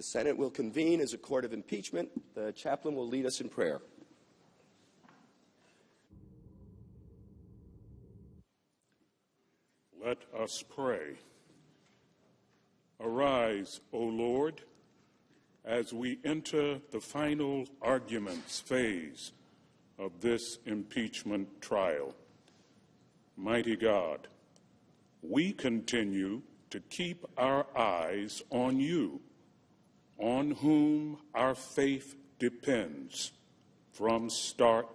The Senate will convene as a court of impeachment. The chaplain will lead us in prayer. Let us pray. Arise, O Lord, as we enter the final arguments phase of this impeachment trial. Mighty God, we continue to keep our eyes on you, on whom our faith depends from start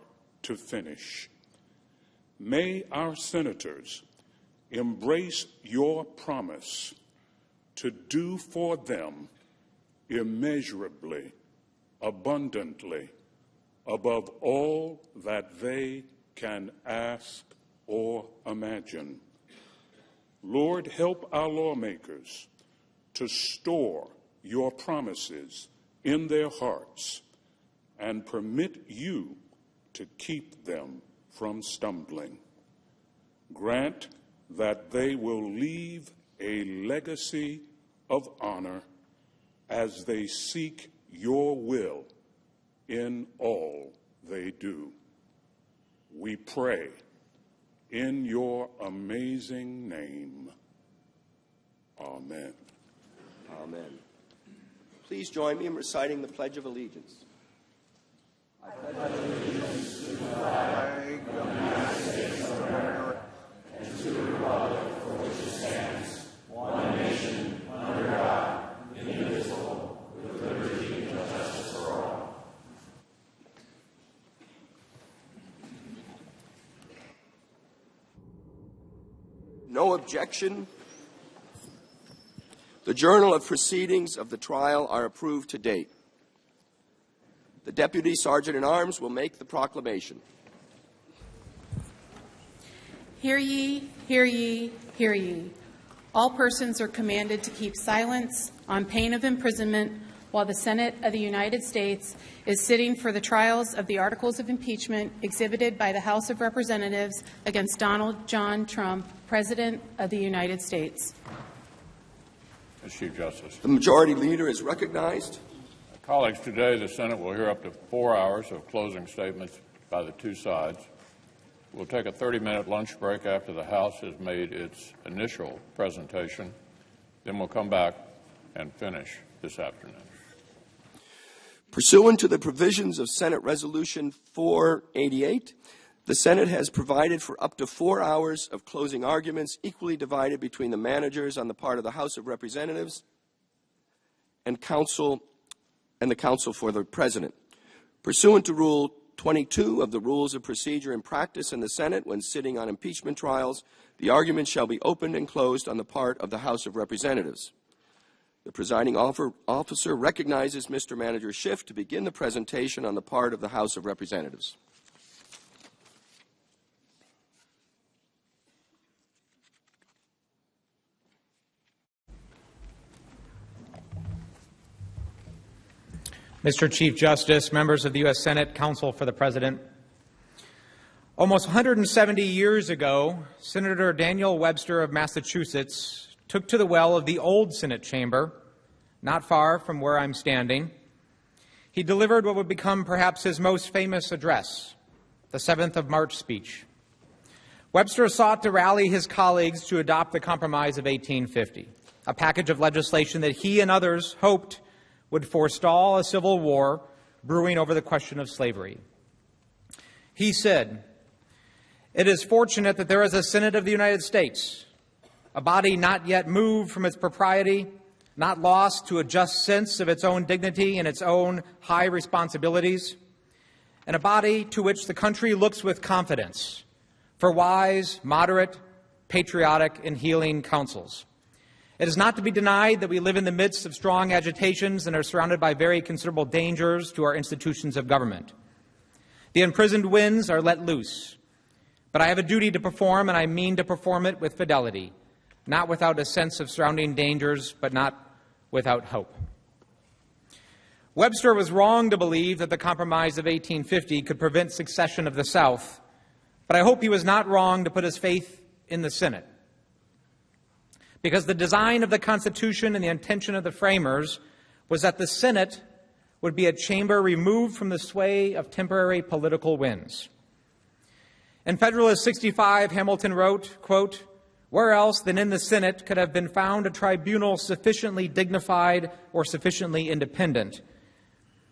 to finish. May our senators embrace your promise to do for them immeasurably, abundantly, above all that they can ask or imagine. Lord, help our lawmakers to store your promises in their hearts and permit you to keep them from stumbling. Grant that they will leave a legacy of honor as they seek your will in all they do. We pray in your amazing name. Amen. Amen. Please join me in reciting the Pledge of Allegiance. I pledge allegiance to the flag of the United States of America and to the republic for which it stands, one nation, under God, indivisible, with liberty and justice for all. No objection. The journal of proceedings of the trial are approved to date. The Deputy Sergeant-at-Arms will make the proclamation. Hear ye, hear ye, hear ye. All persons are commanded to keep silence on pain of imprisonment while the Senate of the United States is sitting for the trials of the articles of impeachment exhibited by the House of Representatives against Donald John Trump, President of the United States. Mr. Chief Justice. The Majority Leader is recognized. Colleagues, today the Senate will hear up to 4 hours of closing statements by the two sides. We'll take a 30-minute lunch break after the House has made its initial presentation. Then we'll come back and finish this afternoon. Pursuant to the provisions of Senate Resolution 488, the Senate has provided for up to 4 hours of closing arguments equally divided between the managers on the part of the House of Representatives and the counsel for the President. Pursuant to Rule 22 of the Rules of Procedure and Practice in the Senate when sitting on impeachment trials, the argument shall be opened and closed on the part of the House of Representatives. The presiding officer recognizes Mr. Manager Schiff to begin the presentation on the part of the House of Representatives. Mr. Chief Justice, members of the U.S. Senate, counsel for the President, almost 170 years ago, Senator Daniel Webster of Massachusetts took to the well of the old Senate chamber, not far from where I'm standing. He delivered what would become perhaps his most famous address, the 7th of March speech. Webster sought to rally his colleagues to adopt the Compromise of 1850, a package of legislation that he and others hoped would forestall a civil war brewing over the question of slavery. He said, "It is fortunate that there is a Senate of the United States, a body not yet moved from its propriety, not lost to a just sense of its own dignity and its own high responsibilities, and a body to which the country looks with confidence for wise, moderate, patriotic, and healing counsels. It is not to be denied that we live in the midst of strong agitations and are surrounded by very considerable dangers to our institutions of government. The imprisoned winds are let loose, but I have a duty to perform, and I mean to perform it with fidelity, not without a sense of surrounding dangers, but not without hope." Webster was wrong to believe that the Compromise of 1850 could prevent secession of the South, but I hope he was not wrong to put his faith in the Senate. Because the design of the Constitution and the intention of the framers was that the Senate would be a chamber removed from the sway of temporary political winds. In Federalist 65, Hamilton wrote, quote, "Where else than in the Senate could have been found a tribunal sufficiently dignified or sufficiently independent?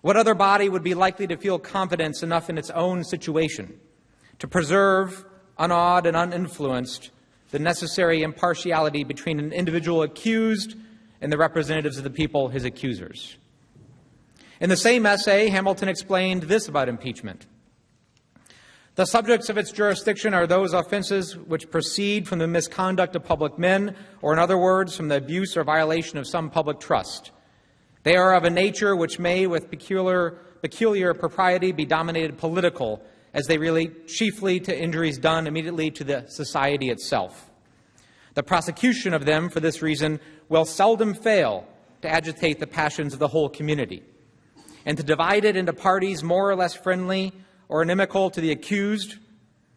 What other body would be likely to feel confidence enough in its own situation to preserve, unawed and uninfluenced, the necessary impartiality between an individual accused and the representatives of the people, his accusers?" In the same essay, Hamilton explained this about impeachment. "The subjects of its jurisdiction are those offenses which proceed from the misconduct of public men, or in other words, from the abuse or violation of some public trust. They are of a nature which may, with peculiar propriety, be dominated political, as they relate chiefly to injuries done immediately to the society itself. The prosecution of them, for this reason, will seldom fail to agitate the passions of the whole community, and to divide it into parties more or less friendly or inimical to the accused.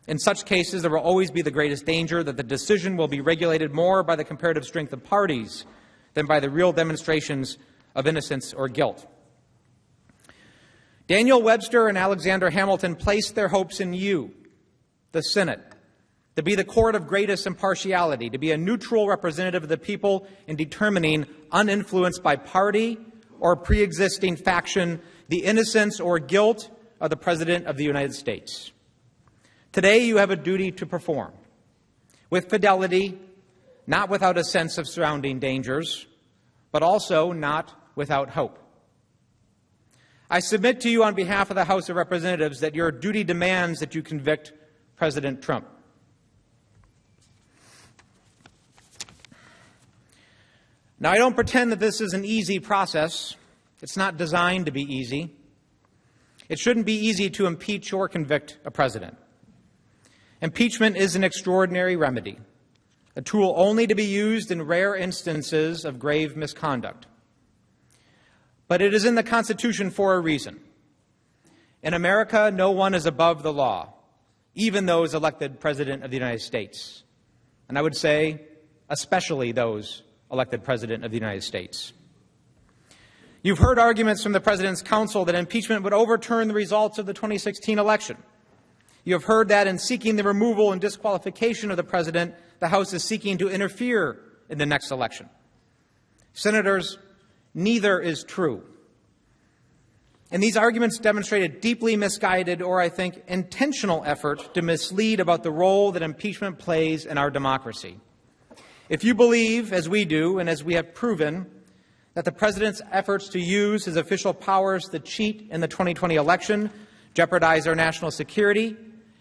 In such cases, there will always be the greatest danger that the decision will be regulated more by the comparative strength of parties than by the real demonstrations of innocence or guilt." Daniel Webster and Alexander Hamilton placed their hopes in you, the Senate, to be the court of greatest impartiality, to be a neutral representative of the people in determining, uninfluenced by party or pre-existing faction, the innocence or guilt of the President of the United States. Today you have a duty to perform with fidelity, not without a sense of surrounding dangers, but also not without hope. I submit to you on behalf of the House of Representatives that your duty demands that you convict President Trump. Now, I don't pretend that this is an easy process. It's not designed to be easy. It shouldn't be easy to impeach or convict a president. Impeachment is an extraordinary remedy, a tool only to be used in rare instances of grave misconduct. But it is in the Constitution for a reason. In America, no one is above the law, even those elected President of the United States. And I would say, especially those elected President of the United States. You've heard arguments from the President's counsel that impeachment would overturn the results of the 2016 election. You have heard that in seeking the removal and disqualification of the President, the House is seeking to interfere in the next election. Senators, neither is true. And these arguments demonstrate a deeply misguided, or I think intentional effort to mislead about the role that impeachment plays in our democracy. If you believe, as we do, and as we have proven, that the President's efforts to use his official powers to cheat in the 2020 election jeopardize our national security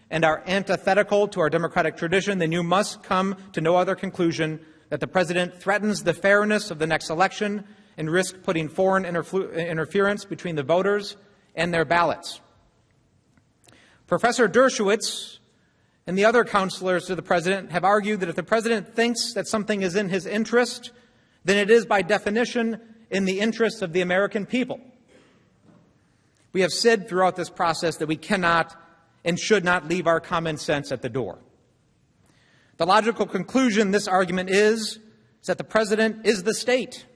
and are antithetical to our democratic tradition, then you must come to no other conclusion that the President threatens the fairness of the next election and risks putting foreign interference between the voters and their ballots. Professor Dershowitz and the other counselors to the President have argued that if the President thinks that something is in his interest, then it is by definition in the interest of the American people. We have said throughout this process that we cannot and should not leave our common sense at the door. The logical conclusion this argument is that the President is the state,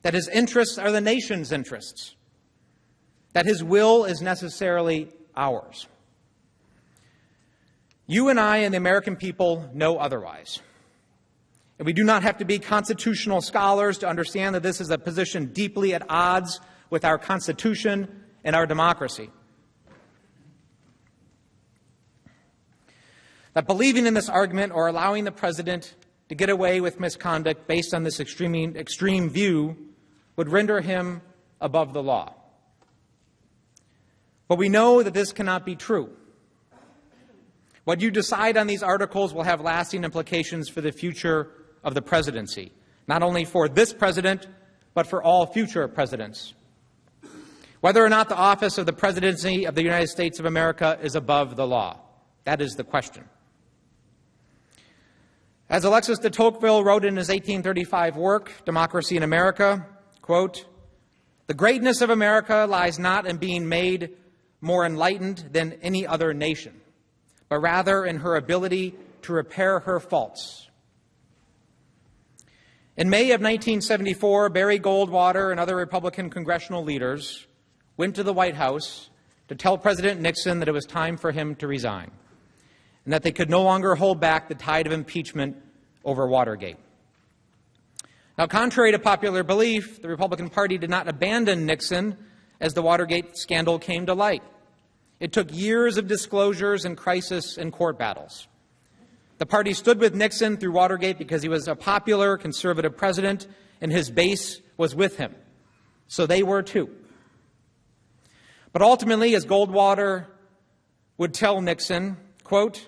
that his interests are the nation's interests, that his will is necessarily ours. You and I and the American people know otherwise. And we do not have to be constitutional scholars to understand that this is a position deeply at odds with our Constitution and our democracy. That believing in this argument or allowing the President to get away with misconduct based on this extreme view would render him above the law. But we know that this cannot be true. What you decide on these articles will have lasting implications for the future of the presidency, not only for this president, but for all future presidents. Whether or not the office of the presidency of the United States of America is above the law, that is the question. As Alexis de Tocqueville wrote in his 1835 work, Democracy in America, quote, "The greatness of America lies not in being made more enlightened than any other nation, but rather in her ability to repair her faults." In May of 1974, Barry Goldwater and other Republican congressional leaders went to the White House to tell President Nixon that it was time for him to resign and that they could no longer hold back the tide of impeachment over Watergate. Now, contrary to popular belief, the Republican Party did not abandon Nixon as the Watergate scandal came to light. It took years of disclosures and crisis and court battles. The party stood with Nixon through Watergate because he was a popular conservative president and his base was with him. So they were too. But ultimately, as Goldwater would tell Nixon, quote,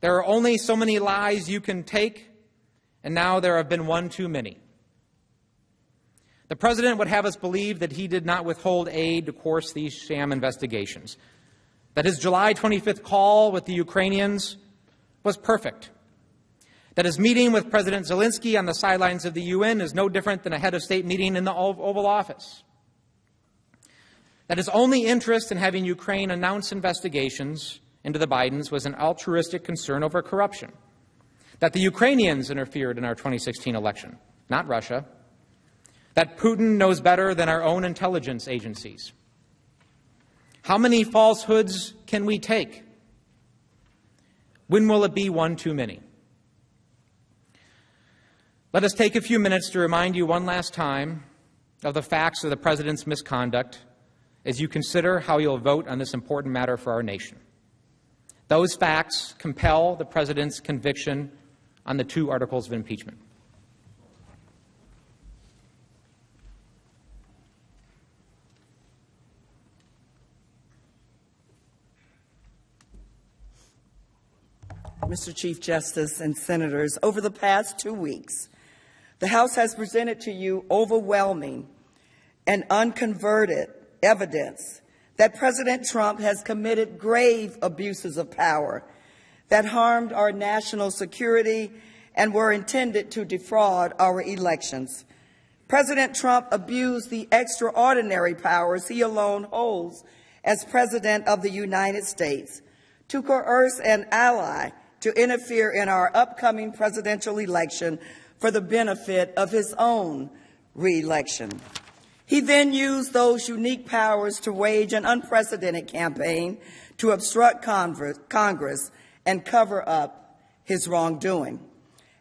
"There are only so many lies you can take, and now there have been one too many." The president would have us believe that he did not withhold aid to course these sham investigations, that his July 25th call with the Ukrainians was perfect, that his meeting with President Zelensky on the sidelines of the UN is no different than a head of state meeting in the Oval Office, that his only interest in having Ukraine announce investigations into the Bidens was an altruistic concern over corruption, that the Ukrainians interfered in our 2016 election, not Russia, that Putin knows better than our own intelligence agencies. How many falsehoods can we take? When will it be one too many? Let us take a few minutes to remind you one last time of the facts of the president's misconduct as you consider how you'll vote on this important matter for our nation. Those facts compel the president's conviction on the 2 articles of impeachment. Mr. Chief Justice and Senators, over the past 2 weeks, the House has presented to you overwhelming and unconverted evidence that President Trump has committed grave abuses of power that harmed our national security and were intended to defraud our elections. President Trump abused the extraordinary powers he alone holds as President of the United States to coerce an ally to interfere in our upcoming presidential election for the benefit of his own re-election. He then used those unique powers to wage an unprecedented campaign to obstruct Congress and cover up his wrongdoing.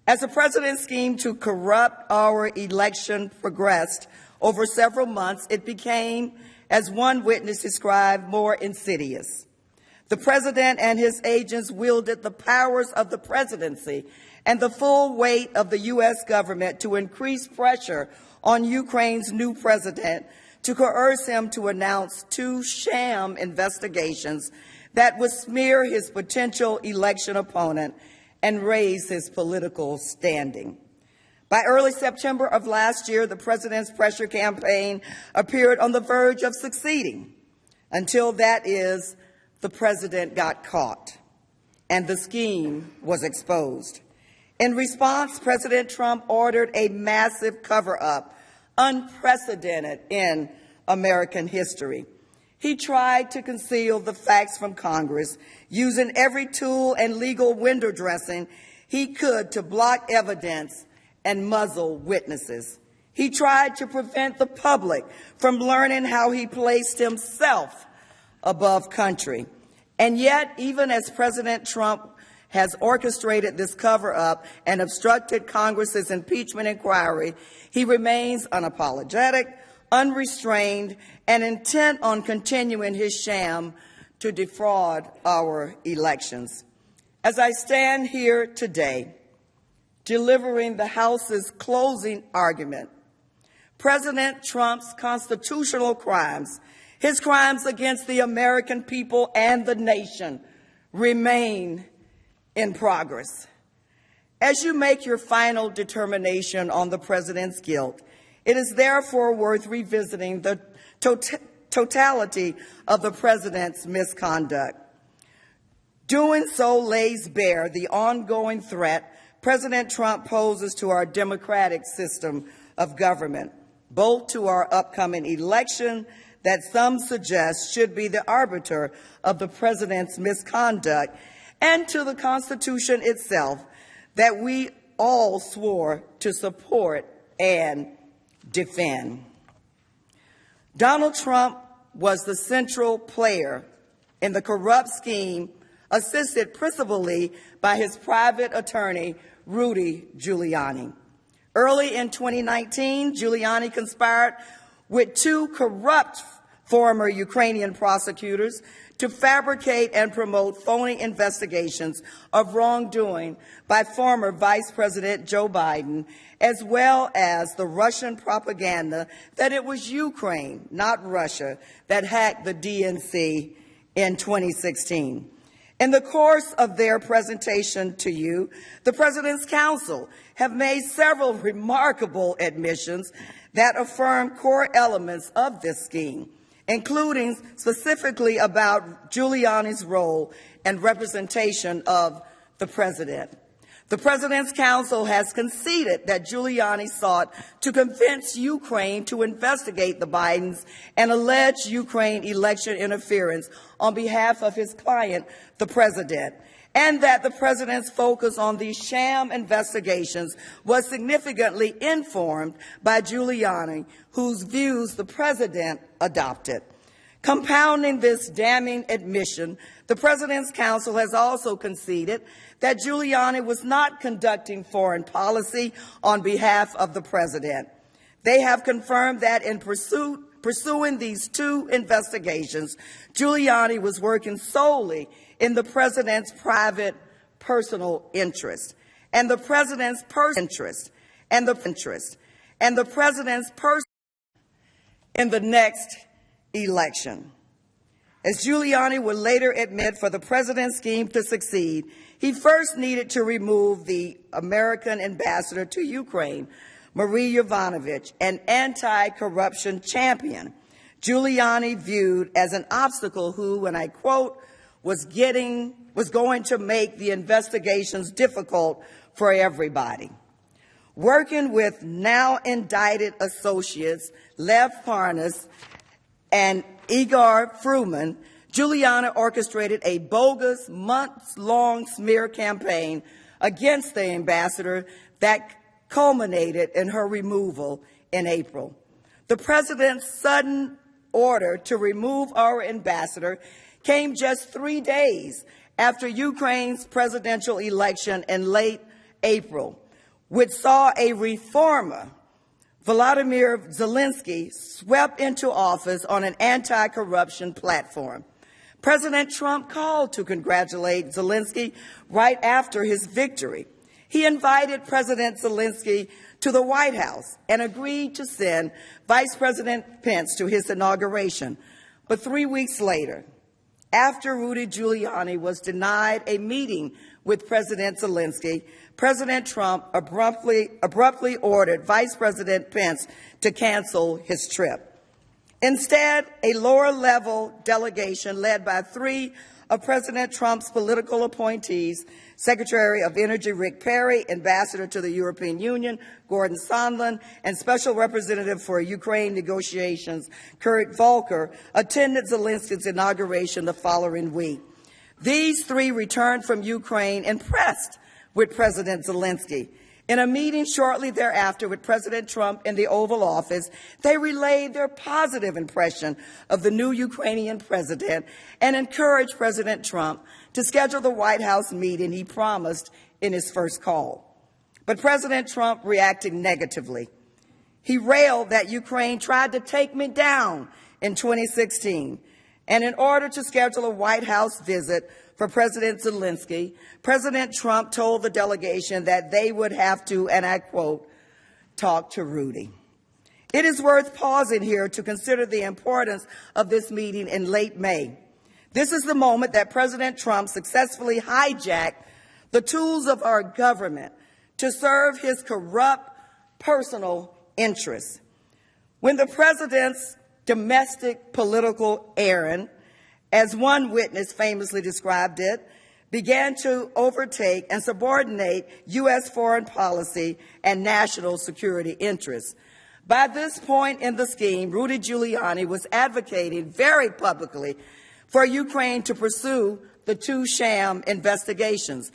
As the president's scheme to corrupt our election progressed over several months, it became, as one witness described, more insidious. The president and his agents wielded the powers of the presidency and the full weight of the U.S. government to increase pressure on Ukraine's new president to coerce him to announce 2 sham investigations that would smear his potential election opponent and raise his political standing. By early September of last year, the president's pressure campaign appeared on the verge of succeeding. Until that is, the president got caught and the scheme was exposed. In response, President Trump ordered a massive cover-up, unprecedented in American history. He tried to conceal the facts from Congress, using every tool and legal window dressing he could to block evidence and muzzle witnesses. He tried to prevent the public from learning how he placed himself above country. And yet, even as President Trump has orchestrated this cover-up and obstructed Congress's impeachment inquiry, he remains unapologetic, unrestrained, and intent on continuing his sham to defraud our elections. As I stand here today, delivering the House's closing argument, President Trump's constitutional crimes, his crimes against the American people and the nation, remain in progress. As you make your final determination on the president's guilt, it is therefore worth revisiting the totality of the president's misconduct. Doing so lays bare the ongoing threat President Trump poses to our democratic system of government, both to our upcoming election that some suggest should be the arbiter of the president's misconduct, and to the Constitution itself that we all swore to support and defend. Donald Trump was the central player in the corrupt scheme, assisted principally by his private attorney, Rudy Giuliani. Early in 2019, Giuliani conspired with two corrupt former Ukrainian prosecutors to fabricate and promote phony investigations of wrongdoing by former Vice President Joe Biden, as well as the Russian propaganda that it was Ukraine, not Russia, that hacked the DNC in 2016. In the course of their presentation to you, the President's Counsel have made several remarkable admissions that affirm core elements of this scheme, including specifically about Giuliani's role and representation of the President. The President's Counsel has conceded that Giuliani sought to convince Ukraine to investigate the Bidens and alleged Ukraine election interference on behalf of his client, the President, and that the President's focus on these sham investigations was significantly informed by Giuliani, whose views the President adopted. Compounding this damning admission, the President's Counsel has also conceded that Giuliani was not conducting foreign policy on behalf of the President. They have confirmed that in pursuing these two investigations, Giuliani was working solely in the President's private personal interest, and the President's personal interest, and the President's personal in the next election. As Giuliani would later admit, for the President's scheme to succeed, he first needed to remove the American ambassador to Ukraine, Marie Yovanovitch, an anti-corruption champion Giuliani viewed as an obstacle who, and I quote, was going to make the investigations difficult for everybody. Working with now indicted associates Lev Parnas and Igor Fruman, Giuliani orchestrated a bogus, months-long smear campaign against the ambassador that culminated in her removal in April. The President's sudden order to remove our ambassador came just 3 days after Ukraine's presidential election in late April, which saw a reformer, Volodymyr Zelensky, swept into office on an anti-corruption platform. President Trump called to congratulate Zelensky right after his victory. He invited President Zelensky to the White House and agreed to send Vice President Pence to his inauguration. But 3 weeks later, after Rudy Giuliani was denied a meeting with President Zelensky, President Trump abruptly ordered Vice President Pence to cancel his trip. Instead, a lower-level delegation led by 3 of President Trump's political appointees, Secretary of Energy Rick Perry, Ambassador to the European Union Gordon Sondland, and Special Representative for Ukraine negotiations Kurt Volker, attended Zelensky's inauguration the following week. These 3 returned from Ukraine impressed with President Zelensky. In a meeting shortly thereafter with President Trump in the Oval Office, they relayed their positive impression of the new Ukrainian president and encouraged President Trump to schedule the White House meeting he promised in his first call. But President Trump reacted negatively. He railed that Ukraine tried to take me down in 2016, and in order to schedule a White House visit for President Zelensky, President Trump told the delegation that they would have to, and I quote, talk to Rudy. It is worth pausing here to consider the importance of this meeting in late May. This is the moment that President Trump successfully hijacked the tools of our government to serve his corrupt personal interests. When the president's domestic political errand, as one witness famously described it, began to overtake and subordinate U.S. foreign policy and national security interests. By this point in the scheme, Rudy Giuliani was advocating very publicly for Ukraine to pursue the 2 sham investigations.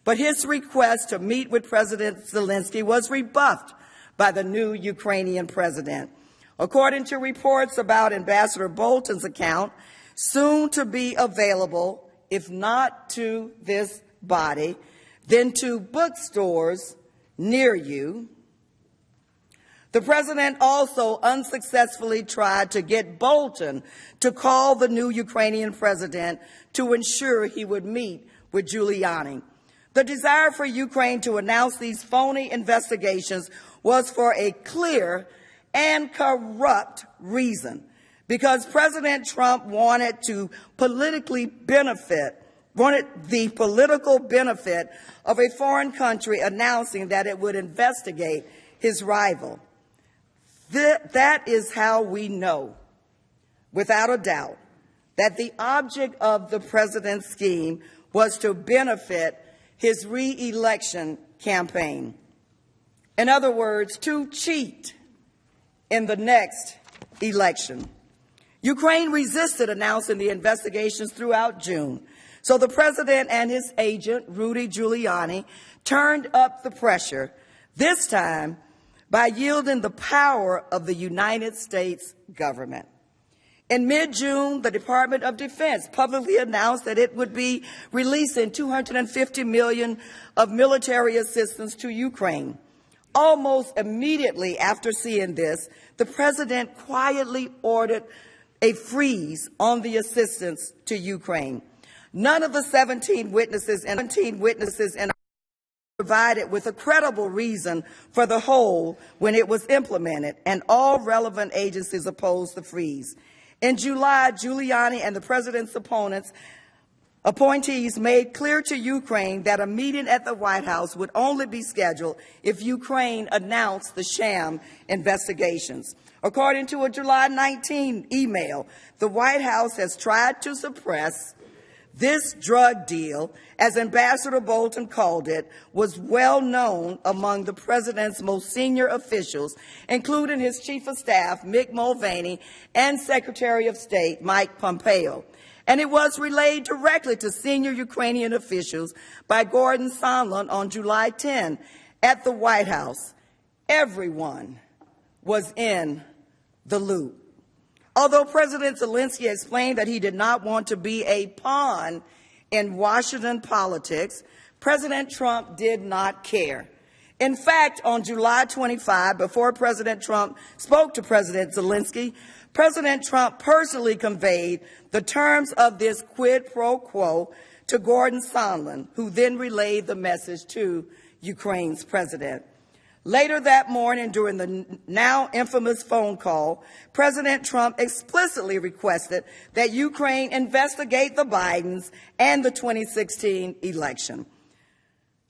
But his request to meet with President Zelensky was rebuffed by the new Ukrainian president. According to reports about Ambassador Bolton's account, soon to be available, if not to this body, then to bookstores near you, the president also unsuccessfully tried to get Bolton to call the new Ukrainian president to ensure he would meet with Giuliani. The desire for Ukraine to announce these phony investigations was for a clear and corrupt reason, because President Trump wanted the political benefit of a foreign country announcing that it would investigate his rival. That is how we know, without a doubt, that the object of the president's scheme was to benefit his re-election campaign. In other words, to cheat in the next election. Ukraine resisted announcing the investigations throughout June, so the president and his agent, Rudy Giuliani, turned up the pressure, this time by yielding the power of the United States government. In mid-June, the Department of Defense publicly announced that it would be releasing $250 million of military assistance to Ukraine. Almost immediately after seeing this, the president quietly ordered a freeze on the assistance to Ukraine. None of the 17 witnesses and provided with a credible reason for the hold when it was implemented, and all relevant agencies opposed the freeze. In July, Giuliani and the president's appointees made clear to Ukraine that a meeting at the White House would only be scheduled if Ukraine announced the sham investigations. According to a July 19 email, the White House has tried to suppress this drug deal, as Ambassador Bolton called it, was well known among the president's most senior officials, including his chief of staff, Mick Mulvaney, and Secretary of State, Mike Pompeo. And it was relayed directly to senior Ukrainian officials by Gordon Sondland on July 10 at the White House. Everyone was in the loop. Although President Zelensky explained that he did not want to be a pawn in Washington politics, President Trump did not care. In fact, on July 25, before President Trump spoke to President Zelensky, President Trump personally conveyed the terms of this quid pro quo to Gordon Sondland, who then relayed the message to Ukraine's president. Later that morning, during the now infamous phone call, President Trump explicitly requested that Ukraine investigate the Bidens and the 2016 election.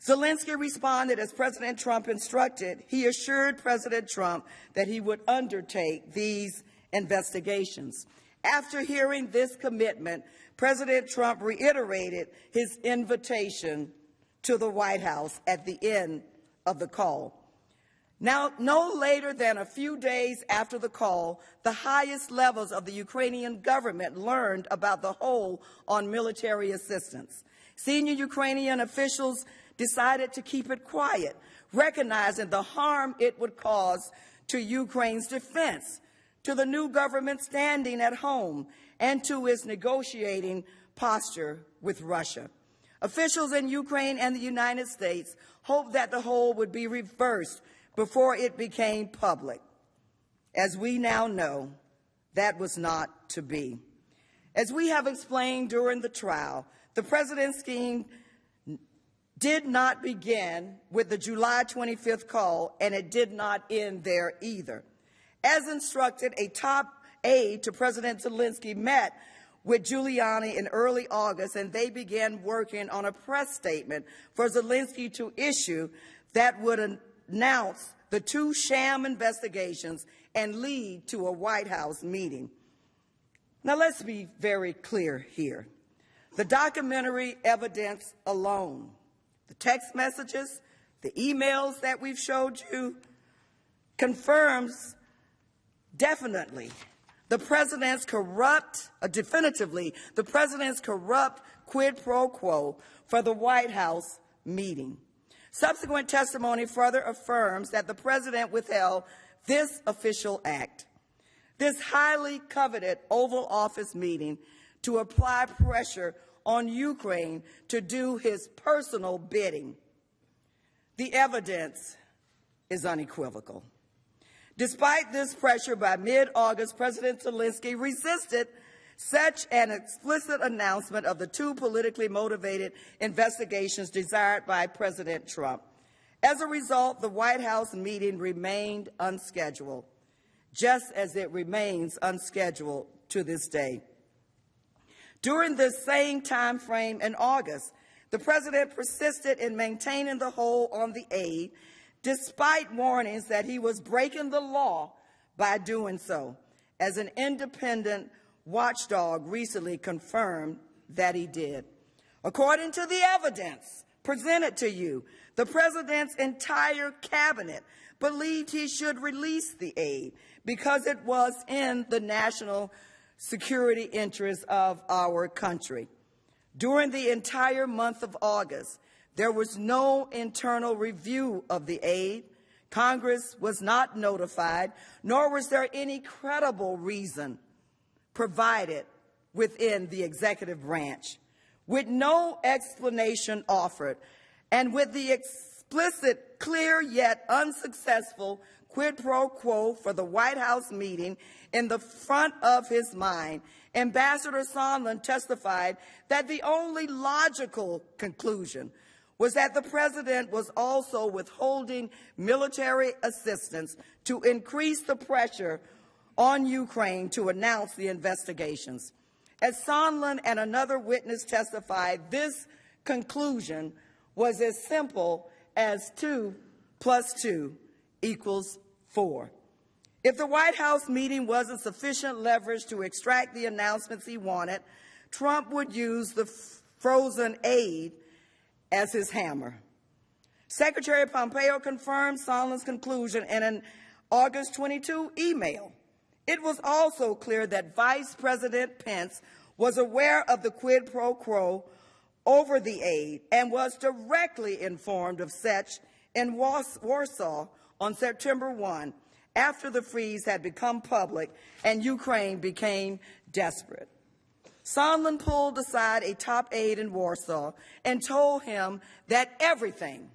Zelensky responded as President Trump instructed. He assured President Trump that he would undertake these investigations. After hearing this commitment, President Trump reiterated his invitation to the White House at the end of the call. Now, no later than a few days after the call, the highest levels of the Ukrainian government learned about the hold on military assistance. Senior Ukrainian officials decided to keep it quiet, recognizing the harm it would cause to Ukraine's defense, to the new government standing at home, and to its negotiating posture with Russia. Officials in Ukraine and the United States hoped that the hold would be reversed before it became public. As we now know, that was not to be. As we have explained during the trial, the president's scheme did not begin with the July 25th call, and it did not end there either. As instructed, a top aide to President Zelensky met with Giuliani in early August, and they began working on a press statement for Zelensky to issue that would announce the two sham investigations and lead to a White House meeting. Now, let's be very clear here. The documentary evidence alone, the text messages, the emails that we've showed you, confirms definitively the president's corrupt quid pro quo for the White House meeting. Subsequent testimony further affirms that the president withheld this official act, this highly coveted Oval Office meeting, to apply pressure on Ukraine to do his personal bidding. The evidence is unequivocal. Despite this pressure, by mid-August, President Zelensky resisted such an explicit announcement of the two politically motivated investigations desired by President Trump. As a result, the White House meeting remained unscheduled, just as it remains unscheduled to this day. During this same time frame in August, the president persisted in maintaining the hold on the aid, despite warnings that he was breaking the law by doing so, as an independent watchdog recently confirmed that he did. According to the evidence presented to you, the president's entire cabinet believed he should release the aid because it was in the national security interests of our country. During the entire month of August, there was no internal review of the aid. Congress was not notified, nor was there any credible reason provided within the executive branch. With no explanation offered, and with the explicit, clear yet unsuccessful quid pro quo for the White House meeting in the front of his mind, Ambassador Sondland testified that the only logical conclusion was that the president was also withholding military assistance to increase the pressure on Ukraine to announce the investigations. As Sondland and another witness testified, this conclusion was as simple as 2 + 2 = 4. If the White House meeting wasn't sufficient leverage to extract the announcements he wanted, Trump would use the frozen aid as his hammer. Secretary Pompeo confirmed Sondland's conclusion in an August 22 email. It was also clear that Vice President Pence was aware of the quid pro quo over the aid and was directly informed of such in Warsaw on September 1, after the freeze had become public and Ukraine became desperate. Sondland pulled aside a top aide in Warsaw and told him that everything,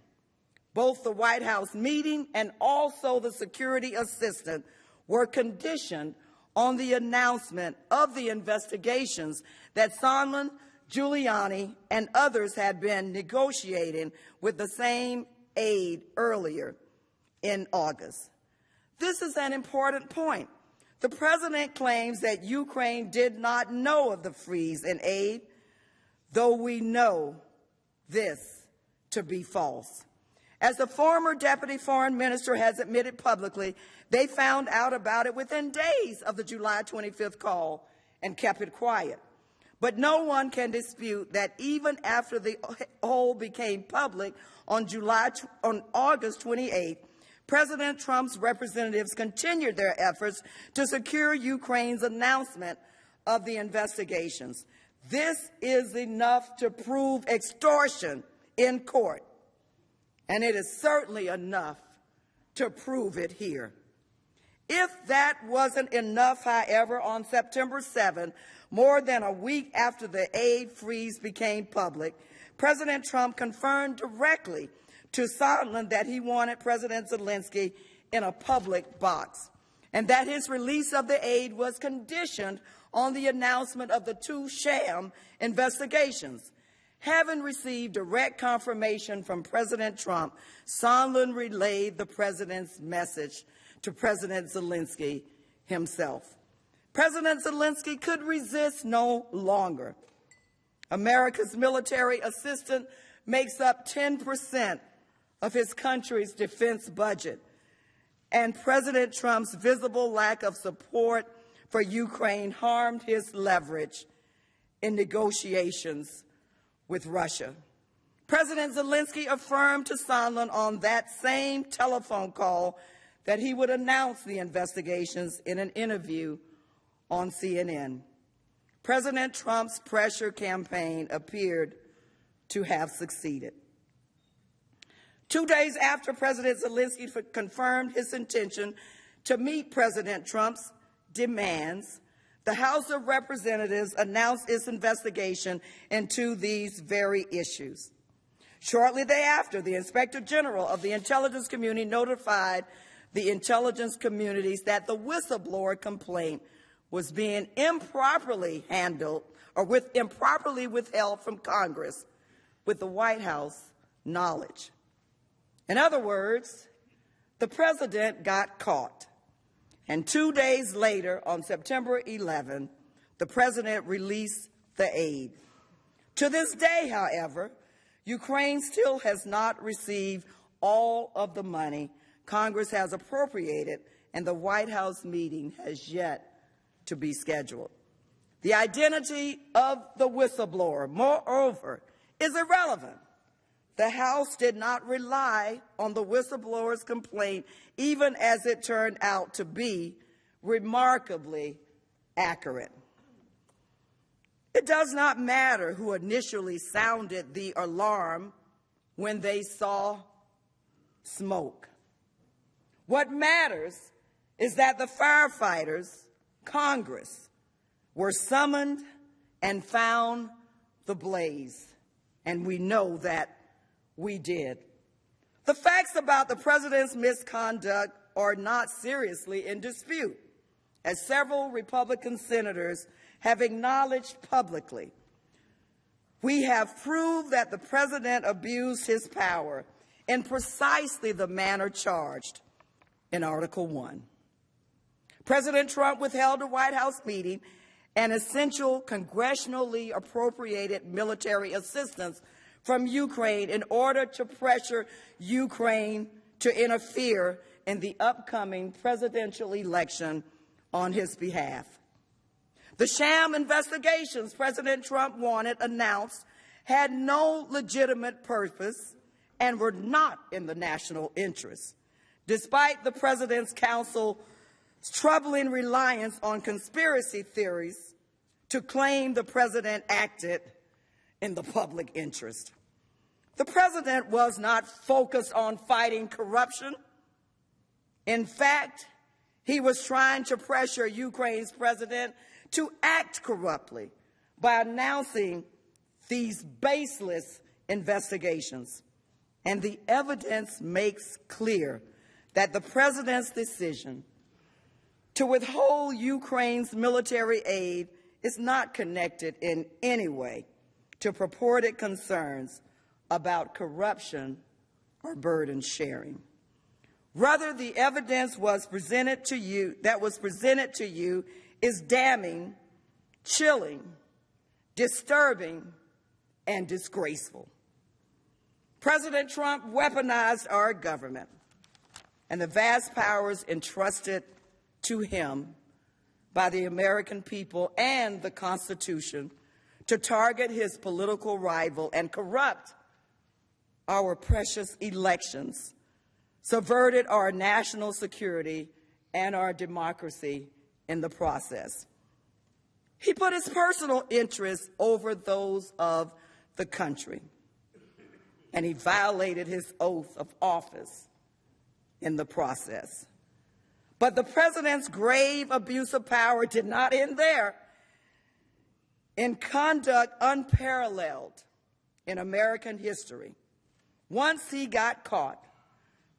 both the White House meeting and also the security assistant, were conditioned on the announcement of the investigations that Sondland, Giuliani, and others had been negotiating with the same aide earlier in August. This is an important point. The president claims that Ukraine did not know of the freeze in aid, though we know this to be false. As the former deputy foreign minister has admitted publicly, they found out about it within days of the July 25th call and kept it quiet. But no one can dispute that even after the whole became public on August 28th, President Trump's representatives continued their efforts to secure Ukraine's announcement of the investigations. This is enough to prove extortion in court, and it is certainly enough to prove it here. If that wasn't enough, however, on September 7, more than a week after the aid freeze became public, President Trump confirmed directly to Sondland that he wanted President Zelensky in a public box, and that his release of the aid was conditioned on the announcement of the two sham investigations. Having received direct confirmation from President Trump, Sondland relayed the president's message to President Zelensky himself. President Zelensky could resist no longer. America's military assistance makes up 10% of his country's defense budget, and President Trump's visible lack of support for Ukraine harmed his leverage in negotiations with Russia. President Zelensky affirmed to Sondland on that same telephone call that he would announce the investigations in an interview on CNN. President Trump's pressure campaign appeared to have succeeded. 2 days after President Zelensky confirmed his intention to meet President Trump's demands, the House of Representatives announced its investigation into these very issues. Shortly thereafter, the Inspector General of the intelligence community notified the intelligence communities that the whistleblower complaint was being improperly handled or improperly withheld from Congress with the White House knowledge. In other words, the president got caught. And 2 days later, on September 11, the president released the aid. To this day, however, Ukraine still has not received all of the money Congress has appropriated, and the White House meeting has yet to be scheduled. The identity of the whistleblower, moreover, is irrelevant. The House did not rely on the whistleblower's complaint, even as it turned out to be remarkably accurate. It does not matter who initially sounded the alarm when they saw smoke. What matters is that the firefighters, Congress, were summoned and found the blaze, and we know that we did. The facts about the president's misconduct are not seriously in dispute, as several Republican senators have acknowledged publicly. We have proved that the president abused his power in precisely the manner charged in Article 1. President Trump withheld a White House meeting and essential congressionally appropriated military assistance from Ukraine in order to pressure Ukraine to interfere in the upcoming presidential election on his behalf. The sham investigations President Trump wanted announced had no legitimate purpose and were not in the national interest, despite the president's counsel's troubling reliance on conspiracy theories to claim the president acted in the public interest. The president was not focused on fighting corruption. In fact, he was trying to pressure Ukraine's president to act corruptly by announcing these baseless investigations. And the evidence makes clear that the president's decision to withhold Ukraine's military aid is not connected in any way to purported concerns about corruption or burden sharing. Rather, the evidence that was presented to you is damning, chilling, disturbing, and disgraceful. President Trump weaponized our government and the vast powers entrusted to him by the American people and the Constitution to target his political rival and corrupt our precious elections, subverted our national security and our democracy in the process. He put his personal interests over those of the country, and he violated his oath of office in the process. But the president's grave abuse of power did not end there. In conduct unparalleled in American history, once he got caught,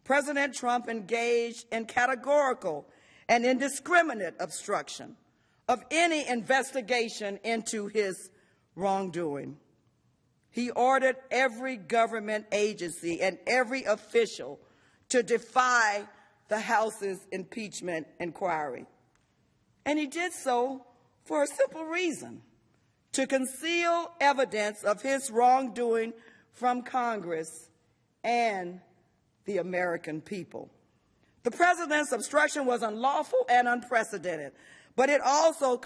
President Trump engaged in categorical and indiscriminate obstruction of any investigation into his wrongdoing. He ordered every government agency and every official to defy the House's impeachment inquiry. And he did so for a simple reason: to conceal evidence of his wrongdoing from Congress and the American people. The president's obstruction was unlawful and unprecedented, but it also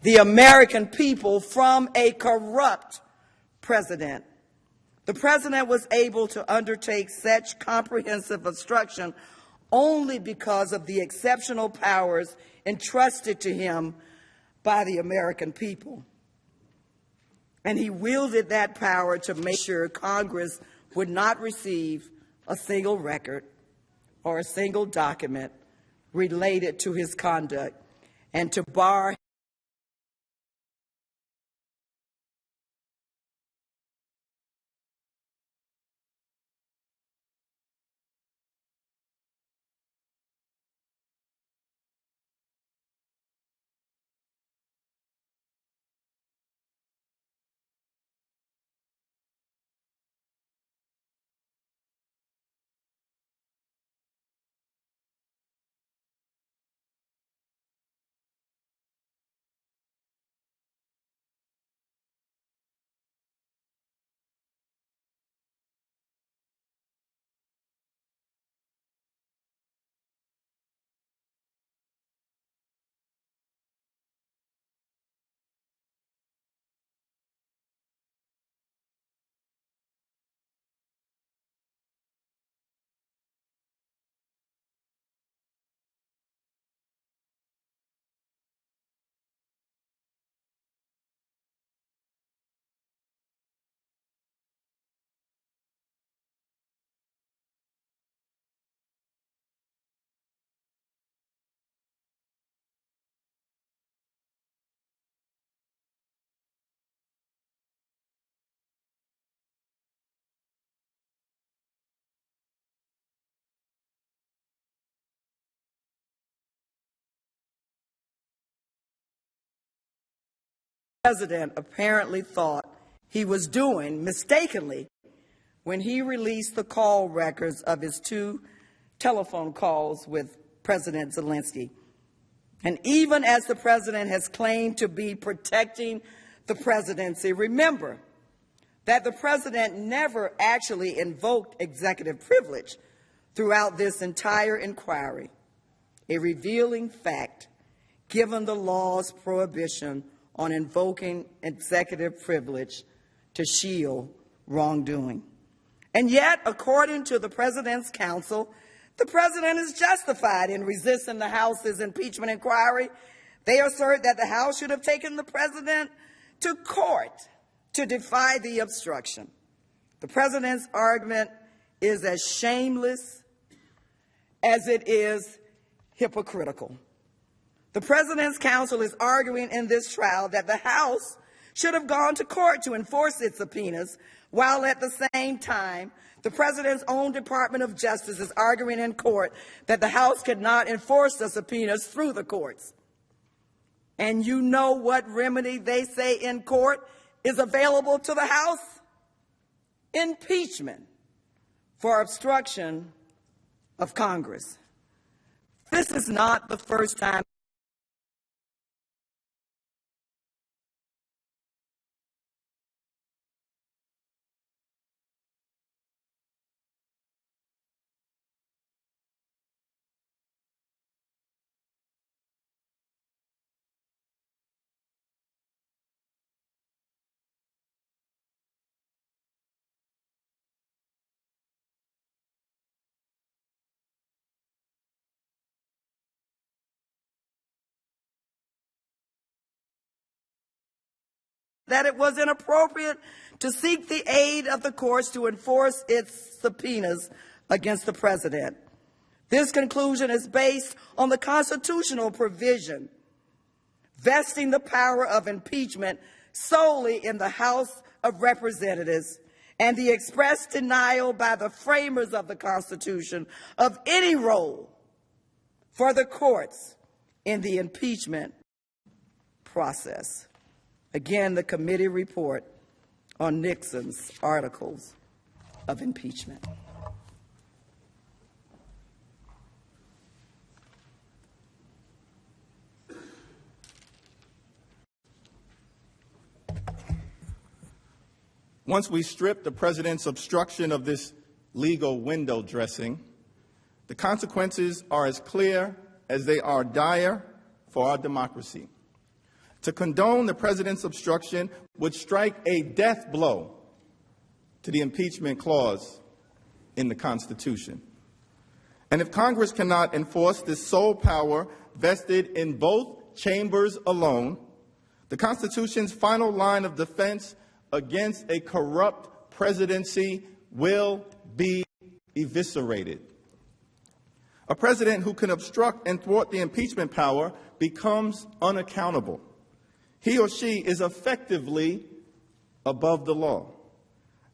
the American people from a corrupt president. The president was able to undertake such comprehensive obstruction only because of the exceptional powers entrusted to him by the American people. And he wielded that power to make sure Congress would not receive a single record or a single document related to his conduct, and to bar the president apparently thought he was doing mistakenly when he released the call records of his 2 telephone calls with President Zelensky. And even as the president has claimed to be protecting the presidency, remember that the president never actually invoked executive privilege throughout this entire inquiry, a revealing fact given the law's prohibition on invoking executive privilege to shield wrongdoing. And yet, according to the President's counsel, the President is justified in resisting the House's impeachment inquiry. They assert that the House should have taken the President to court to defy the obstruction. The President's argument is as shameless as it is hypocritical. The President's counsel is arguing in this trial that the House should have gone to court to enforce its subpoenas, while at the same time, the President's own Department of Justice is arguing in court that the House could not enforce the subpoenas through the courts. And you know what remedy they say in court is available to the House? Impeachment for obstruction of Congress. This is not the first time that it was inappropriate to seek the aid of the courts to enforce its subpoenas against the President. This conclusion is based on the constitutional provision vesting the power of impeachment solely in the House of Representatives and the express denial by the framers of the Constitution of any role for the courts in the impeachment process. Again, the committee report on Nixon's articles of impeachment. Once we strip the president's obstruction of this legal window dressing, the consequences are as clear as they are dire for our democracy. To condone the president's obstruction would strike a death blow to the impeachment clause in the Constitution. And if Congress cannot enforce this sole power vested in both chambers alone, the Constitution's final line of defense against a corrupt presidency will be eviscerated. A president who can obstruct and thwart the impeachment power becomes unaccountable. He or she is effectively above the law.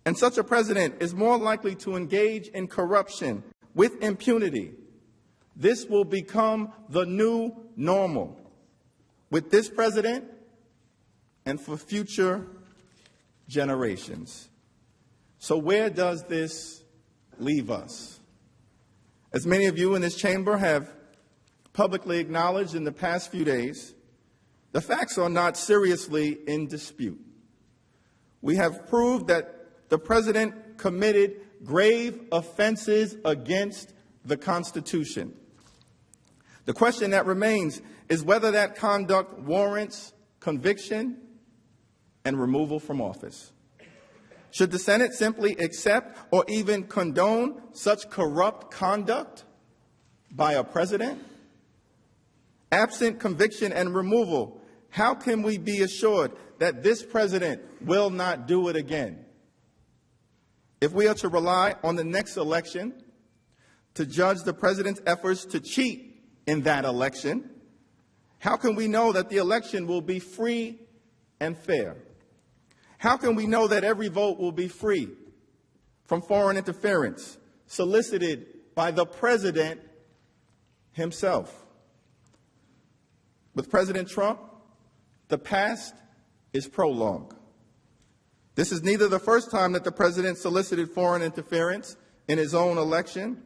And such a president is more likely to engage in corruption with impunity. This will become the new normal with this president and for future generations. So where does this leave us? As many of you in this chamber have publicly acknowledged in the past few days, the facts are not seriously in dispute. We have proved that the president committed grave offenses against the Constitution. The question that remains is whether that conduct warrants conviction and removal from office. Should the Senate simply accept or even condone such corrupt conduct by a president? Absent conviction and removal, how can we be assured that this president will not do it again? If we are to rely on the next election to judge the president's efforts to cheat in that election, how can we know that the election will be free and fair? How can we know that every vote will be free from foreign interference solicited by the president himself? With President Trump, the past is prologue. This is neither the first time that the president solicited foreign interference in his own election,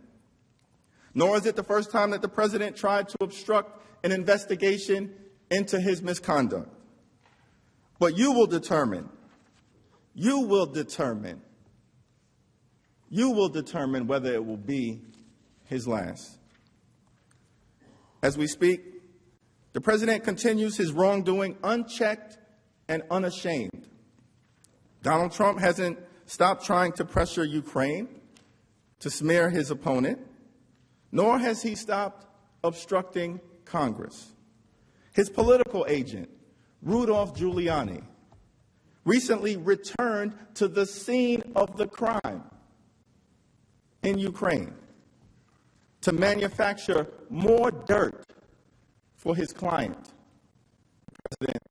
nor is it the first time that the president tried to obstruct an investigation into his misconduct. But you will determine whether it will be his last. As we speak, the president continues his wrongdoing unchecked and unashamed. Donald Trump hasn't stopped trying to pressure Ukraine to smear his opponent, nor has he stopped obstructing Congress. His political agent, Rudolph Giuliani, recently returned to the scene of the crime in Ukraine to manufacture more dirt for his client, the President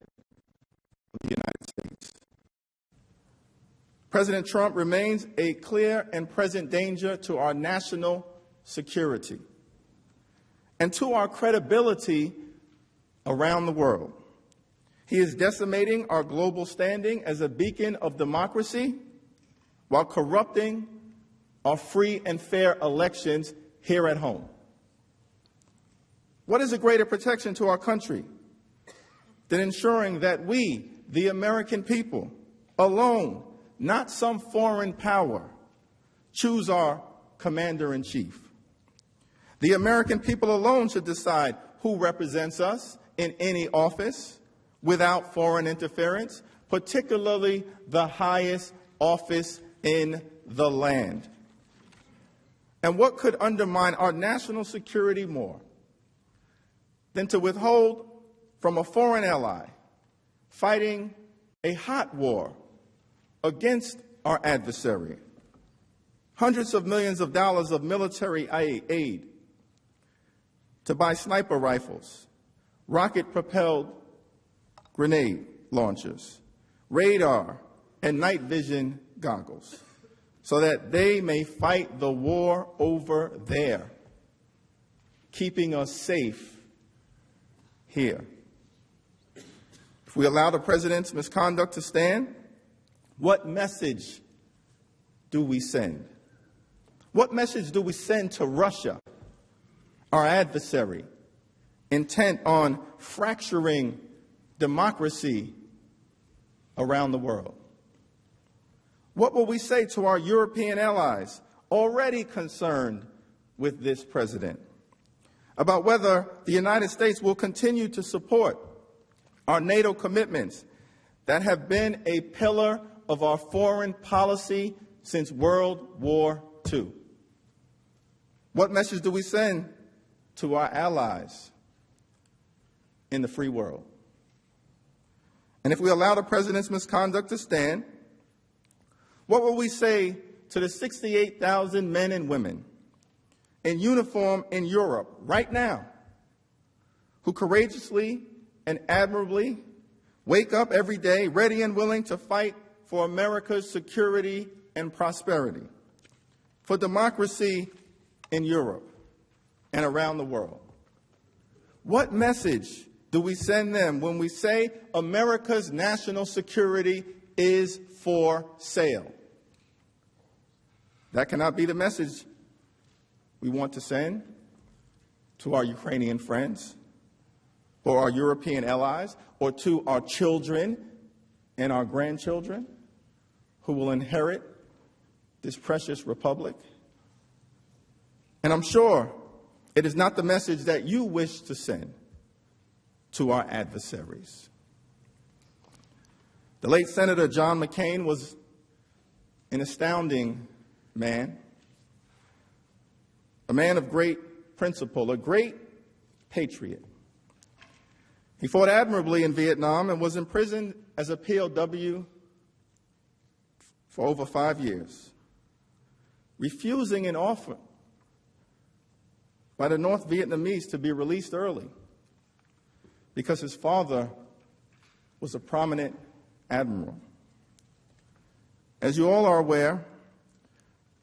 of the United States. President Trump remains a clear and present danger to our national security and to our credibility around the world. He is decimating our global standing as a beacon of democracy while corrupting our free and fair elections here at home. What is a greater protection to our country than ensuring that we, the American people, alone, not some foreign power, choose our commander-in-chief? The American people alone should decide who represents us in any office without foreign interference, particularly the highest office in the land. And what could undermine our national security more than to withhold from a foreign ally fighting a hot war against our adversary hundreds of millions of dollars of military aid to buy sniper rifles, rocket-propelled grenade launchers, radar, and night vision goggles, so that they may fight the war over there, keeping us safe here. If we allow the president's misconduct to stand, what message do we send? What message do we send to Russia, our adversary, intent on fracturing democracy around the world? What will we say to our European allies already concerned with this president about whether the United States will continue to support our NATO commitments that have been a pillar of our foreign policy since World War II? What message do we send to our allies in the free world? And if we allow the president's misconduct to stand, what will we say to the 68,000 men and women in uniform in Europe right now who courageously and admirably wake up every day ready and willing to fight for America's security and prosperity, for democracy in Europe and around the world? What message do we send them when we say America's national security is for sale? That cannot be the message we want to send to our Ukrainian friends or our European allies or to our children and our grandchildren who will inherit this precious republic. And I'm sure it is not the message that you wish to send to our adversaries. The late Senator John McCain was an astounding man, a man of great principle, a great patriot. He fought admirably in Vietnam and was imprisoned as a POW for over 5 years, refusing an offer by the North Vietnamese to be released early because his father was a prominent admiral. As you all are aware,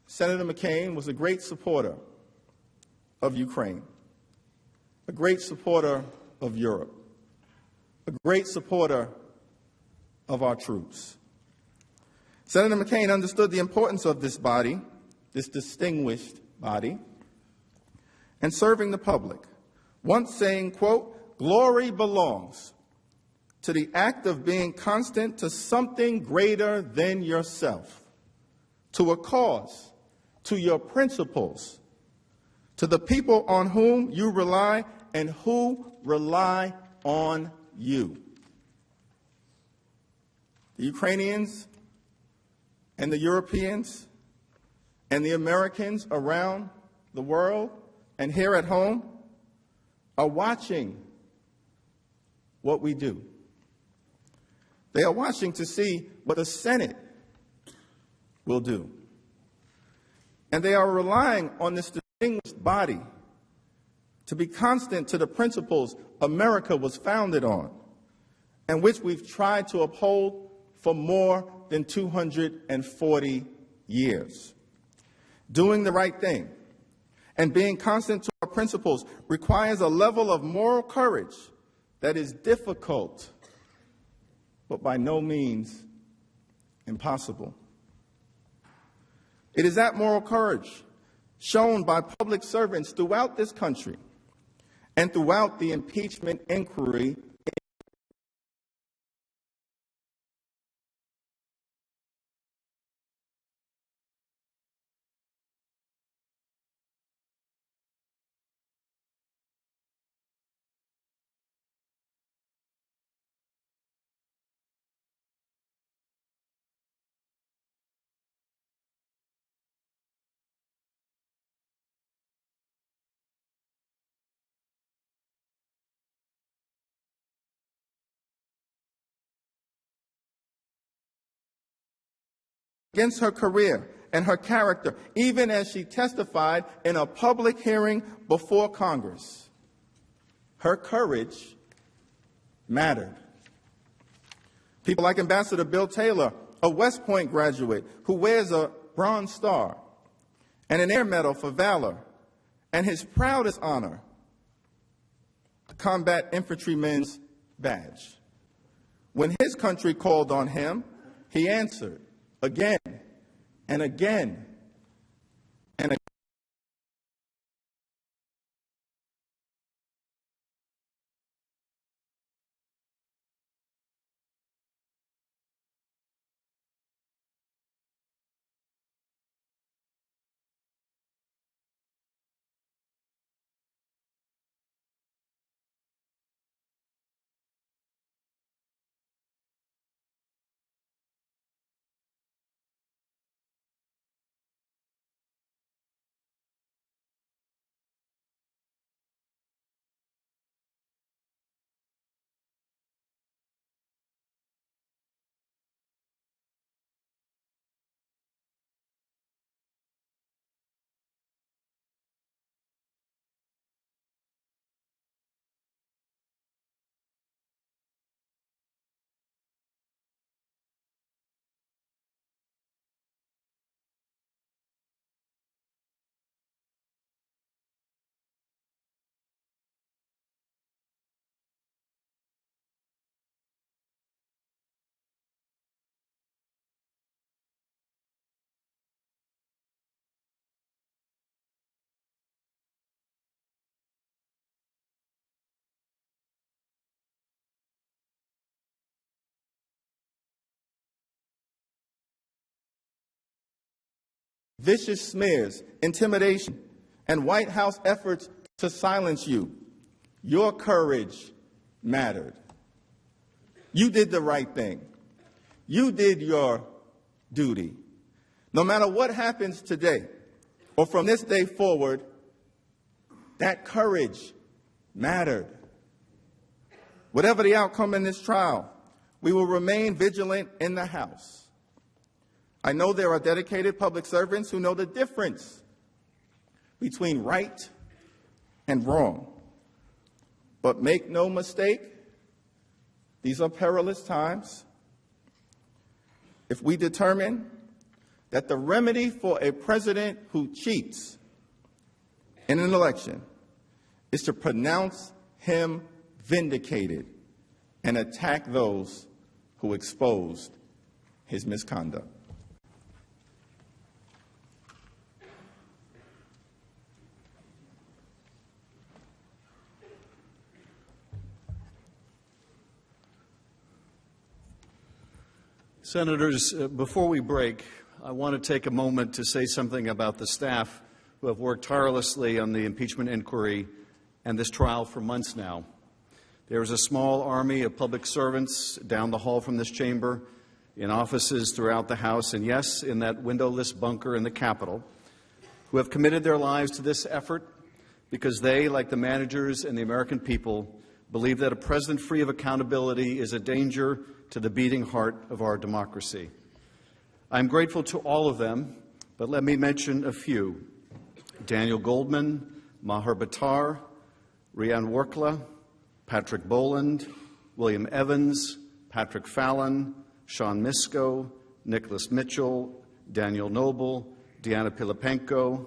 Senator McCain was a great supporter of Ukraine, a great supporter of Europe, a great supporter of our troops. Senator McCain understood the importance of this body, this distinguished body, and serving the public, once saying, quote, "Glory belongs to the act of being constant to something greater than yourself, to a cause, to your principles, to the people on whom you rely and who rely on you." The Ukrainians and the Europeans and the Americans around the world and here at home are watching what we do. They are watching to see what the Senate will do. And they are relying on this distinguished body to be constant to the principles America was founded on and which we've tried to uphold for more than 240 years. Doing the right thing and being constant to our principles requires a level of moral courage that is difficult, but by no means impossible. It is that moral courage shown by public servants throughout this country and throughout the impeachment inquiry against her career and her character, even as she testified in a public hearing before Congress. Her courage mattered. People like Ambassador Bill Taylor, a West Point graduate who wears a Bronze Star and an Air Medal for valor, and his proudest honor, a Combat Infantryman's badge. When his country called on him, he answered again and again and again. vicious smears, intimidation, and White House efforts to silence you, your courage mattered. You did the right thing. You did your duty. No matter what happens today or from this day forward, that courage mattered. Whatever the outcome in this trial, we will remain vigilant in the House. I know there are dedicated public servants who know the difference between right and wrong. But make no mistake, these are perilous times. If we determine that the remedy for a president who cheats in an election is to pronounce him vindicated and attack those who exposed his misconduct. Senators, before we break, I want to take a moment to say something about the staff who have worked tirelessly on the impeachment inquiry and this trial for months now. There is a small army of public servants down the hall from this chamber, in offices throughout the House, and yes, in that windowless bunker in the Capitol, who have committed their lives to this effort because they, like the managers and the American people, believe that a president free of accountability is a danger to the beating heart of our democracy. I'm grateful to all of them, but let me mention a few. Daniel Goldman, Maher Battar, Rian Workla, Patrick Boland, William Evans, Patrick Fallon, Sean Misko, Nicholas Mitchell, Daniel Noble, Deanna Pilipenko,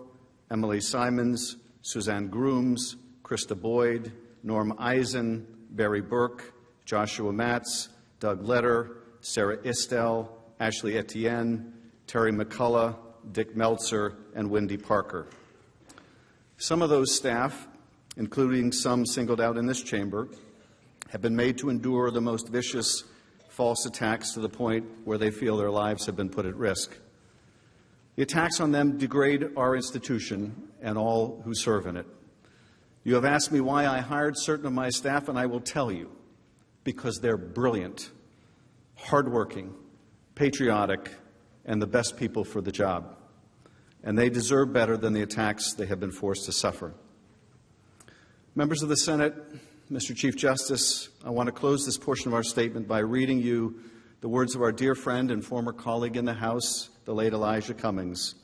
Emily Simons, Suzanne Grooms, Krista Boyd, Norm Eisen, Barry Burke, Joshua Matz, Doug Letter, Sarah Istel, Ashley Etienne, Terry McCullough, Dick Meltzer, and Wendy Parker. Some of those staff, including some singled out in this chamber, have been made to endure the most vicious false attacks to the point where they feel their lives have been put at risk. The attacks on them degrade our institution and all who serve in it. You have asked me why I hired certain of my staff, and I will tell you, because they're brilliant, hardworking, patriotic, and the best people for the job. And they deserve better than the attacks they have been forced to suffer. Members of the Senate, Mr. Chief Justice, I want to close this portion of our statement by reading you the words of our dear friend and former colleague in the House, the late Elijah Cummings,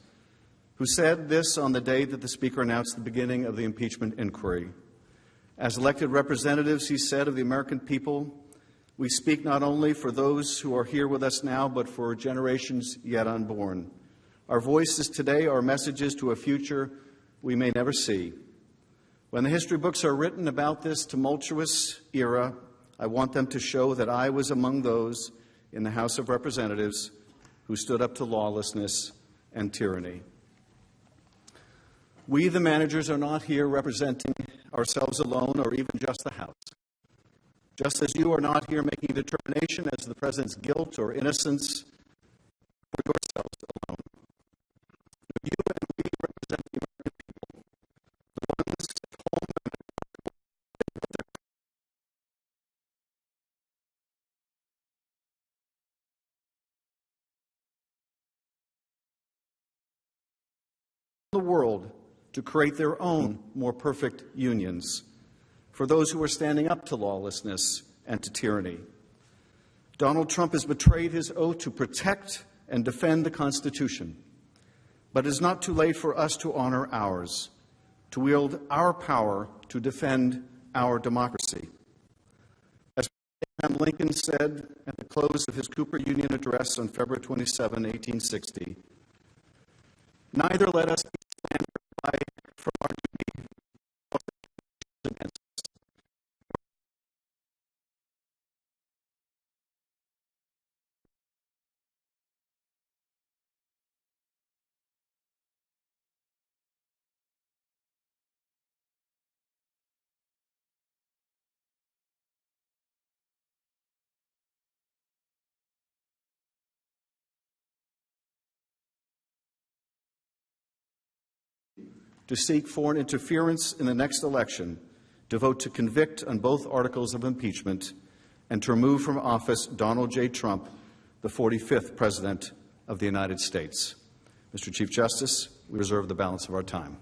who said this on the day that the Speaker announced the beginning of the impeachment inquiry. As elected representatives, he said, of the American people, we speak not only for those who are here with us now, but for generations yet unborn. Our voices today are messages to a future we may never see. When the history books are written about this tumultuous era, I want them to show that I was among those in the House of Representatives who stood up to lawlessness and tyranny. We, the managers, are not here representing ourselves alone or even just the House. Just as you are not here making a determination as to the President's guilt or innocence for yourselves alone. You and we represent the American people, the ones at home and the world to create their own more perfect unions for those who are standing up to lawlessness and to tyranny. Donald Trump has betrayed his oath to protect and defend the Constitution, but it is not too late for us to honor ours, to wield our power to defend our democracy. As Abraham Lincoln said at the close of his Cooper Union address on February 27, 1860, neither let us be slandered from our duty against to seek foreign interference in the next election, to vote to convict on both articles of impeachment, and to remove from office Donald J. Trump, the 45th President of the United States. Mr. Chief Justice, we reserve the balance of our time.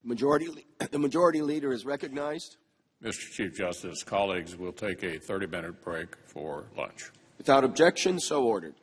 The majority leader is recognized. Mr. Chief Justice, colleagues, we'll take a 30-minute break for lunch. Without objection, so ordered.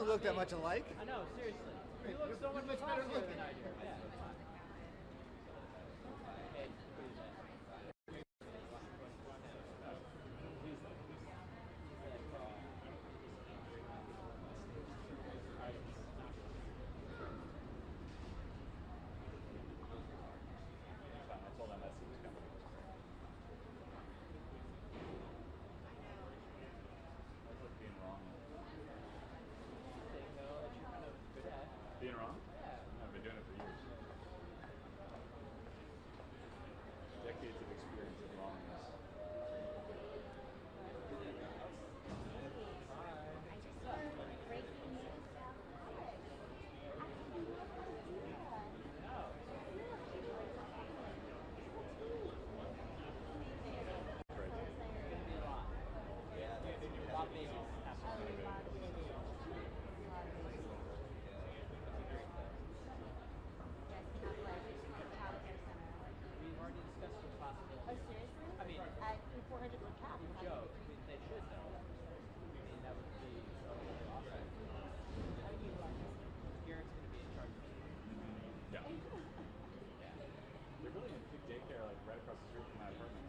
don't look that much alike. I know, seriously. You look so much better looking than I do. Yeah. Being wrong? Yeah. I've been doing it for years. Decades of experience in wrongness. They're really in big daycare, like right across the street from my apartment.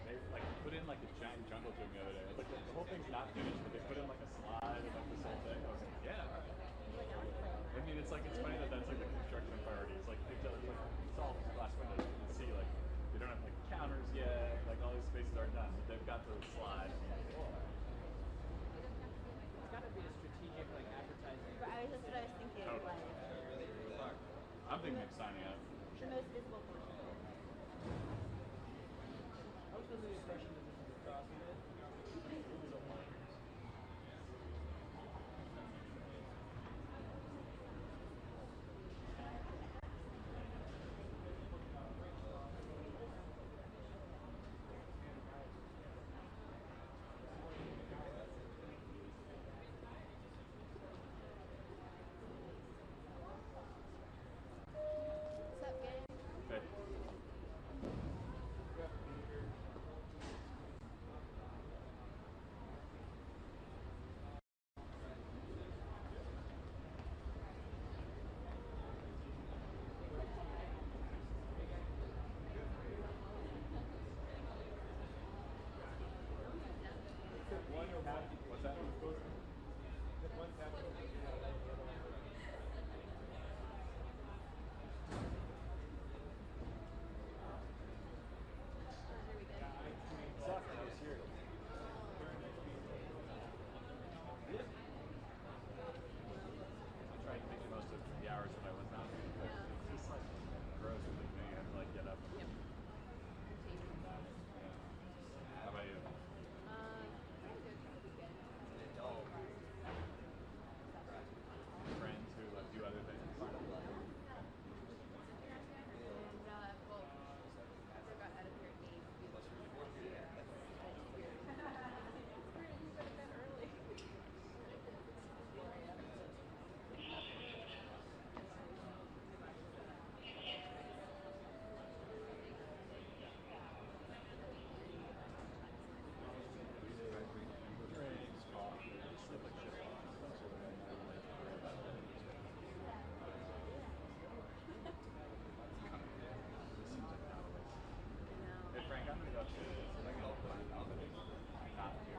They like put in like a giant jungle gym the other day. Like the whole thing's not finished, but they put in like a slide and like this whole thing. I was like, yeah. I mean, it's funny that that's like the construction priority. It's like they've done like it's all glass windows. You can see like they don't have like counters yet. Like all these spaces aren't done, but they've got the slide. It's got to be a strategic like advertising. That's what I was thinking. Oh. Like, I'm thinking of signing up. the most visible portion. I was under the impression that this was a crossfit. What's up, gang? Okay. What's that? Software is here. I tried to make the most of the hours that I was out here, but it's just like gross with me. I have to like get up. Yep. How about you? Friends who like do other things. And, well, I forgot how to pair games. Early. Drinks, coffee, just live like shit. Hey Frank, I'm gonna go upstairs. Not here.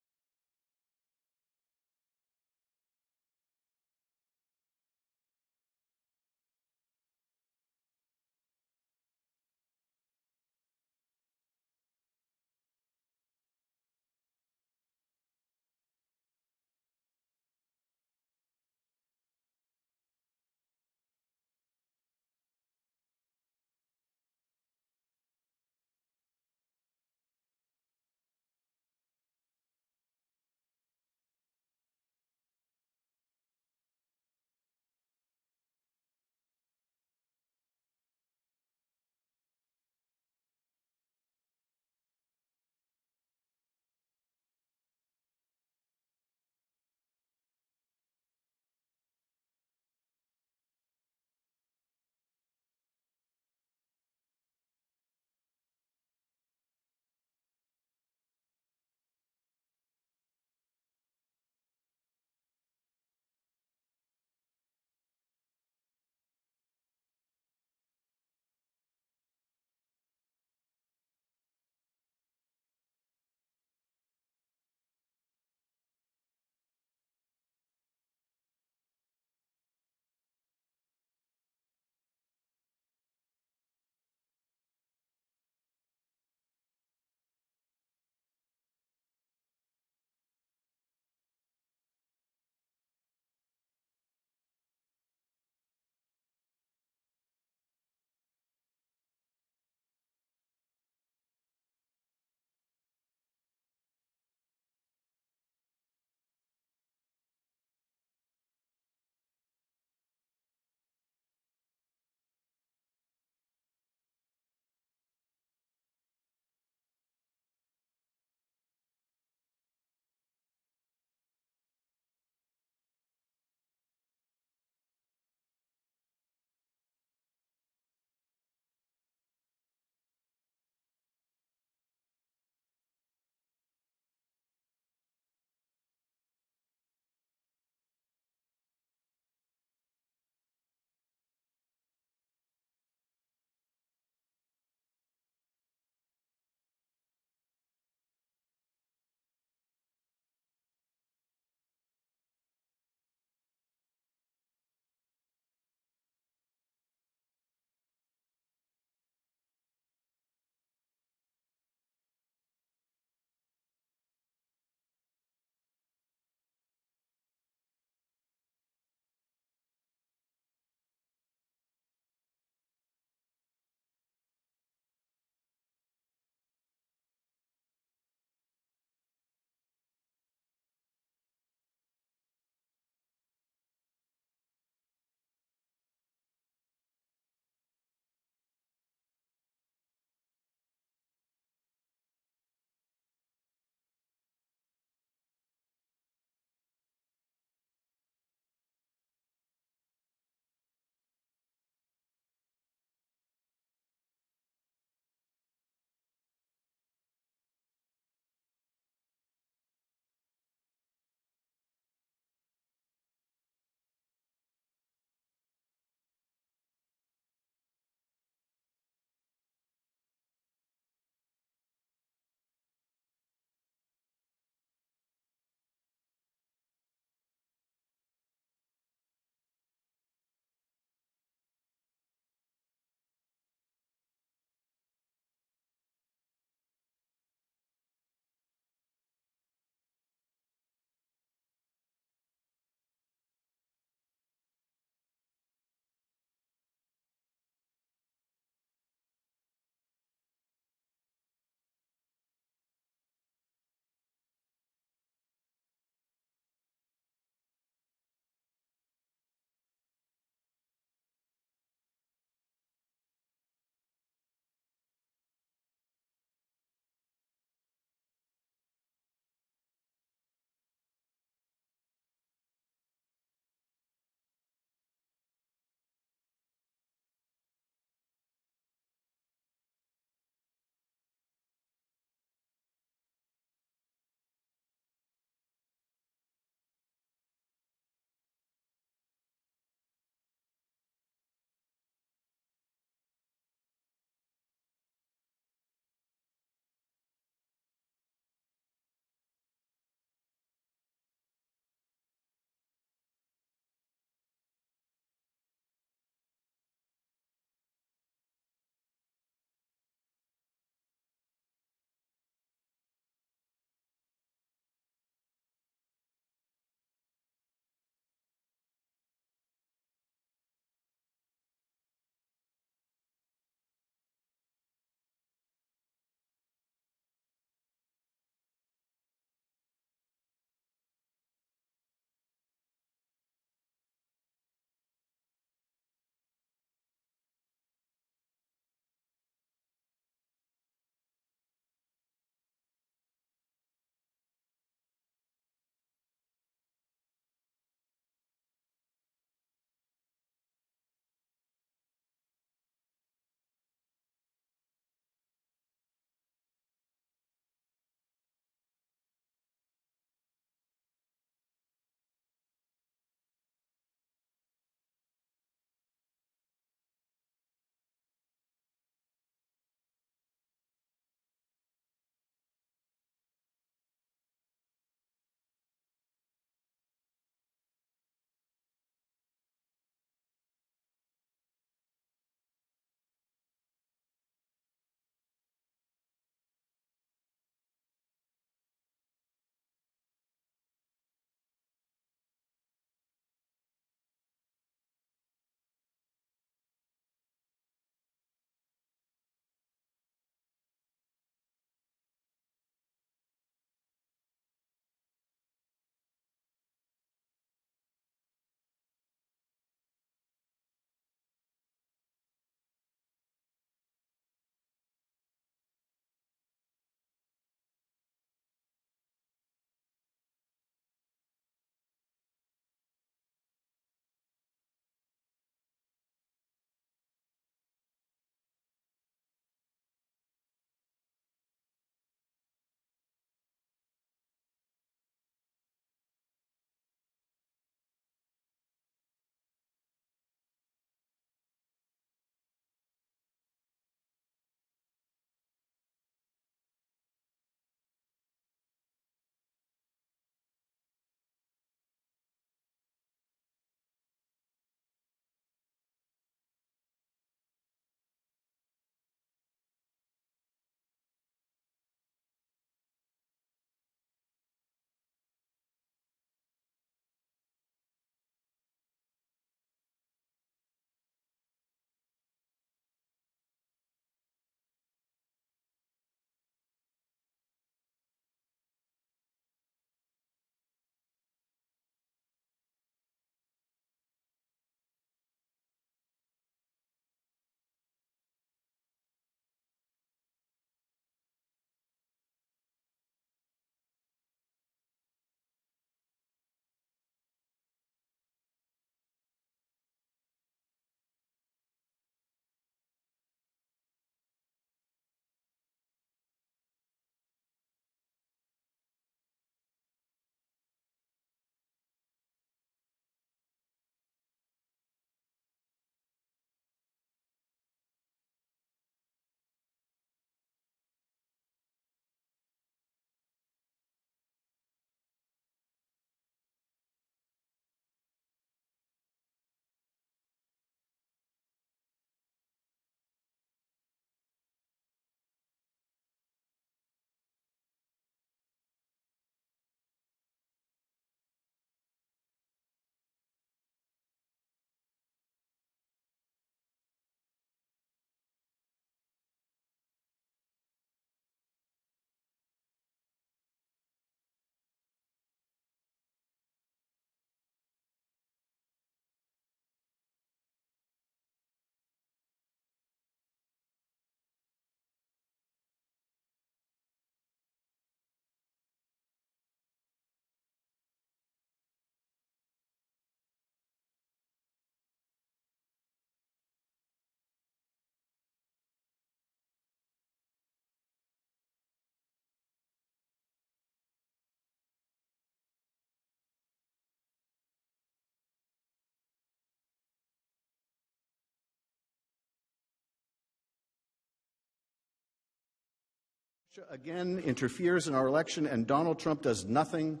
again interferes in our election, and Donald Trump does nothing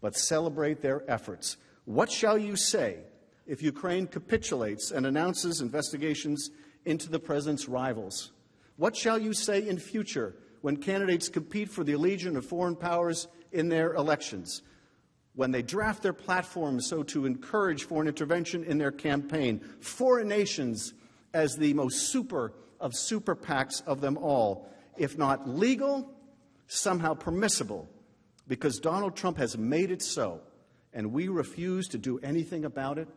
but celebrate their efforts. What shall you say if Ukraine capitulates and announces investigations into the president's rivals? What shall you say in future when candidates compete for the allegiance of foreign powers in their elections? When they draft their platforms so to encourage foreign intervention in their campaign, foreign nations as the most super of super PACs of them all, if not legal, somehow permissible, because Donald Trump has made it so, and we refuse to do anything about it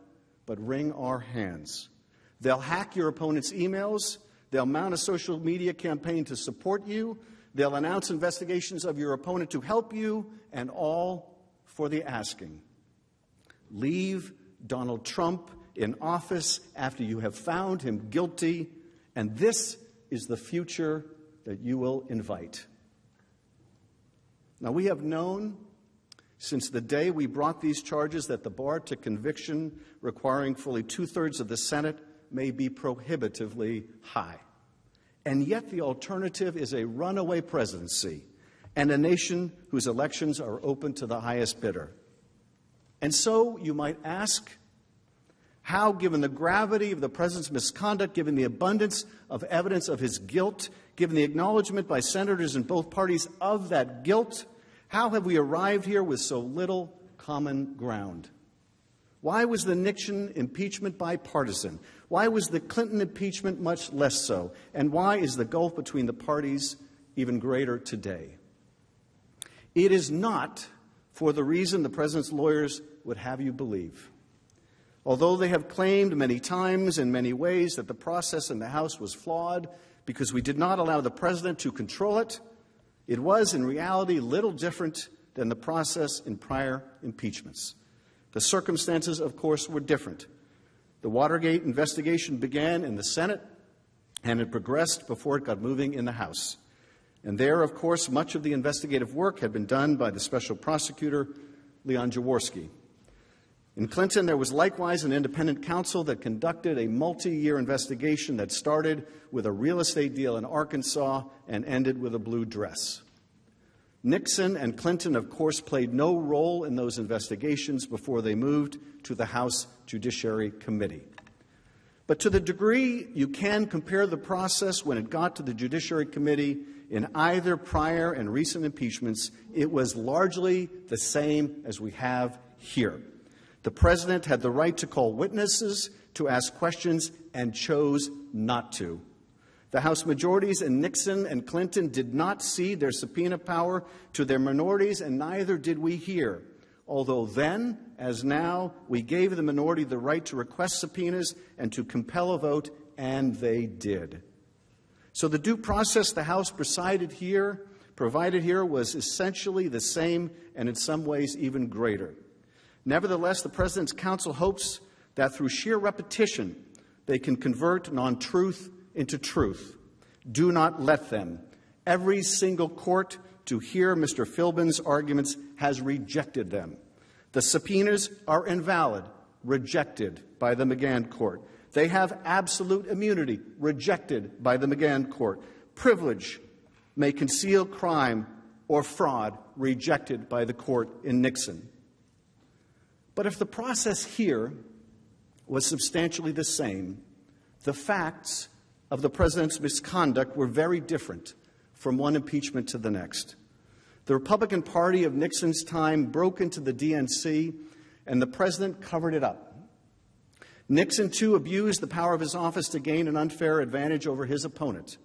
but wring our hands. They'll hack your opponent's emails. They'll mount a social media campaign to support you. They'll announce investigations of your opponent to help you, and all for the asking. Leave Donald Trump in office after you have found him guilty, and this is the future that you will invite. Now, we have known since the day we brought these charges that the bar to conviction requiring fully 2/3 of the Senate may be prohibitively high. And yet the alternative is a runaway presidency and a nation whose elections are open to the highest bidder. And so you might ask, how, given the gravity of the president's misconduct, given the abundance of evidence of his guilt, given the acknowledgement by senators in both parties of that guilt, how have we arrived here with so little common ground? Why was the Nixon impeachment bipartisan? Why was the Clinton impeachment much less so? And why is the gulf between the parties even greater today? It is not for the reason the president's lawyers would have you believe. Although they have claimed many times in many ways that the process in the House was flawed because we did not allow the president to control it, it was in reality little different than the process in prior impeachments. The circumstances, of course, were different. The Watergate investigation began in the Senate, and it progressed before it got moving in the House. And there, of course, much of the investigative work had been done by the special prosecutor, Leon Jaworski. In Clinton, there was likewise an independent counsel that conducted a multi-year investigation that started with a real estate deal in Arkansas and ended with a blue dress. Nixon and Clinton, of course, played no role in those investigations before they moved to the House Judiciary Committee. But to the degree you can compare the process when it got to the Judiciary Committee in either prior and recent impeachments, it was largely the same as we have here. The president had the right to call witnesses, to ask questions, and chose not to. The House majorities in Nixon and Clinton did not cede their subpoena power to their minorities, and neither did we here. Although then, as now, we gave the minority the right to request subpoenas and to compel a vote, and they did. So the due process the House provided here was essentially the same and in some ways even greater. Nevertheless, the President's counsel hopes that through sheer repetition, they can convert non-truth into truth. Do not let them. Every single court to hear Mr. Philbin's arguments has rejected them. The subpoenas are invalid, rejected by the McGahn Court. They have absolute immunity, rejected by the McGahn Court. Privilege may conceal crime or fraud, rejected by the court in Nixon. But if the process here was substantially the same, the facts of the president's misconduct were very different from one impeachment to the next. The Republican Party of Nixon's time broke into the DNC, and the president covered it up. Nixon, too, abused the power of his office to gain an unfair advantage over his opponent.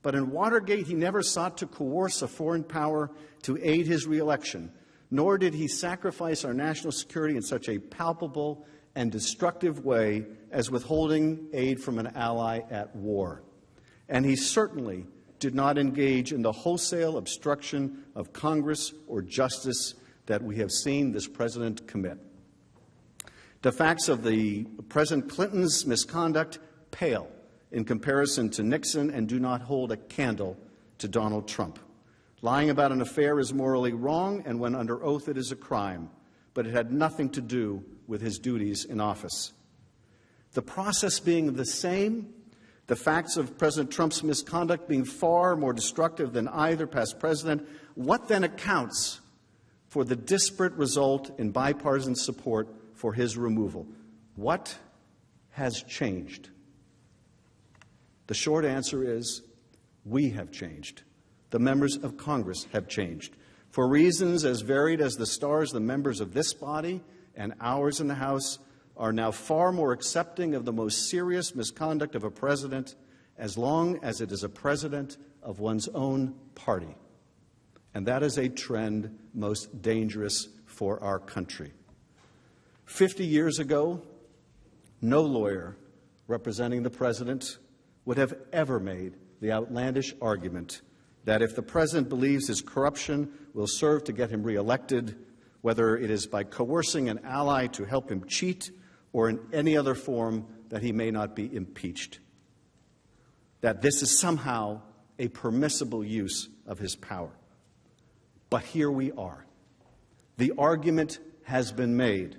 But in Watergate, he never sought to coerce a foreign power to aid his reelection, nor did he sacrifice our national security in such a palpable and destructive way as withholding aid from an ally at war. And he certainly did not engage in the wholesale obstruction of Congress or justice that we have seen this president commit. The facts of the President Clinton's misconduct pale in comparison to Nixon and do not hold a candle to Donald Trump. Lying about an affair is morally wrong, and when under oath it is a crime, but it had nothing to do with his duties in office. The process being the same, The facts of President Trump's misconduct being far more destructive than either past president, what then accounts for the disparate result in bipartisan support for his removal? What has changed? The short answer is we have changed. The members of Congress have changed. For reasons as varied as the stars, the members of this body and ours in the House are now far more accepting of the most serious misconduct of a president as long as it is a president of one's own party. And that is a trend most dangerous for our country. 50 years ago, no lawyer representing the president would have ever made the outlandish argument that if the president believes his corruption will serve to get him reelected, whether it is by coercing an ally to help him cheat or in any other form, that he may not be impeached, that this is somehow a permissible use of his power. But here we are. The argument has been made,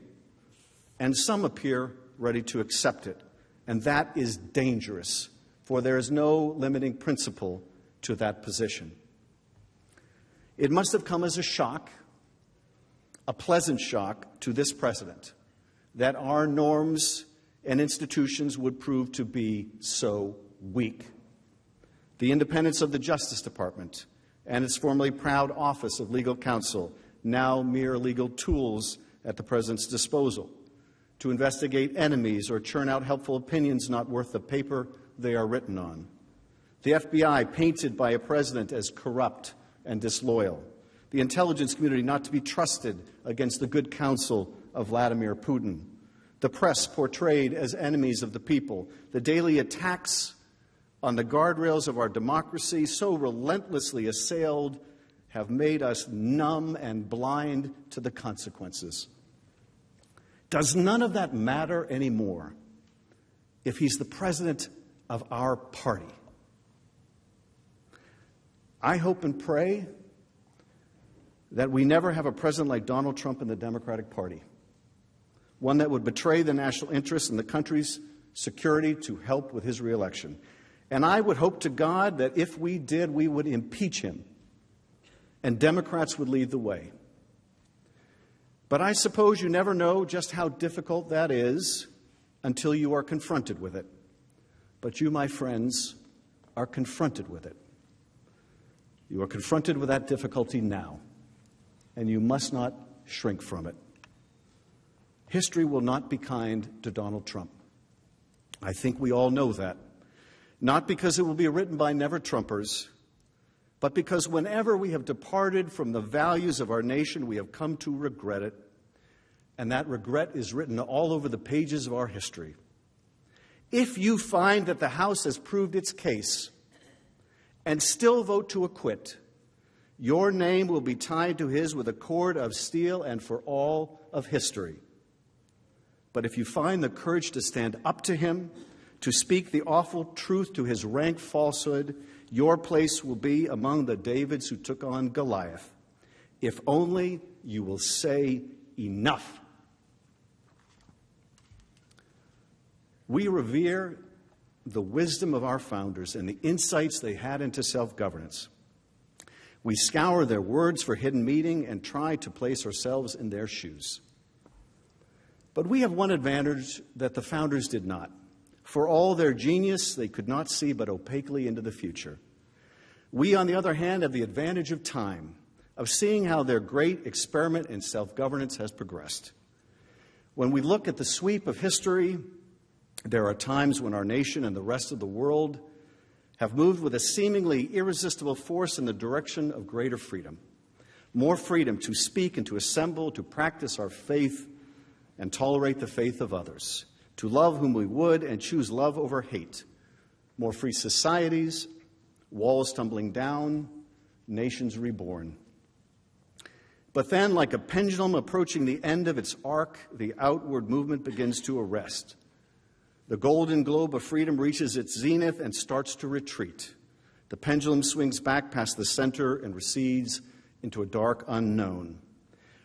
and some appear ready to accept it, and that is dangerous, for there is no limiting principle to that position. It must have come as a shock, a pleasant shock to this president, that our norms and institutions would prove to be so weak. The independence of the Justice Department and its formerly proud Office of Legal Counsel, now mere legal tools at the president's disposal, to investigate enemies or churn out helpful opinions not worth the paper they are written on. The FBI, painted by a president as corrupt and disloyal. The intelligence community not to be trusted against the good counsel of Vladimir Putin. The press portrayed as enemies of the people. The daily attacks on the guardrails of our democracy, so relentlessly assailed, have made us numb and blind to the consequences. Does none of that matter anymore if he's the president of our party? I hope and pray that we never have a president like Donald Trump in the Democratic Party, one that would betray the national interest and the country's security to help with his reelection. And I would hope to God that if we did, we would impeach him, and Democrats would lead the way. But I suppose you never know just how difficult that is until you are confronted with it. But you, my friends, are confronted with it. You are confronted with that difficulty now, and you must not shrink from it. History will not be kind to Donald Trump. I think we all know that. Not because it will be written by never-Trumpers, but because whenever we have departed from the values of our nation, we have come to regret it, and that regret is written all over the pages of our history. If you find that the House has proved its case and still vote to acquit, your name will be tied to his with a cord of steel and for all of history. But if you find the courage to stand up to him, to speak the awful truth to his rank falsehood, your place will be among the Davids who took on Goliath. If only you will say enough. We revere the wisdom of our founders and the insights they had into self-governance. We scour their words for hidden meaning and try to place ourselves in their shoes. But we have one advantage that the founders did not. For all their genius, they could not see but opaquely into the future. We, on the other hand, have the advantage of time, of seeing how their great experiment in self-governance has progressed. When we look at the sweep of history, there are times when our nation and the rest of the world have moved with a seemingly irresistible force in the direction of greater freedom. More freedom to speak and to assemble, to practice our faith and tolerate the faith of others, to love whom we would and choose love over hate. More free societies, walls tumbling down, nations reborn. But then, like a pendulum approaching the end of its arc, the outward movement begins to arrest. The golden globe of freedom reaches its zenith and starts to retreat. The pendulum swings back past the center and recedes into a dark unknown.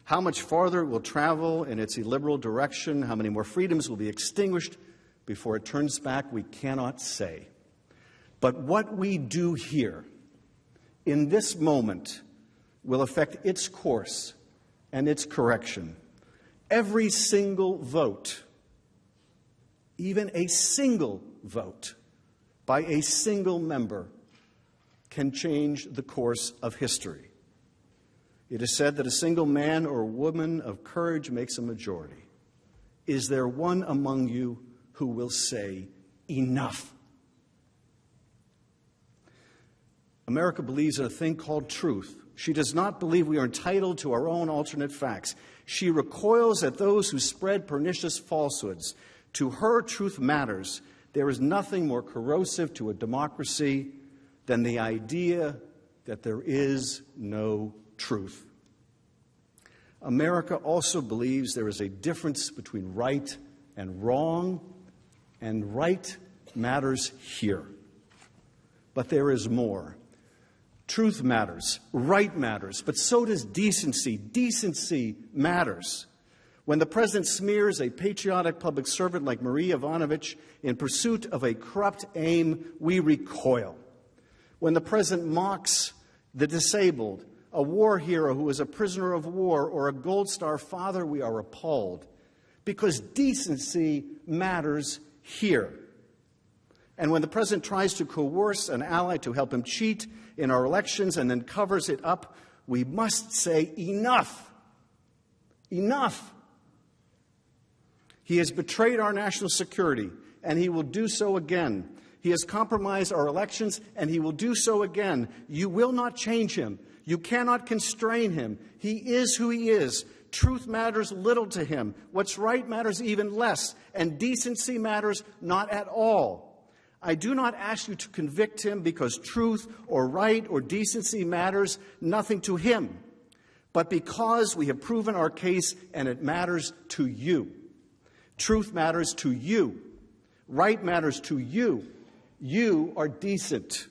How much farther it will travel in its illiberal direction, how many more freedoms will be extinguished before it turns back, we cannot say. But what we do here in this moment will affect its course and its correction. Every single vote, even a single vote by a single member, can change the course of history. It is said that a single man or woman of courage makes a majority. Is there one among you who will say, enough? America believes in a thing called truth. She does not believe we are entitled to our own alternate facts. She recoils at those who spread pernicious falsehoods. To her, truth matters. There is nothing more corrosive to a democracy than the idea that there is no truth. America also believes there is a difference between right and wrong, and right matters here. But there is more. Truth matters, right matters, but so does decency. Decency matters. When the president smears a patriotic public servant like Marie Yovanovitch in pursuit of a corrupt aim, we recoil. When the president mocks the disabled, a war hero who is a prisoner of war, or a Gold Star father, we are appalled. Because decency matters here. And when the president tries to coerce an ally to help him cheat in our elections and then covers it up, we must say enough. Enough. He has betrayed our national security, and he will do so again. He has compromised our elections, and he will do so again. You will not change him. You cannot constrain him. He is who he is. Truth matters little to him. What's right matters even less, and decency matters not at all. I do not ask you to convict him because truth or right or decency matters nothing to him, but because we have proven our case and it matters to you. Truth matters to you. Right matters to you. You are decent.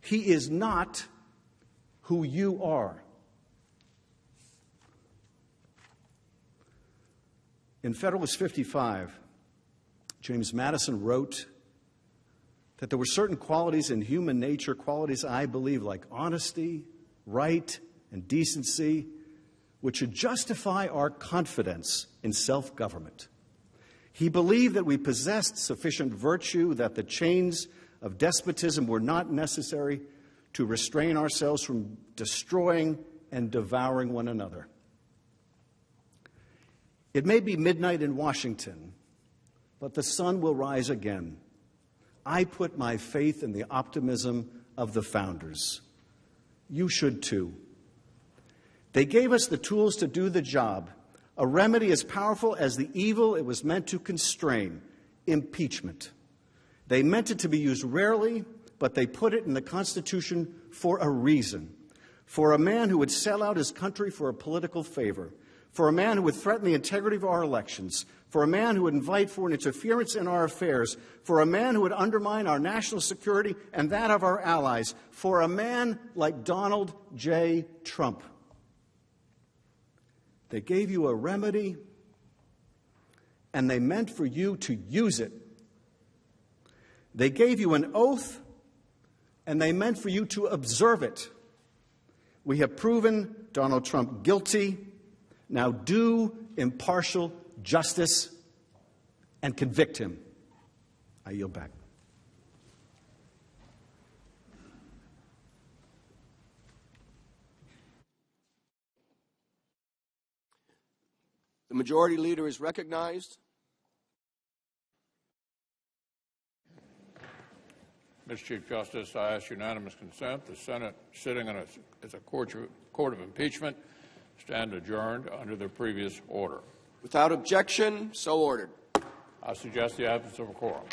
He is not who you are. In Federalist 55, James Madison wrote that there were certain qualities in human nature, qualities I believe like honesty, right, and decency, which should justify our confidence in self-government. He believed that we possessed sufficient virtue, that the chains of despotism were not necessary to restrain ourselves from destroying and devouring one another. It may be midnight in Washington, but the sun will rise again. I put my faith in the optimism of the founders. You should too. They gave us the tools to do the job, a remedy as powerful as the evil it was meant to constrain, impeachment. They meant it to be used rarely, but they put it in the Constitution for a reason. For a man who would sell out his country for a political favor, for a man who would threaten the integrity of our elections, for a man who would invite foreign interference in our affairs, for a man who would undermine our national security and that of our allies, for a man like Donald J. Trump. They gave you a remedy, and they meant for you to use it. They gave you an oath, and they meant for you to observe it. We have proven Donald Trump guilty. Now do impartial justice and convict him. I yield back. The majority leader is recognized. Mr. Chief Justice, I ask unanimous consent. The Senate, sitting as a court of impeachment, stand adjourned under the previous order. Without objection, so ordered. I suggest the absence of a quorum.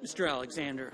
Mr. Alexander.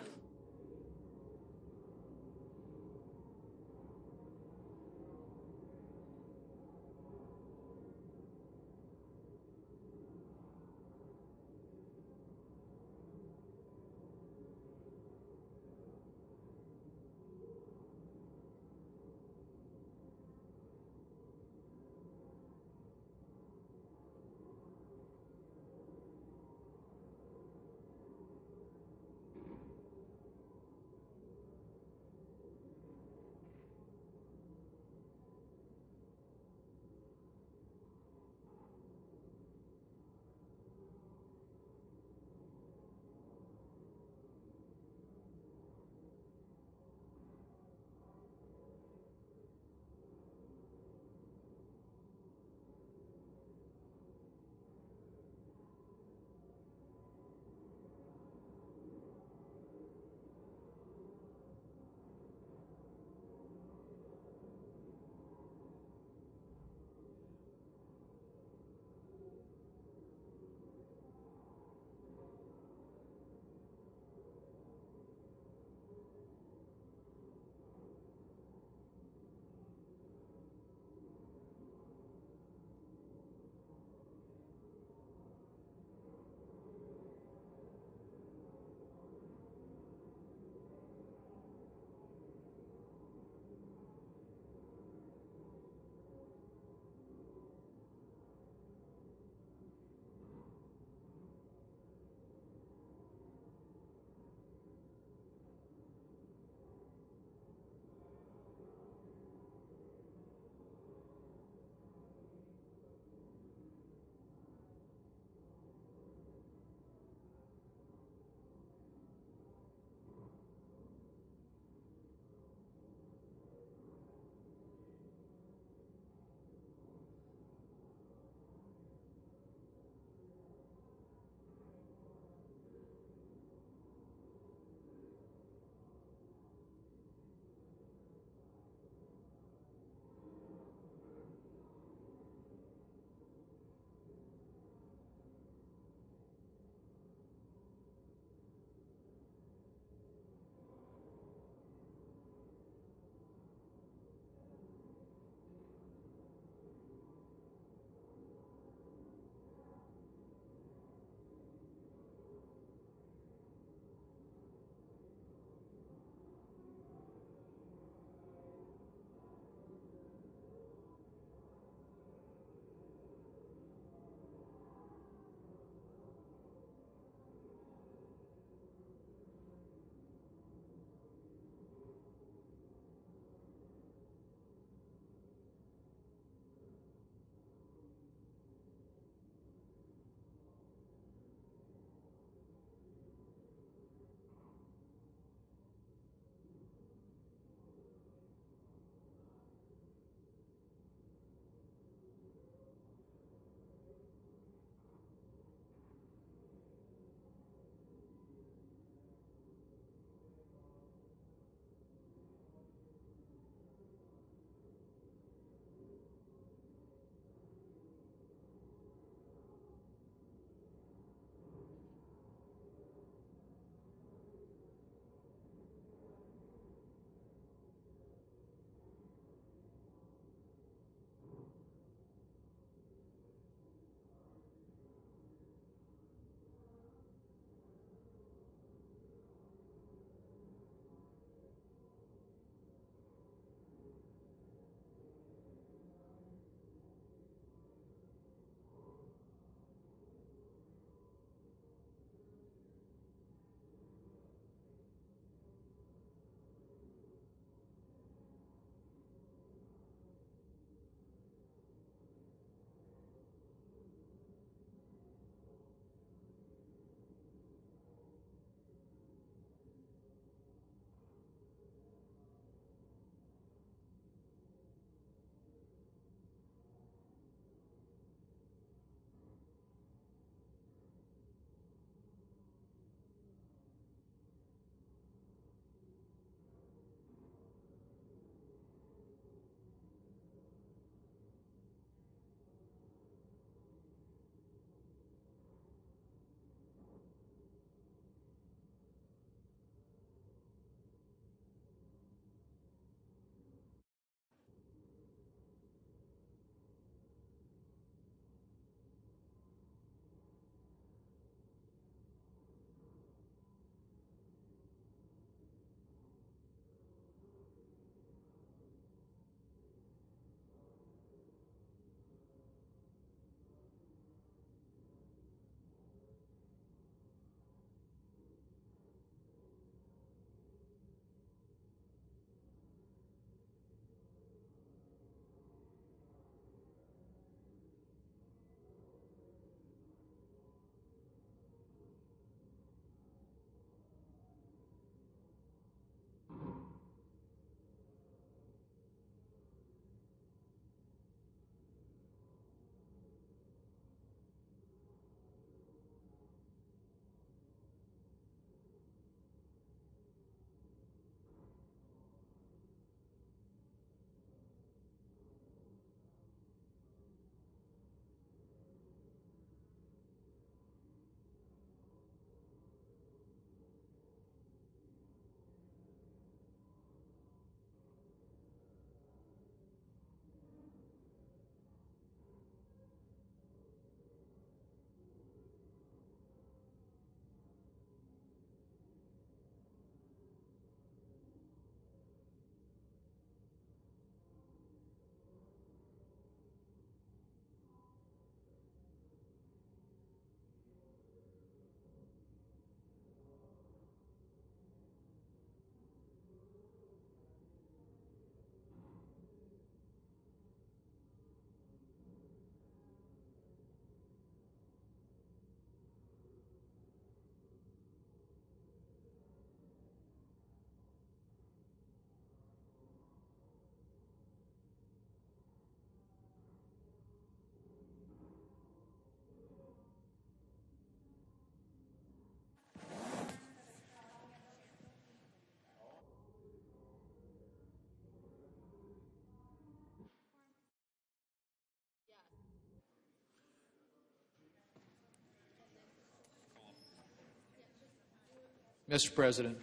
Mr. President.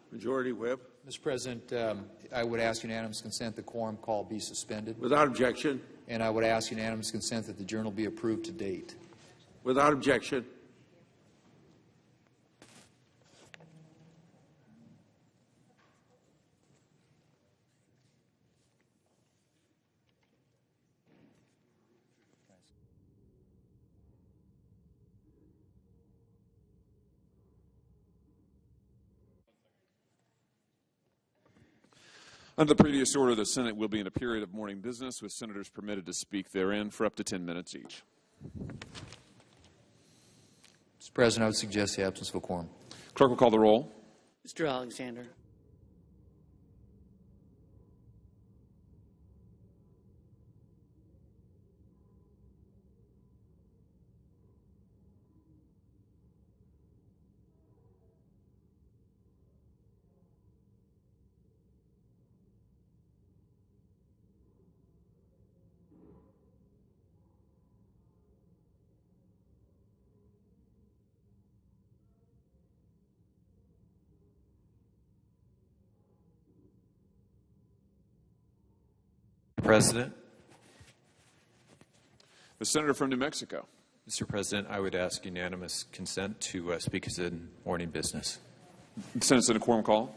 Majority Whip. Mr. President, I would ask unanimous consent the quorum call be suspended. Without objection. And I would ask unanimous consent that the journal be approved to date. Without objection. Under the previous order, the Senate will be in a period of morning business, with senators permitted to speak therein for up to 10 minutes each. Mr. President, I would suggest the absence of a quorum. Clerk will call the roll. Mr. Alexander. President. The Senator from New Mexico. Mr. President, I would ask unanimous consent to speak as in morning business. The Senate's in a quorum call.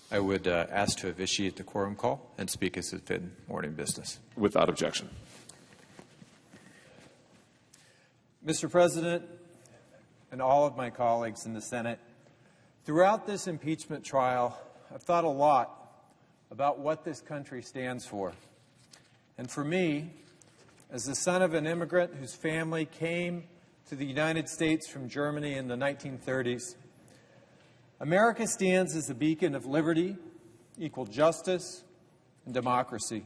I would ask to officiate the quorum call and speak as if in morning business. Without objection. Mr. President, and all of my colleagues in the Senate, throughout this impeachment trial, I've thought a lot about what this country stands for. And for me, as the son of an immigrant whose family came to the United States from Germany in the 1930s, America stands as a beacon of liberty, equal justice, and democracy.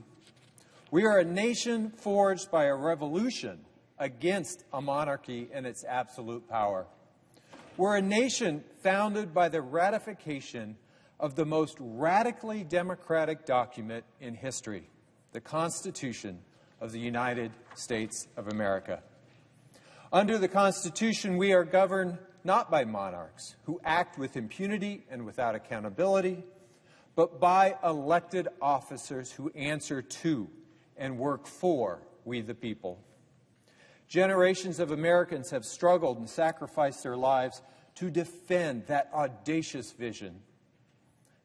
We are a nation forged by a revolution against a monarchy and its absolute power. We're a nation founded by the ratification of the most radically democratic document in history, the Constitution of the United States of America. Under the Constitution, we are governed not by monarchs who act with impunity and without accountability, but by elected officers who answer to and work for we the people. Generations of Americans have struggled and sacrificed their lives to defend that audacious vision.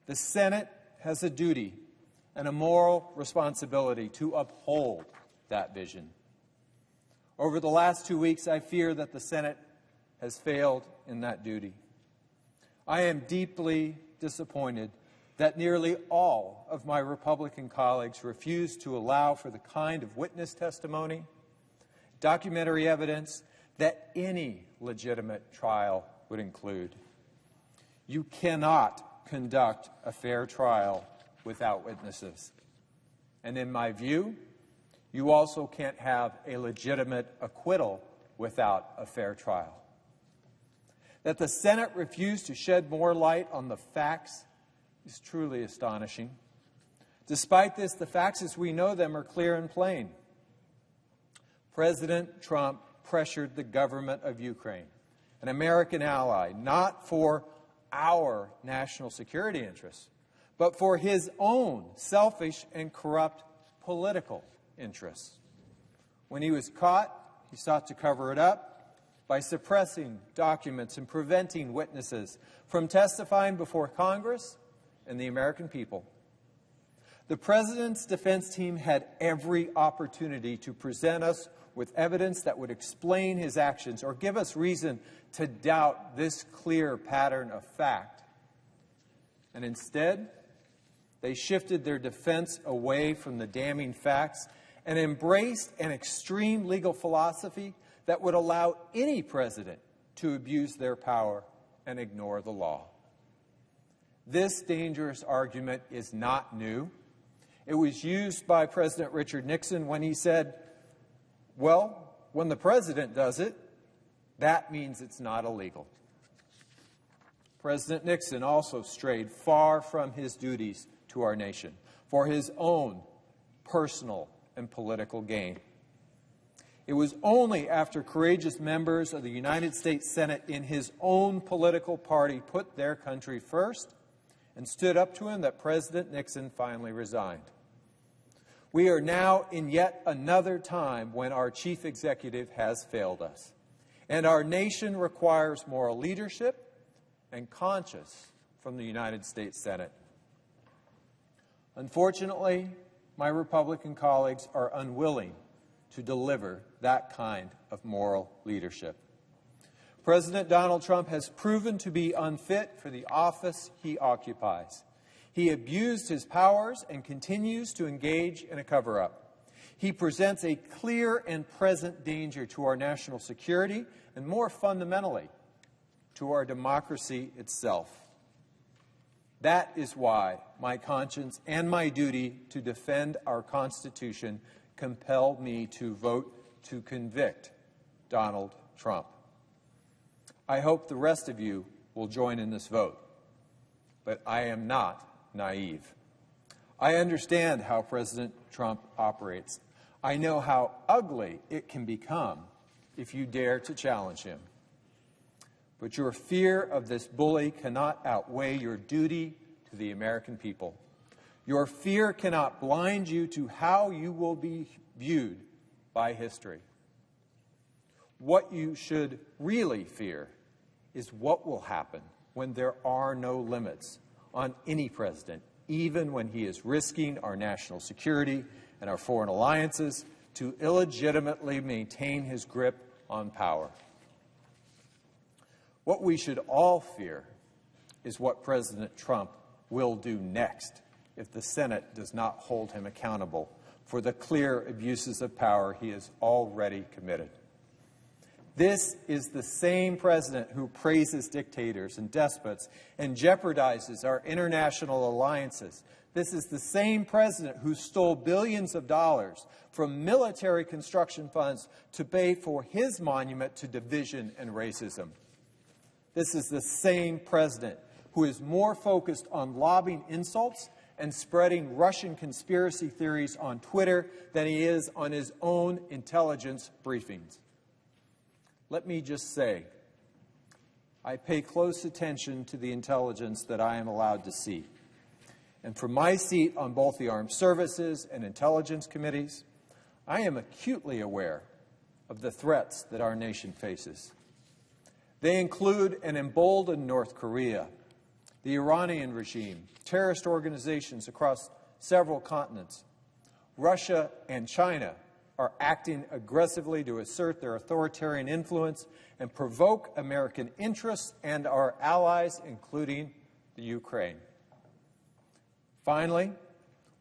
The Senate has a duty and a moral responsibility to uphold that vision. Over the last 2 weeks, I fear that the Senate has failed in that duty. I am deeply disappointed that nearly all of my Republican colleagues refused to allow for the kind of witness testimony, documentary evidence that any legitimate trial would include. You cannot conduct a fair trial without witnesses. And in my view, you also can't have a legitimate acquittal without a fair trial. That the Senate refused to shed more light on the facts is truly astonishing. Despite this, the facts as we know them are clear and plain. President Trump pressured the government of Ukraine, an American ally, not for our national security interests, but for his own selfish and corrupt political interests. When he was caught, he sought to cover it up by suppressing documents and preventing witnesses from testifying before Congress and the American people. The President's defense team had every opportunity to present us with evidence that would explain his actions or give us reason to doubt this clear pattern of fact. And instead, they shifted their defense away from the damning facts and embraced an extreme legal philosophy that would allow any president to abuse their power and ignore the law. This dangerous argument is not new. It was used by President Richard Nixon when he said, well, when the president does it, that means it's not illegal. President Nixon also strayed far from his duties to our nation for his own personal and political gain. It was only after courageous members of the United States Senate in his own political party put their country first and stood up to him that President Nixon finally resigned. We are now in yet another time when our chief executive has failed us, and our nation requires moral leadership and conscience from the United States Senate. Unfortunately, my Republican colleagues are unwilling to deliver that kind of moral leadership. President Donald Trump has proven to be unfit for the office he occupies. He abused his powers and continues to engage in a cover-up. He presents a clear and present danger to our national security and, more fundamentally, to our democracy itself. That is why my conscience and my duty to defend our Constitution compelled me to vote to convict Donald Trump. I hope the rest of you will join in this vote, but I am not naive. I understand how President Trump operates. I know how ugly it can become if you dare to challenge him. But your fear of this bully cannot outweigh your duty to the American people. Your fear cannot blind you to how you will be viewed by history. What you should really fear is what will happen when there are no limits on any president, even when he is risking our national security and our foreign alliances to illegitimately maintain his grip on power. What we should all fear is what President Trump will do next if the Senate does not hold him accountable for the clear abuses of power he has already committed. This is the same president who praises dictators and despots and jeopardizes our international alliances. This is the same president who stole billions of dollars from military construction funds to pay for his monument to division and racism. This is the same president who is more focused on lobbing insults and spreading Russian conspiracy theories on Twitter than he is on his own intelligence briefings. Let me just say, I pay close attention to the intelligence that I am allowed to see. And from my seat on both the Armed Services and Intelligence Committees, I am acutely aware of the threats that our nation faces. They include an emboldened North Korea, the Iranian regime, terrorist organizations across several continents. Russia and China are acting aggressively to assert their authoritarian influence and provoke American interests and our allies, including the Ukraine. Finally,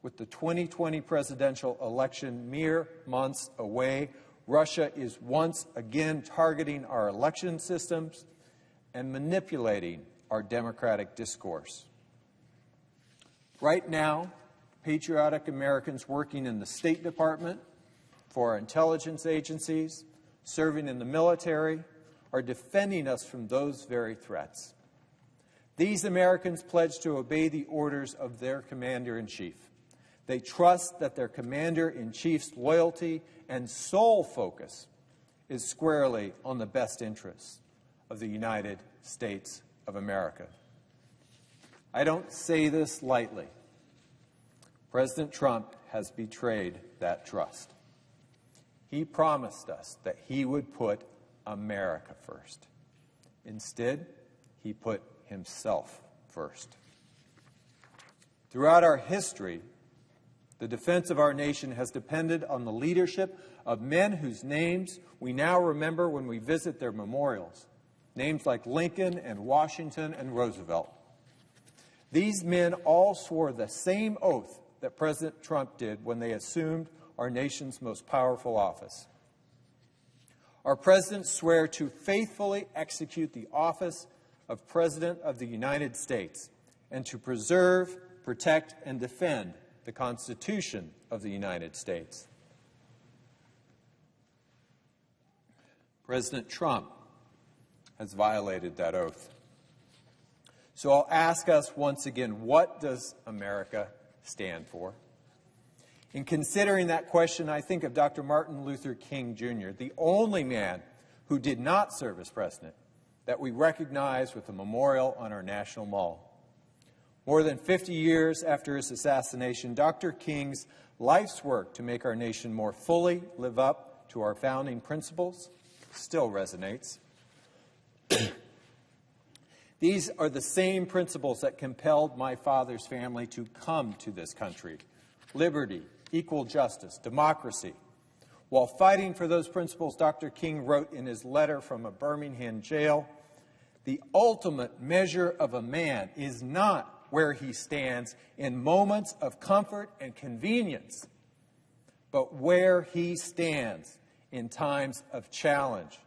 with the 2020 presidential election mere months away, Russia is once again targeting our election systems and manipulating our democratic discourse. Right now, patriotic Americans working in the State Department, for our intelligence agencies, serving in the military, are defending us from those very threats. These Americans pledge to obey the orders of their Commander-in-Chief. They trust that their Commander-in-Chief's loyalty and sole focus is squarely on the best interests of the United States of America. I don't say this lightly. President Trump has betrayed that trust. He promised us that he would put America first. Instead, he put himself first. Throughout our history, the defense of our nation has depended on the leadership of men whose names we now remember when we visit their memorials, names like Lincoln and Washington and Roosevelt. These men all swore the same oath that President Trump did when they assumed our nation's most powerful office. Our presidents swear to faithfully execute the office of President of the United States and to preserve, protect, and defend the Constitution of the United States. President Trump has violated that oath. So I'll ask us once again, what does America stand for? In considering that question, I think of Dr. Martin Luther King, Jr., the only man who did not serve as president that we recognize with a memorial on our National Mall. More than 50 years after his assassination, Dr. King's life's work to make our nation more fully live up to our founding principles still resonates. These are the same principles that compelled my father's family to come to this country: liberty, equal justice, democracy. While fighting for those principles, Dr. King wrote in his letter from a Birmingham jail, "The ultimate measure of a man is not where he stands in moments of comfort and convenience, but where he stands in times of challenge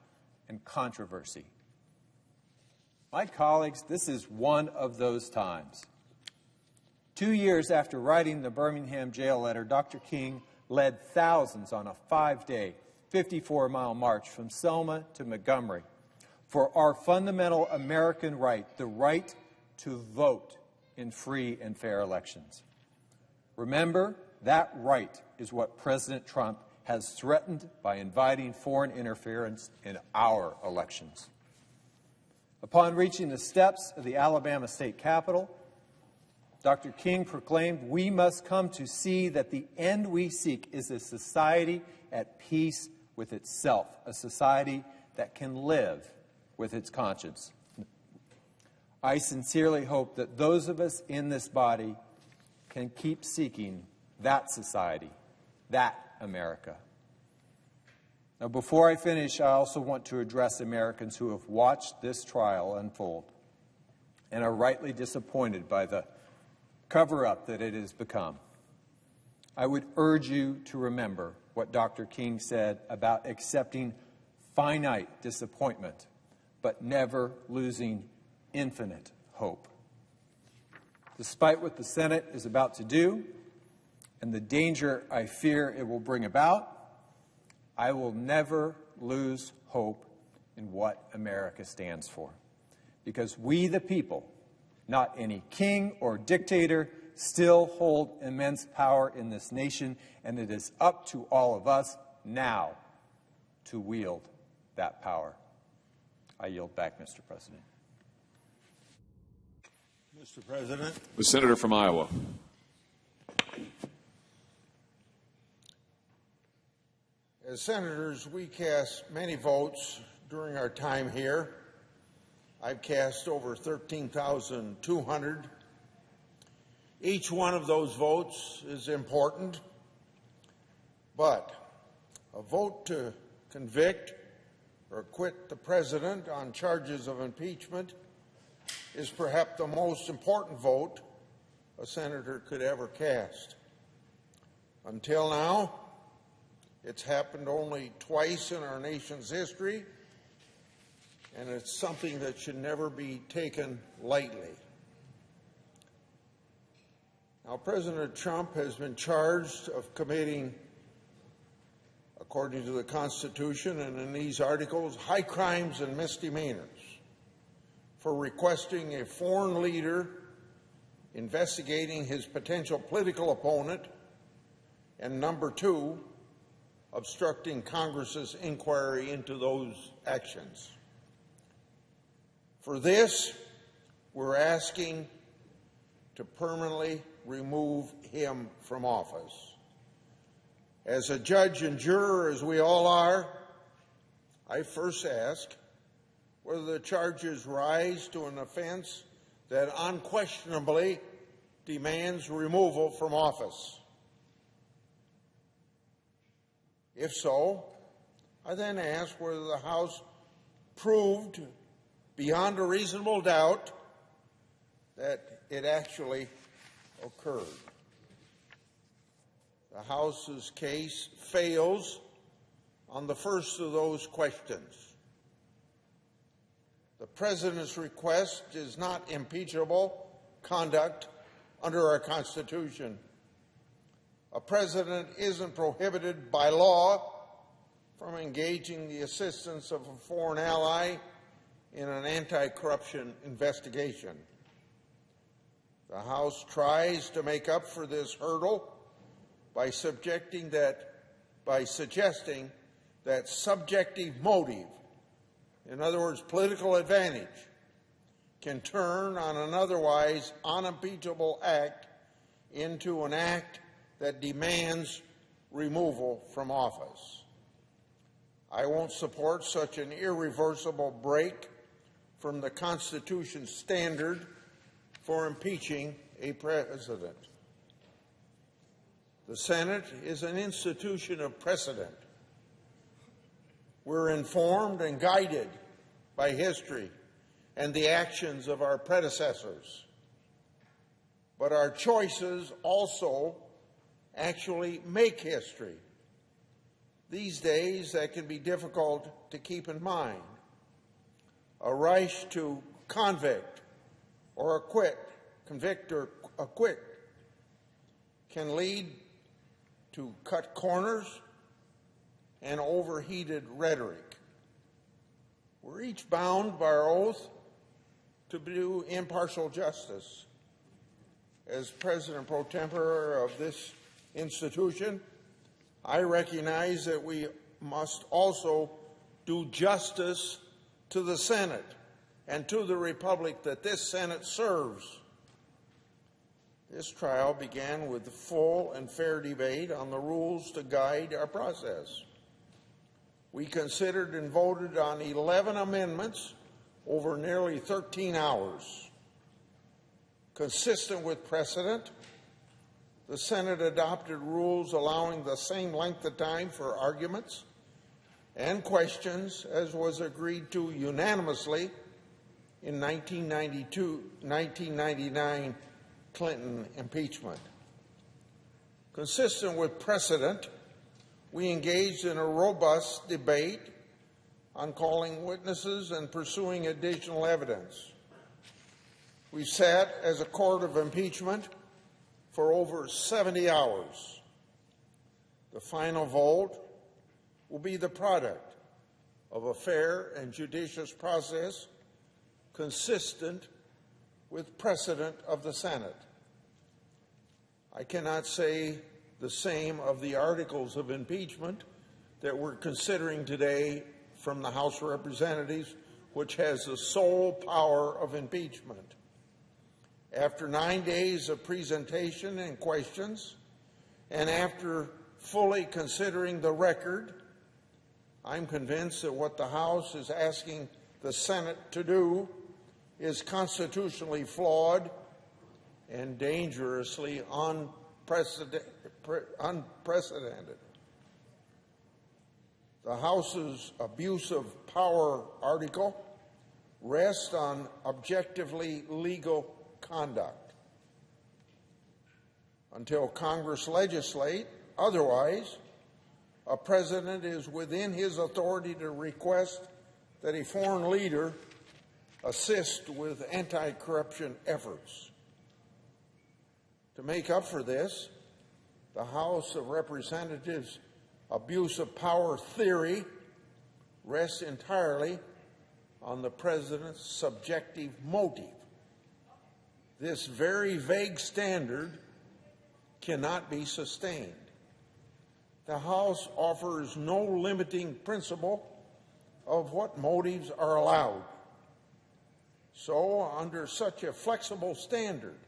and controversy." My colleagues, this is one of those times. 2 years after writing the Birmingham jail letter, Dr. King led thousands on a 5-day, 54-mile march from Selma to Montgomery for our fundamental American right, the right to vote in free and fair elections. Remember, that right is what President Trump has threatened by inviting foreign interference in our elections. Upon reaching the steps of the Alabama State Capitol, Dr. King proclaimed, "We must come to see that the end we seek is a society at peace with itself, a society that can live with its conscience." I sincerely hope that those of us in this body can keep seeking that society, that America. Now, before I finish, I also want to address Americans who have watched this trial unfold and are rightly disappointed by the cover-up that it has become. I would urge you to remember what Dr. King said about accepting finite disappointment, but never losing infinite hope. Despite what the Senate is about to do and the danger I fear it will bring about, I will never lose hope in what America stands for. Because we, the people, not any king or dictator, still hold immense power in this nation, and it is up to all of us now to wield that power. I yield back, Mr. President. Mr. President. The senator from Iowa. As senators, we cast many votes during our time here. I've cast over 13,200. Each one of those votes is important, but a vote to convict or acquit the president on charges of impeachment is perhaps the most important vote a senator could ever cast. Until now, it's happened only twice in our nation's history, and it's something that should never be taken lightly. Now, President Trump has been charged of committing, according to the Constitution and in these articles, high crimes and misdemeanors for requesting a foreign leader investigating his potential political opponent, and number two, obstructing Congress's inquiry into those actions. For this, we're asking to permanently remove him from office. As a judge and juror, as we all are, I first ask whether the charges rise to an offense that unquestionably demands removal from office. If so, I then ask whether the House proved beyond a reasonable doubt that it actually occurred. The House's case fails on the first of those questions. The President's request is not impeachable conduct under our Constitution. A president isn't prohibited by law from engaging the assistance of a foreign ally in an anti-corruption investigation. The House tries to make up for this hurdle by suggesting that subjective motive, in other words, political advantage, can turn on an otherwise unimpeachable act into an act that demands removal from office. I won't support such an irreversible break from the Constitution's standard for impeaching a president. The Senate is an institution of precedent. We're informed and guided by history and the actions of our predecessors. But our choices also actually make history. These days, that can be difficult to keep in mind. A rush to convict or acquit can lead to cut corners and overheated rhetoric. We're each bound by our oath to do impartial justice. As President pro tempore of this institution, I recognize that we must also do justice to the Senate and to the Republic that this Senate serves. This trial began with full and fair debate on the rules to guide our process. We considered and voted on 11 amendments over nearly 13 hours. Consistent with precedent, the Senate adopted rules allowing the same length of time for arguments and questions as was agreed to unanimously in 1999 Clinton impeachment. Consistent with precedent, we engaged in a robust debate on calling witnesses and pursuing additional evidence. We sat as a court of impeachment for over 70 hours. The final vote will be the product of a fair and judicious process consistent with precedent of the Senate. I cannot say the same of the articles of impeachment that we're considering today from the House of Representatives, which has the sole power of impeachment. After 9 days of presentation and questions, and after fully considering the record, I'm convinced that what the House is asking the Senate to do is constitutionally flawed and dangerously unprecedented. The House's abuse of power article rests on objectively legal conduct. Until Congress legislate otherwise, a president is within his authority to request that a foreign leader assist with anti-corruption efforts. To make up for this, the House of Representatives' abuse of power theory rests entirely on the president's subjective motive. This very vague standard cannot be sustained. The House offers no limiting principle of what motives are allowed. So, under such a flexible standard,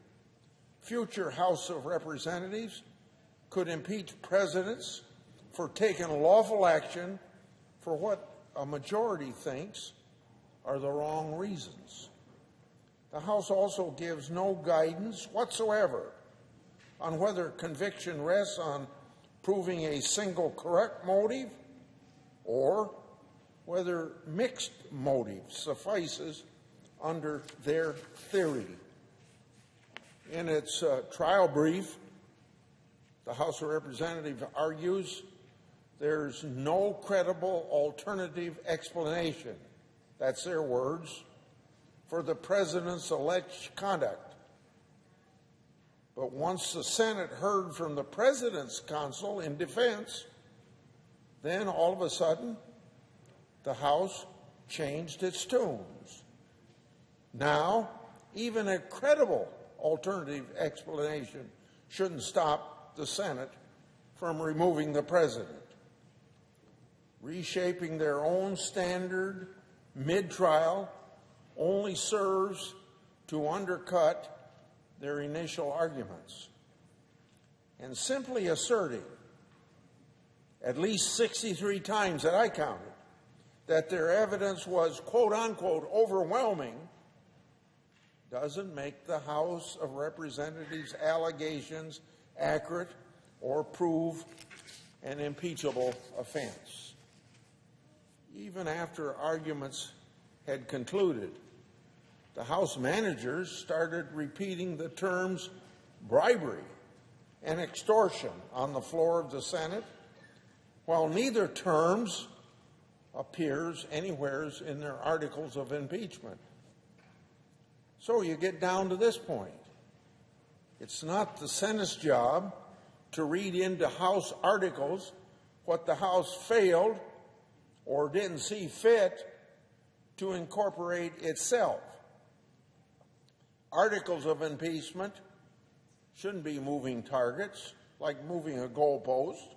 future House of Representatives could impeach presidents for taking lawful action for what a majority thinks are the wrong reasons. The House also gives no guidance whatsoever on whether conviction rests on proving a single correct motive or whether mixed motive suffices under their theory. In its trial brief, the House of Representatives argues there's no credible alternative explanation, that's their words, for the president's alleged conduct. But once the Senate heard from the president's counsel in defense, then all of a sudden, the House changed its tunes. Now, even a credible alternative explanation shouldn't stop the Senate from removing the president. Reshaping their own standard mid-trial only serves to undercut their initial arguments. And simply asserting, at least 63 times that I counted, that their evidence was quote-unquote overwhelming doesn't make the House of Representatives' allegations accurate or prove an impeachable offense. Even after arguments had concluded, the House managers started repeating the terms bribery and extortion on the floor of the Senate, while neither terms appears anywhere in their articles of impeachment. So you get down to this point. It's not the Senate's job to read into House articles what the House failed or didn't see fit to incorporate itself. Articles of impeachment shouldn't be moving targets, like moving a goalpost.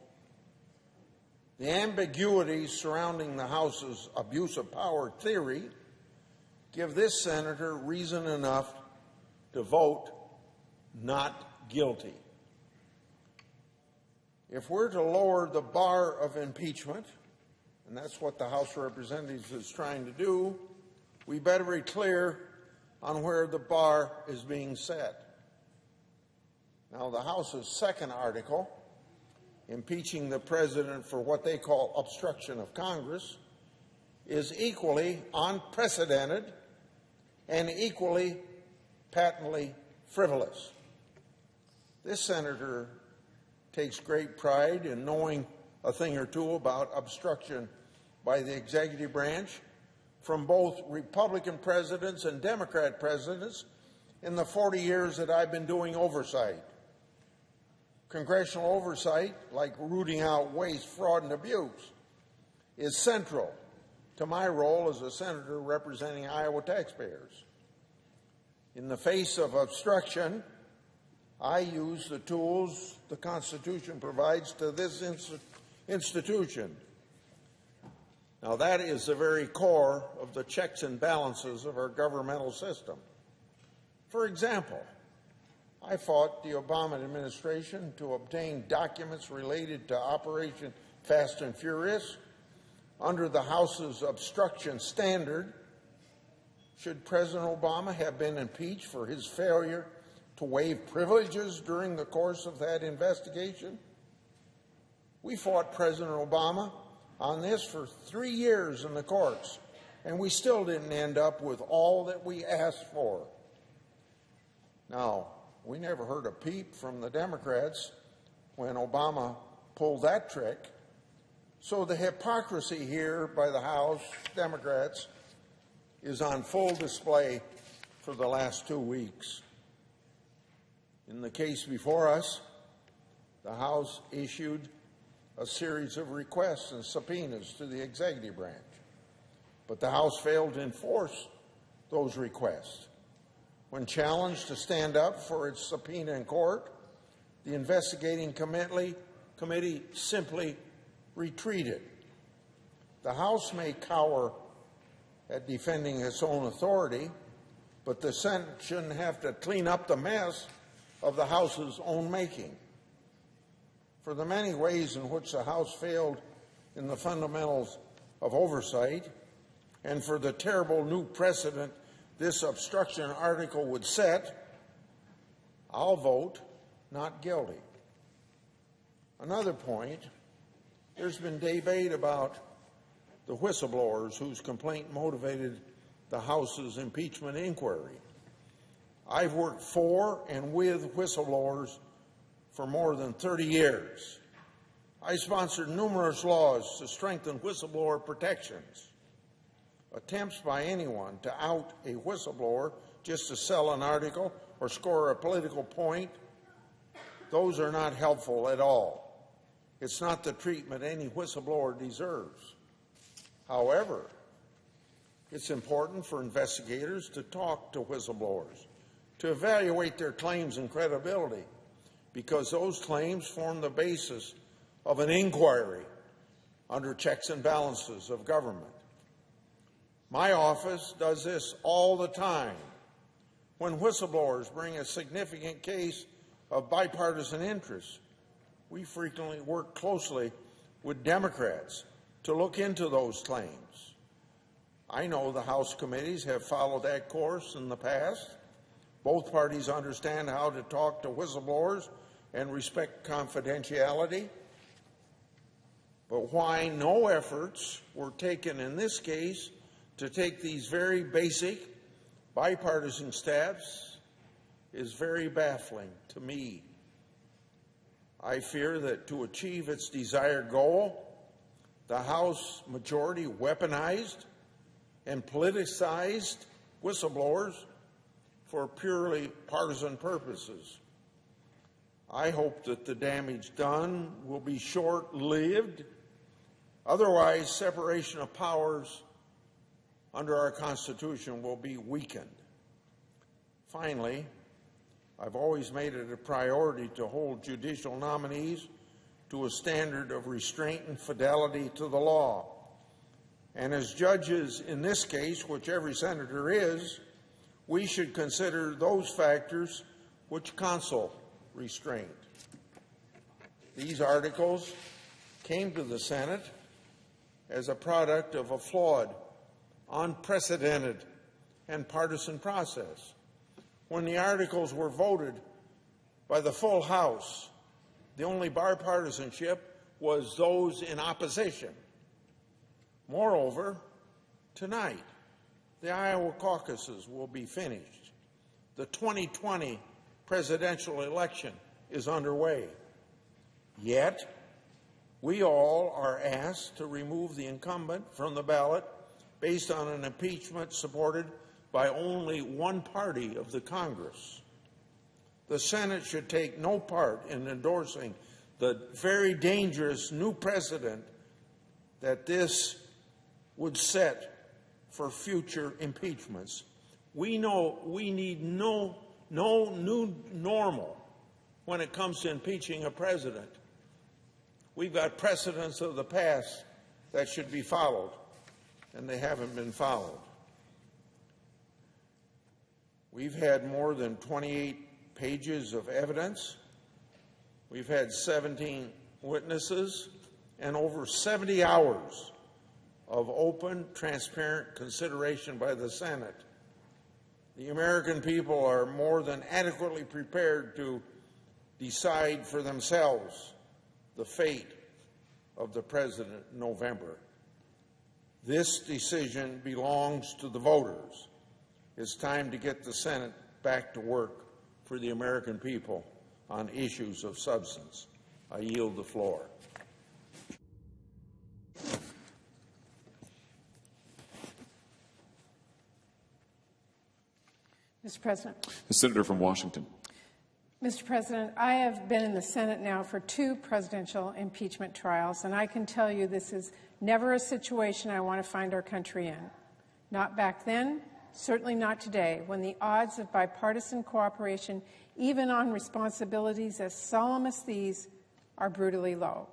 The ambiguities surrounding the House's abuse of power theory give this senator reason enough to vote not guilty. If we're to lower the bar of impeachment, and that's what the House of Representatives is trying to do, we better be clear on where the bar is being set. Now, the House's second article, impeaching the president for what they call obstruction of Congress, is equally unprecedented and equally patently frivolous. This senator takes great pride in knowing a thing or two about obstruction by the executive branch from both Republican presidents and Democrat presidents in the 40 years that I've been doing oversight. Congressional oversight, like rooting out waste, fraud, and abuse, is central to my role as a senator representing Iowa taxpayers. In the face of obstruction, I use the tools the Constitution provides to this institution. Now, that is the very core of the checks and balances of our governmental system. For example, I fought the Obama administration to obtain documents related to Operation Fast and Furious under the House's obstruction standard. Should President Obama have been impeached for his failure to waive privileges during the course of that investigation? We fought President Obama on this for 3 years in the courts, and we still didn't end up with all that we asked for. Now, we never heard a peep from the Democrats when Obama pulled that trick, so the hypocrisy here by the House Democrats is on full display for the last 2 weeks. In the case before us, the House issued a series of requests and subpoenas to the executive branch, but the House failed to enforce those requests. When challenged to stand up for its subpoena in court, the investigating committee simply retreated. The House may cower at defending its own authority, but the Senate shouldn't have to clean up the mess of the House's own making. For the many ways in which the House failed in the fundamentals of oversight, and for the terrible new precedent this obstruction article would set, I'll vote not guilty. Another point, there's been debate about the whistleblowers whose complaint motivated the House's impeachment inquiry. I've worked for and with whistleblowers for more than 30 years. I sponsored numerous laws to strengthen whistleblower protections. Attempts by anyone to out a whistleblower just to sell an article or score a political point, those are not helpful at all. It's not the treatment any whistleblower deserves. However, it's important for investigators to talk to whistleblowers, to evaluate their claims and credibility, because those claims form the basis of an inquiry under checks and balances of government. My office does this all the time. When whistleblowers bring a significant case of bipartisan interest, we frequently work closely with Democrats to look into those claims. I know the House committees have followed that course in the past. Both parties understand how to talk to whistleblowers and respect confidentiality. But why no efforts were taken in this case to take these very basic bipartisan steps is very baffling to me. I fear that to achieve its desired goal, the House majority weaponized and politicized whistleblowers for purely partisan purposes. I hope that the damage done will be short-lived. Otherwise, separation of powers under our Constitution will be weakened. Finally, I've always made it a priority to hold judicial nominees to a standard of restraint and fidelity to the law. And as judges in this case, which every senator is, we should consider those factors which counsel restraint. These articles came to the Senate as a product of a flawed, unprecedented, and partisan process. When the articles were voted by the full House, the only bipartisanship was those in opposition. Moreover, tonight, the Iowa caucuses will be finished. The 2020 presidential election is underway. Yet, we all are asked to remove the incumbent from the ballot based on an impeachment supported by only one party of the Congress. The Senate should take no part in endorsing the very dangerous new precedent that this would set for future impeachments. We know we need no new normal when it comes to impeaching a president. We've got precedents of the past that should be followed, and they haven't been followed. We've had more than 28 pages of evidence. We've had 17 witnesses and over 70 hours of open, transparent consideration by the Senate. The American people are more than adequately prepared to decide for themselves the fate of the president in November. This decision belongs to the voters. It's time to get the Senate back to work for the American people on issues of substance. I yield the floor. Mr. President. The senator from Washington. Mr. President, I have been in the Senate now for 2 presidential impeachment trials, and I can tell you this is never a situation I want to find our country in. Not back then, certainly not today, when the odds of bipartisan cooperation, even on responsibilities as solemn as these, are brutally low.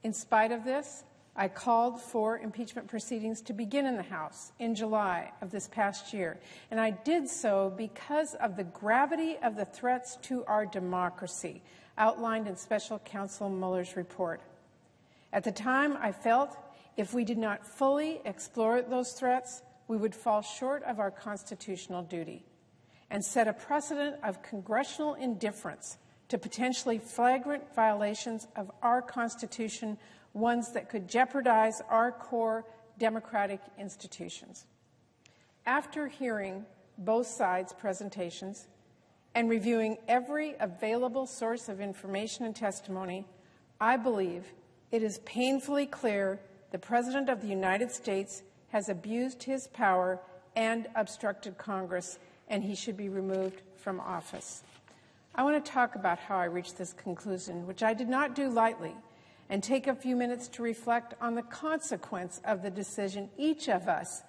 In spite of this, I called for impeachment proceedings to begin in the House in July of this past year, and I did so because of the gravity of the threats to our democracy outlined in Special Counsel Mueller's report. At the time, I felt if we did not fully explore those threats, we would fall short of our constitutional duty and set a precedent of congressional indifference to potentially flagrant violations of our Constitution, ones that could jeopardize our core democratic institutions. After hearing both sides' presentations and reviewing every available source of information and testimony, I believe it is painfully clear the President of the United States has abused his power and obstructed Congress, and he should be removed from office. I want to talk about how I reached this conclusion, which I did not do lightly, and take a few minutes to reflect on the consequence of the decision each of us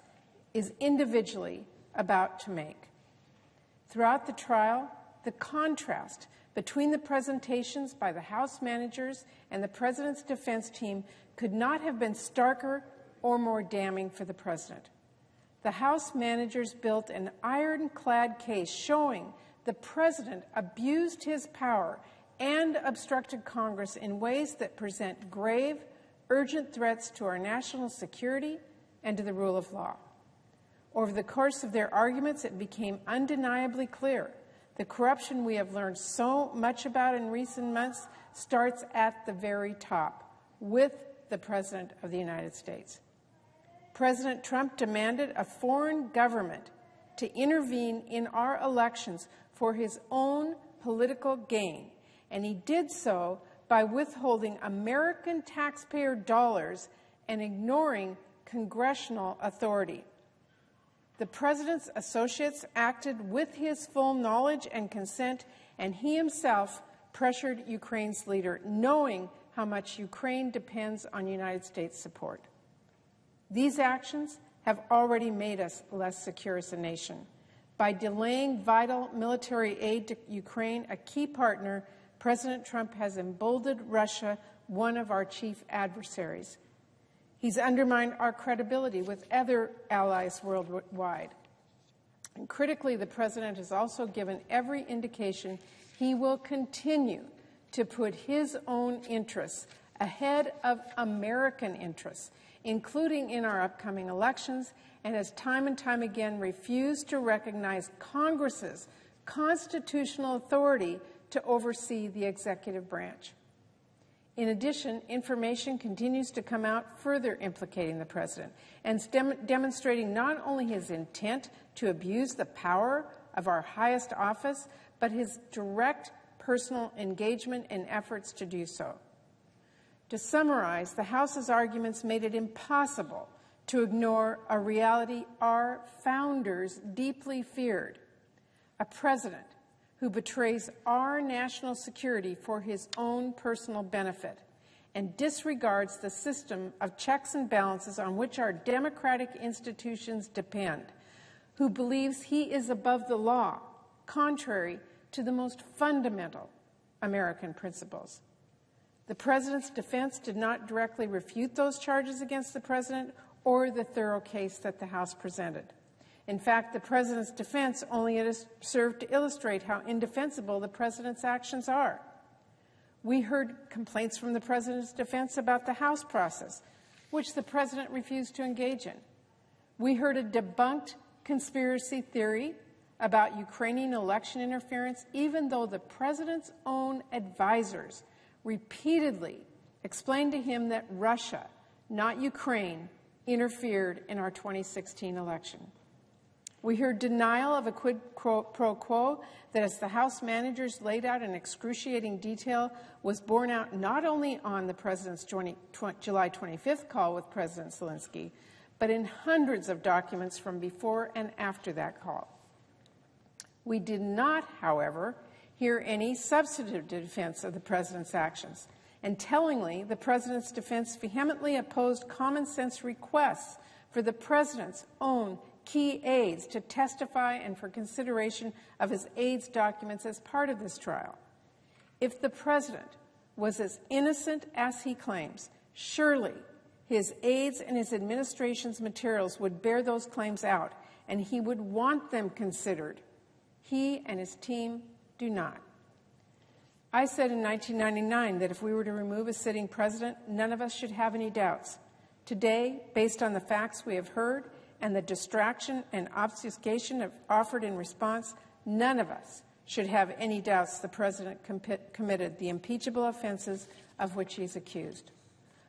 is individually about to make. Throughout the trial, the contrast between the presentations by the House managers and the President's defense team could not have been starker or more damning for the President. The House managers built an ironclad case showing the President abused his power and obstructed Congress in ways that present grave, urgent threats to our national security and to the rule of law. Over the course of their arguments, it became undeniably clear the corruption we have learned so much about in recent months starts at the very top, with the President of the United States. President Trump demanded a foreign government to intervene in our elections for his own political gain, and he did so by withholding American taxpayer dollars and ignoring congressional authority. The President's associates acted with his full knowledge and consent, and he himself pressured Ukraine's leader, knowing how much Ukraine depends on United States support. These actions have already made us less secure as a nation. By delaying vital military aid to Ukraine, a key partner, President Trump has emboldened Russia, one of our chief adversaries. He's undermined our credibility with other allies worldwide. And critically, the President has also given every indication he will continue to put his own interests ahead of American interests, including in our upcoming elections, and has time and time again refused to recognize Congress's constitutional authority to oversee the executive branch. In addition, information continues to come out further implicating the President and demonstrating not only his intent to abuse the power of our highest office, but his direct personal engagement in efforts to do so. To summarize, the House's arguments made it impossible to ignore a reality our founders deeply feared: a President who betrays our national security for his own personal benefit and disregards the system of checks and balances on which our democratic institutions depend, who believes he is above the law, contrary to the most fundamental American principles. The President's defense did not directly refute those charges against the President or the thorough case that the House presented. In fact, the President's defense only served to illustrate how indefensible the President's actions are. We heard complaints from the President's defense about the House process, which the President refused to engage in. We heard a debunked conspiracy theory about Ukrainian election interference, even though the President's own advisors repeatedly explained to him that Russia, not Ukraine, interfered in our 2016 election. We heard denial of a quid pro quo that, as the House managers laid out in excruciating detail, was borne out not only on the President's July 25th call with President Zelensky, but in hundreds of documents from before and after that call. We did not, however, hear any substantive defense of the President's actions. And tellingly, the President's defense vehemently opposed common-sense requests for the President's own key aides to testify and for consideration of his aides' documents as part of this trial. If the President was as innocent as he claims, surely his aides and his administration's materials would bear those claims out, and he would want them considered. He and his team do not. I said in 1999 that if we were to remove a sitting president, none of us should have any doubts. Today, based on the facts we have heard and the distraction and obfuscation offered in response, none of us should have any doubts the President committed the impeachable offenses of which he is accused.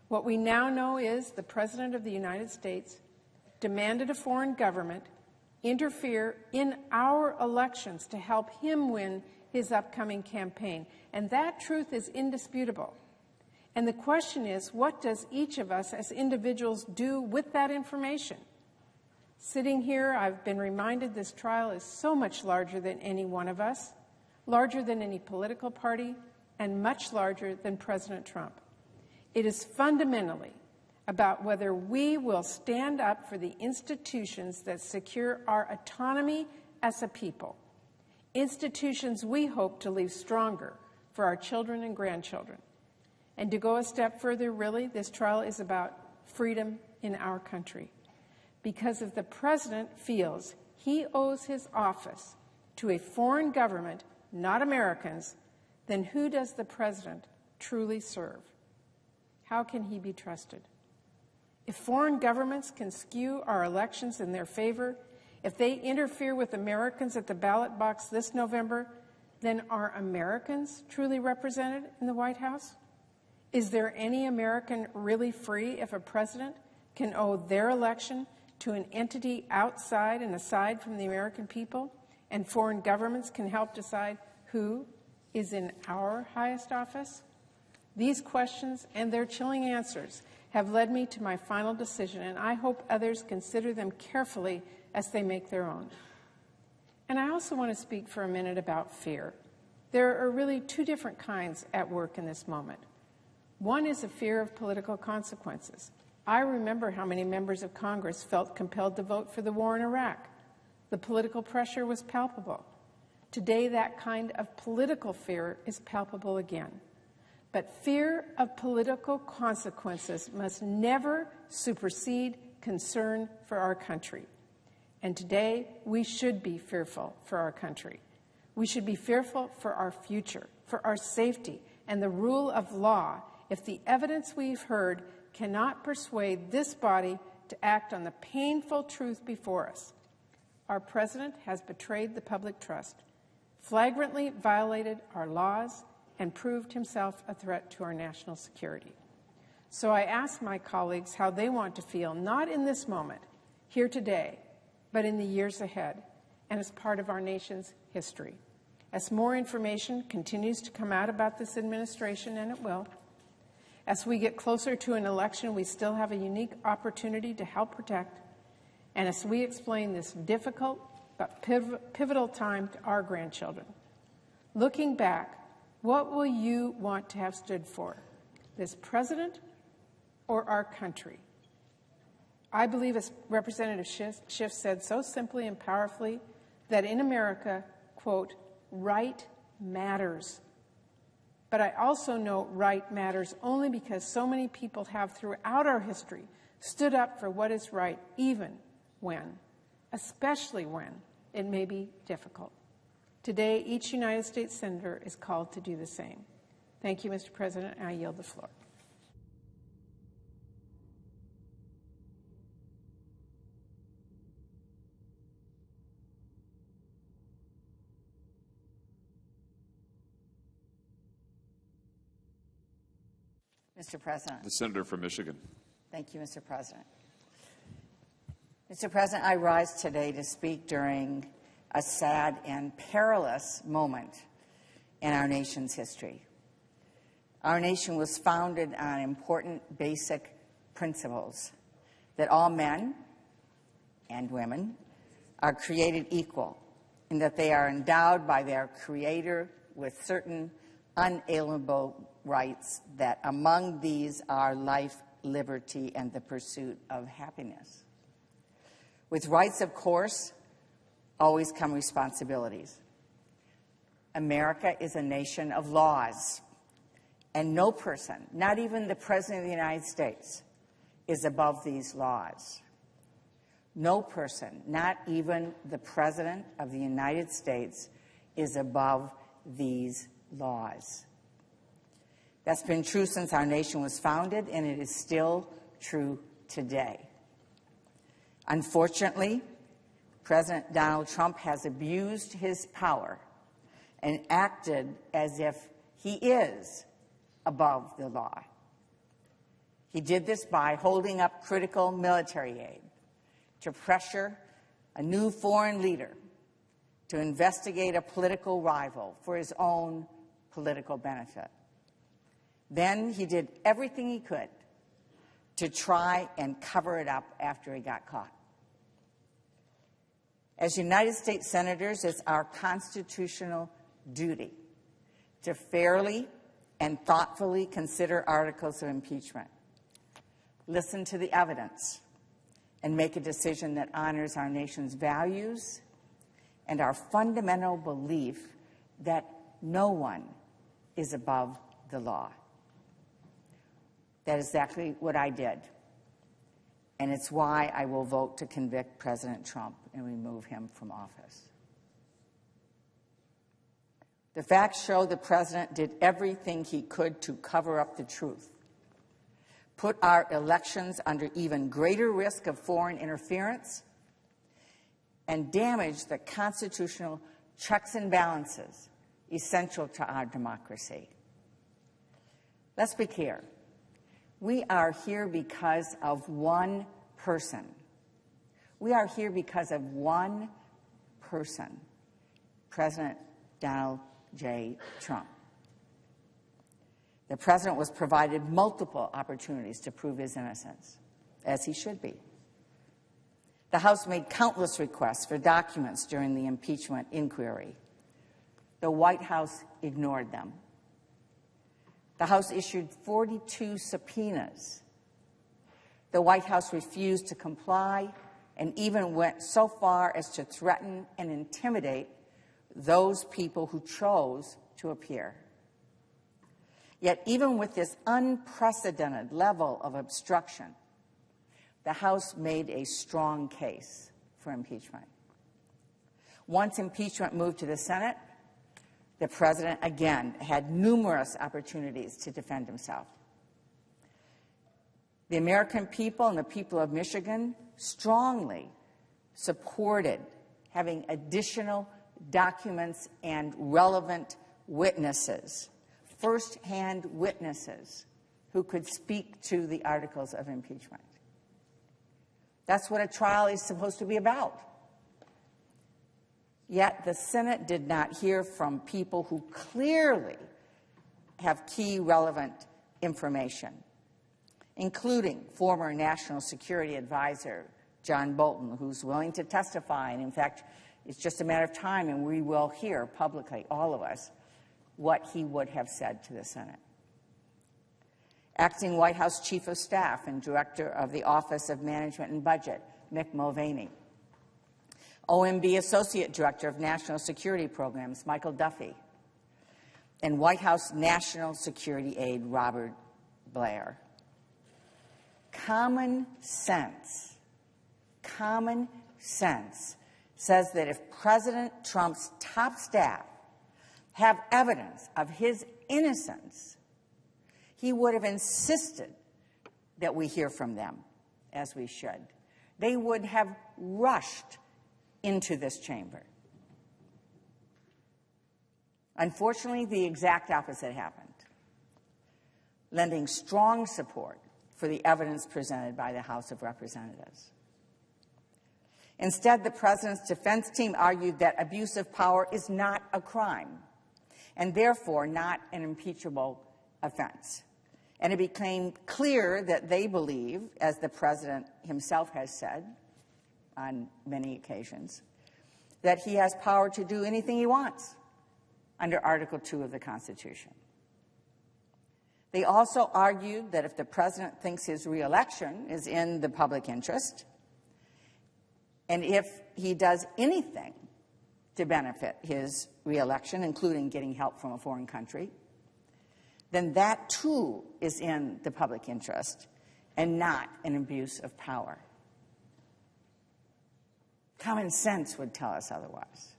What we now know is the President of the United States demanded a foreign government interfere in our elections to help him win his upcoming campaign. And that truth is indisputable. And the question is, what does each of us as individuals do with that information? Sitting here, I've been reminded this trial is so much larger than any one of us, larger than any political party, and much larger than President Trump. It is fundamentally about whether we will stand up for the institutions that secure our autonomy as a people. institutions we hope to leave stronger for our children and grandchildren. And to go a step further, really, this trial is about freedom in our country. Because if the president feels he owes his office to a foreign government, not Americans, then who does the president truly serve? How can he be trusted? If foreign governments can skew our elections in their favor, if they interfere with Americans at the ballot box this November, then are Americans truly represented in the White House? Is there any American really free if a president can owe their election to an entity outside and aside from the American people, and foreign governments can help decide who is in our highest office? These questions and their chilling answers have led me to my final decision, and I hope others consider them carefully as they make their own. And I also want to speak for a minute about fear. There are really two different kinds at work in this moment. One is a fear of political consequences. I remember how many members of Congress felt compelled to vote for the war in Iraq. The political pressure was palpable. Today, that kind of political fear is palpable again. But fear of political consequences must never supersede concern for our country. And today, we should be fearful for our country. We should be fearful for our future, for our safety, and the rule of law if the evidence we've heard cannot persuade this body to act on the painful truth before us. Our president has betrayed the public trust, flagrantly violated our laws, and proved himself a threat to our national security. So I ask my colleagues how they want to feel, not in this moment, here today, but in the years ahead, and as part of our nation's history. As more information continues to come out about this administration, and it will, as we get closer to an election we still have a unique opportunity to help protect, and as we explain this difficult but pivotal time to our grandchildren. Looking back, what will you want to have stood for? This president or our country? I believe, as Representative Schiff said so simply and powerfully, that in America, quote, right matters. But I also know right matters only because so many people have throughout our history stood up for what is right, even when, especially when, it may be difficult. Today, each United States Senator is called to do the same. Thank you, Mr. President, and I yield the floor. Mr. President. The Senator from Michigan. Thank you, Mr. President. Mr. President, I rise today to speak during a sad and perilous moment in our nation's history. Our nation was founded on important basic principles that all men and women are created equal, and that they are endowed by their Creator with certain unalienable rights, that among these are life, liberty, and the pursuit of happiness. With rights, of course, always come responsibilities. America is a nation of laws, and no person, not even the President of the United States, is above these laws. No person, not even the President of the United States, is above these laws. That's been true since our nation was founded, and it is still true today. Unfortunately, President Donald Trump has abused his power and acted as if he is above the law. He did this by holding up critical military aid to pressure a new foreign leader to investigate a political rival for his own political benefit. Then he did everything he could to try and cover it up after he got caught. As United States Senators, it's our constitutional duty to fairly and thoughtfully consider articles of impeachment, listen to the evidence, and make a decision that honors our nation's values and our fundamental belief that no one is above the law. That is exactly what I did, and it's why I will vote to convict President Trump and remove him from office. The facts show the president did everything he could to cover up the truth, put our elections under even greater risk of foreign interference, and damage the constitutional checks and balances essential to our democracy. Let's be clear. We are here because of one person. We are here because of one person, President Donald J. Trump. The president was provided multiple opportunities to prove his innocence, as he should be. The House made countless requests for documents during the impeachment inquiry. The White House ignored them. The House issued 42 subpoenas. The White House refused to comply and even went so far as to threaten and intimidate those people who chose to appear. Yet even with this unprecedented level of obstruction, the House made a strong case for impeachment. Once impeachment moved to the Senate, the president again had numerous opportunities to defend himself. The American people and the people of Michigan strongly supported having additional documents and relevant witnesses, first-hand witnesses who could speak to the articles of impeachment. That's what a trial is supposed to be about. Yet the Senate did not hear from people who clearly have key relevant information, including former National Security Advisor John Bolton, who's willing to testify. And in fact, it's just a matter of time, and we will hear publicly, all of us, what he would have said to the Senate. Acting White House Chief of Staff and Director of the Office of Management and Budget, Mick Mulvaney. OMB Associate Director of National Security Programs, Michael Duffy. And White House National Security Aide, Robert Blair. Common sense says that if President Trump's top staff have evidence of his innocence, he would have insisted that we hear from them, as we should. They would have rushed into this chamber. Unfortunately, the exact opposite happened, lending strong support for the evidence presented by the House of Representatives. Instead, the president's defense team argued that abuse of power is not a crime and therefore not an impeachable offense. And it became clear that they believe, as the president himself has said on many occasions, that he has power to do anything he wants under Article 2 of the Constitution. They also argued that if the president thinks his reelection is in the public interest, and if he does anything to benefit his reelection, including getting help from a foreign country, then that too is in the public interest and not an abuse of power. Common sense would tell us otherwise.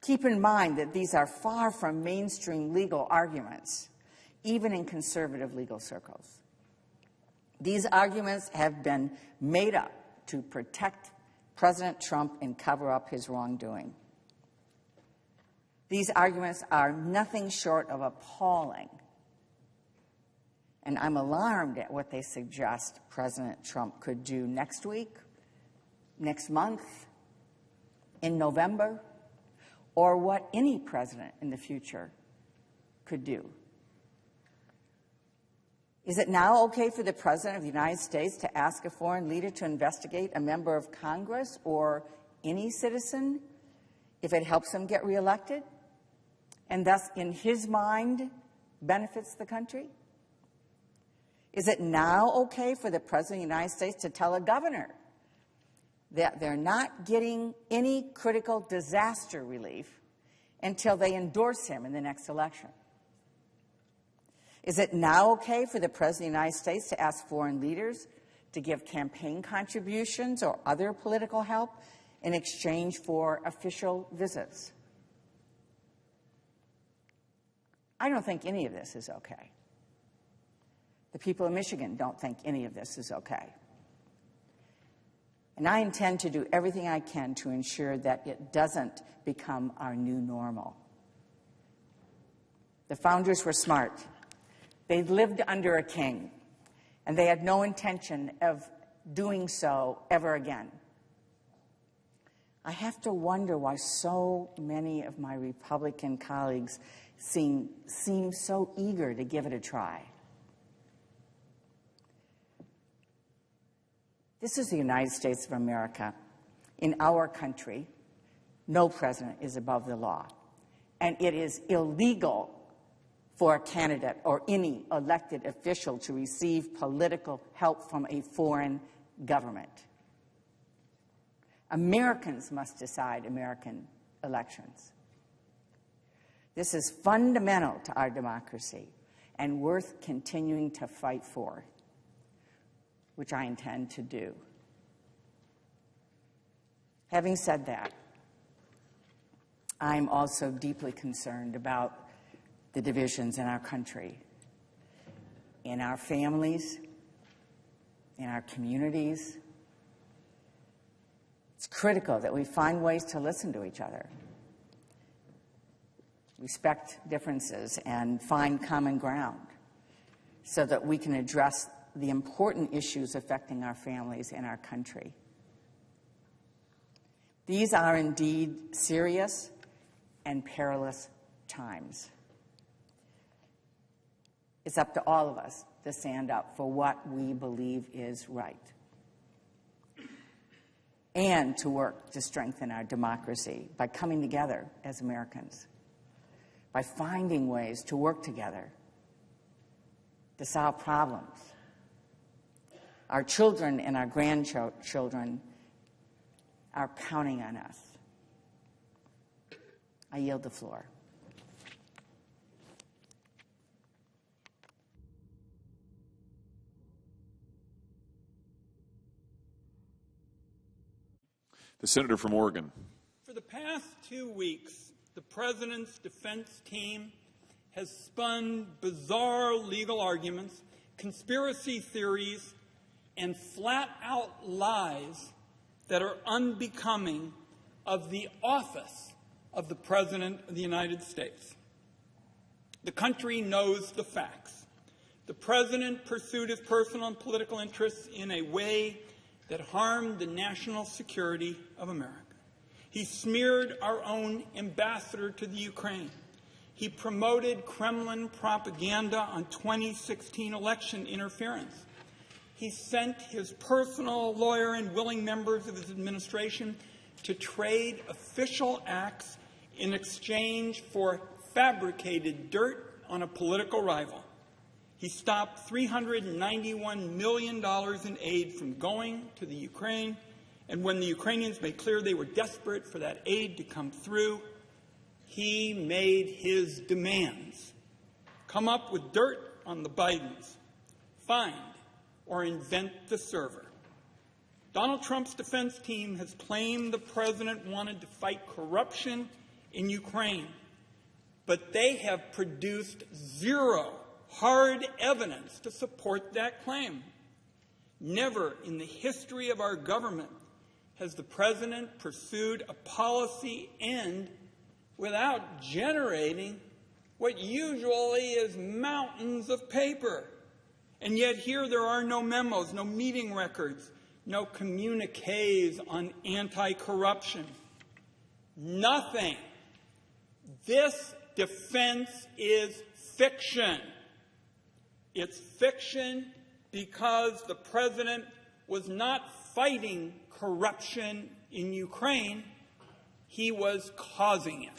Keep in mind that these are far from mainstream legal arguments, even in conservative legal circles. These arguments have been made up to protect President Trump and cover up his wrongdoing. These arguments are nothing short of appalling, and I'm alarmed at what they suggest President Trump could do next week, next month, in November, or what any president in the future could do. Is it now okay for the President of the United States to ask a foreign leader to investigate a member of Congress or any citizen if it helps him get reelected and thus, in his mind, benefits the country? Is it now okay for the President of the United States to tell a governor that they're not getting any critical disaster relief until they endorse him in the next election? Is it now okay for the President of the United States to ask foreign leaders to give campaign contributions or other political help in exchange for official visits? I don't think any of this is okay. The people of Michigan don't think any of this is okay. And I intend to do everything I can to ensure that it doesn't become our new normal. The founders were smart. They lived under a king, and they had no intention of doing so ever again. I have to wonder why so many of my Republican colleagues seem so eager to give it a try. This is the United States of America. In our country, no president is above the law, and it is illegal for a candidate or any elected official to receive political help from a foreign government. Americans must decide American elections. This is fundamental to our democracy and worth continuing to fight for, which I intend to do. Having said that, I'm also deeply concerned about the divisions in our country, in our families, in our communities. It's critical that we find ways to listen to each other, respect differences, and find common ground so that we can address the important issues affecting our families and our country. These are indeed serious and perilous times. It's up to all of us to stand up for what we believe is right and to work to strengthen our democracy by coming together as Americans, by finding ways to work together to solve problems. Our children and our grandchildren are counting on us. I yield the floor. The senator from Oregon. For the past 2 weeks, the President's defense team has spun bizarre legal arguments, conspiracy theories, and flat-out lies that are unbecoming of the office of the President of the United States. The country knows the facts. The President pursued his personal and political interests in a way that harmed the national security of America. He smeared our own ambassador to the Ukraine. He promoted Kremlin propaganda on 2016 election interference. He sent his personal lawyer and willing members of his administration to trade official acts in exchange for fabricated dirt on a political rival. He stopped $391 million in aid from going to the Ukraine, and when the Ukrainians made clear they were desperate for that aid to come through, he made his demands. Come up with dirt on the Bidens, find or invent the server. Donald Trump's defense team has claimed the President wanted to fight corruption in Ukraine, but they have produced zero hard evidence to support that claim. Never in the history of our government has the President pursued a policy end without generating what usually is mountains of paper. And yet here there are no memos, no meeting records, no communiques on anti-corruption. Nothing. This defense is fiction. It's fiction because the President was not fighting corruption in Ukraine, he was causing it.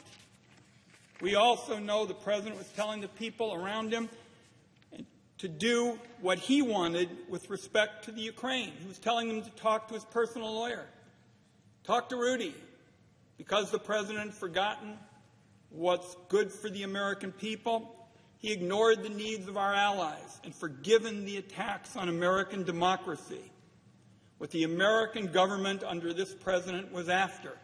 We also know the President was telling the people around him to do what he wanted with respect to the Ukraine. He was telling them to talk to his personal lawyer. Talk to Rudy. Because the president had forgotten what's good for the American people, he ignored the needs of our allies and forgiven the attacks on American democracy. What the American government under this president was after,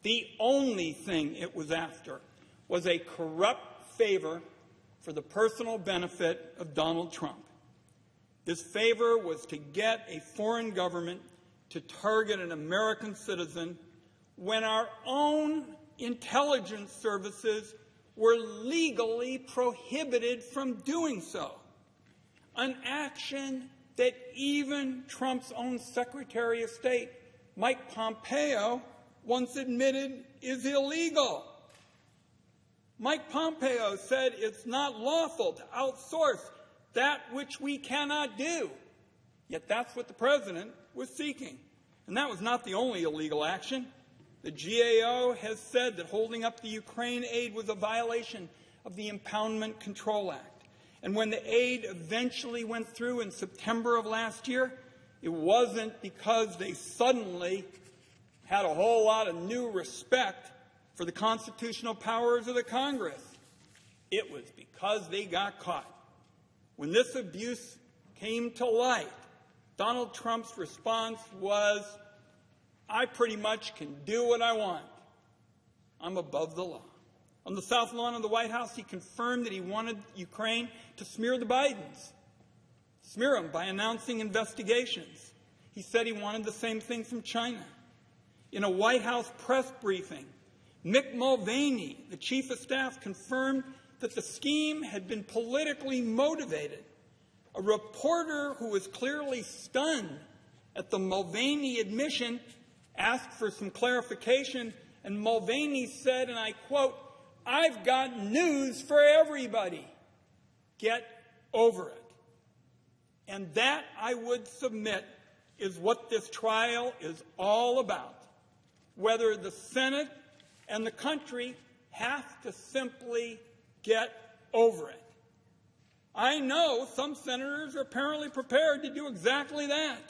the only thing it was after, was a corrupt favor for the personal benefit of Donald Trump. This favor was to get a foreign government to target an American citizen when our own intelligence services were legally prohibited from doing so. An action that even Trump's own Secretary of State, Mike Pompeo, once admitted is illegal. Mike Pompeo said it's not lawful to outsource that which we cannot do. Yet that's what the president was seeking. And that was not the only illegal action. The GAO has said that holding up the Ukraine aid was a violation of the Impoundment Control Act. And when the aid eventually went through in September of last year, it wasn't because they suddenly had a whole lot of new respect for the constitutional powers of the Congress. It was because they got caught. When this abuse came to light, Donald Trump's response was, I pretty much can do what I want. I'm above the law. On the South Lawn of the White House, he confirmed that he wanted Ukraine to smear the Bidens, smear them by announcing investigations. He said he wanted the same thing from China. In a White House press briefing, Mick Mulvaney, the chief of staff, confirmed that the scheme had been politically motivated. A reporter who was clearly stunned at the Mulvaney admission asked for some clarification, and Mulvaney said, and I quote, I've got news for everybody. Get over it. And that, I would submit, is what this trial is all about. Whether the Senate and the country have to simply get over it. I know some senators are apparently prepared to do exactly that.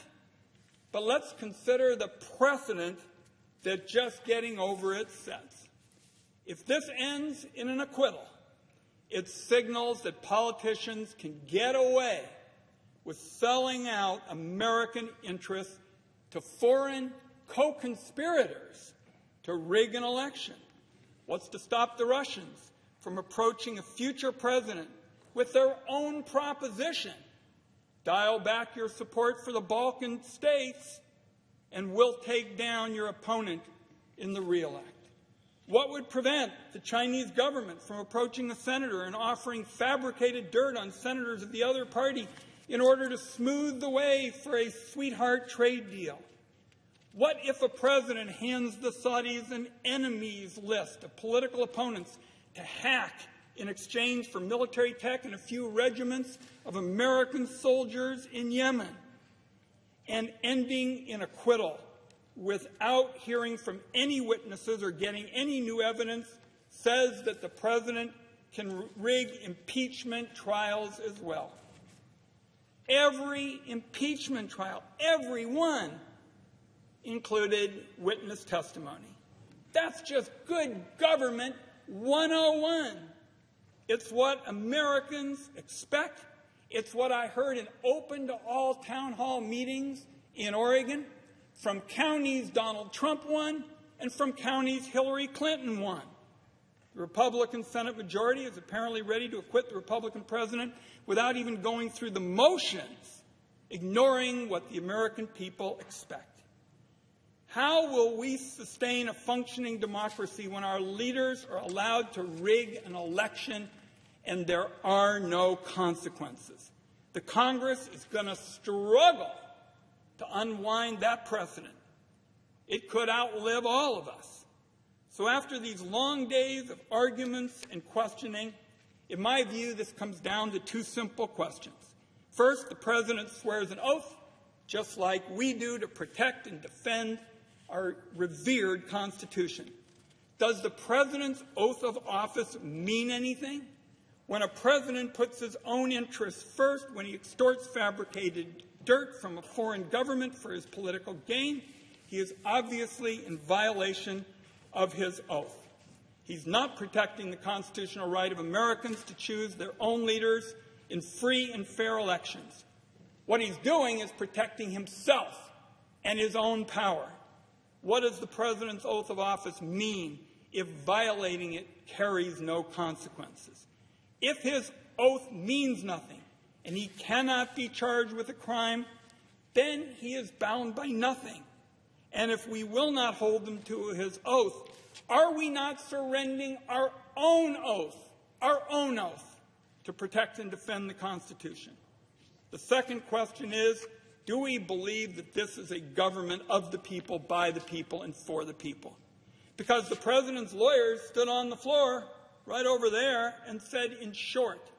But let's consider the precedent that just getting over it sets. If this ends in an acquittal, it signals that politicians can get away with selling out American interests to foreign co-conspirators to rig an election. What's to stop the Russians from approaching a future president with their own proposition? Dial back your support for the Balkan states, and we'll take down your opponent in the real act. What would prevent the Chinese government from approaching a senator and offering fabricated dirt on senators of the other party in order to smooth the way for a sweetheart trade deal? What if a president hands the Saudis an enemies list of political opponents to hack in exchange for military tech and a few regiments of American soldiers in Yemen, and ending in acquittal without hearing from any witnesses or getting any new evidence, says that the president can rig impeachment trials as well? Every impeachment trial, every one, included witness testimony. That's just good government 101. It's what Americans expect. It's what I heard in open-to-all town hall meetings in Oregon from counties Donald Trump won and from counties Hillary Clinton won. The Republican Senate majority is apparently ready to acquit the Republican president without even going through the motions, ignoring what the American people expect. How will we sustain a functioning democracy when our leaders are allowed to rig an election and there are no consequences? The Congress is going to struggle to unwind that precedent. It could outlive all of us. So after these long days of arguments and questioning, in my view, this comes down to two simple questions. First, the president swears an oath, just like we do, to protect and defend our revered Constitution. Does the president's oath of office mean anything? When a president puts his own interests first, when he extorts fabricated dirt from a foreign government for his political gain, he is obviously in violation of his oath. He's not protecting the constitutional right of Americans to choose their own leaders in free and fair elections. What he's doing is protecting himself and his own power. What does the President's oath of office mean if violating it carries no consequences? If his oath means nothing and he cannot be charged with a crime, then he is bound by nothing. And if we will not hold him to his oath, are we not surrendering our own oath to protect and defend the Constitution? The second question is, do we believe that this is a government of the people, by the people, and for the people? Because the President's lawyers stood on the floor right over there and said, in short,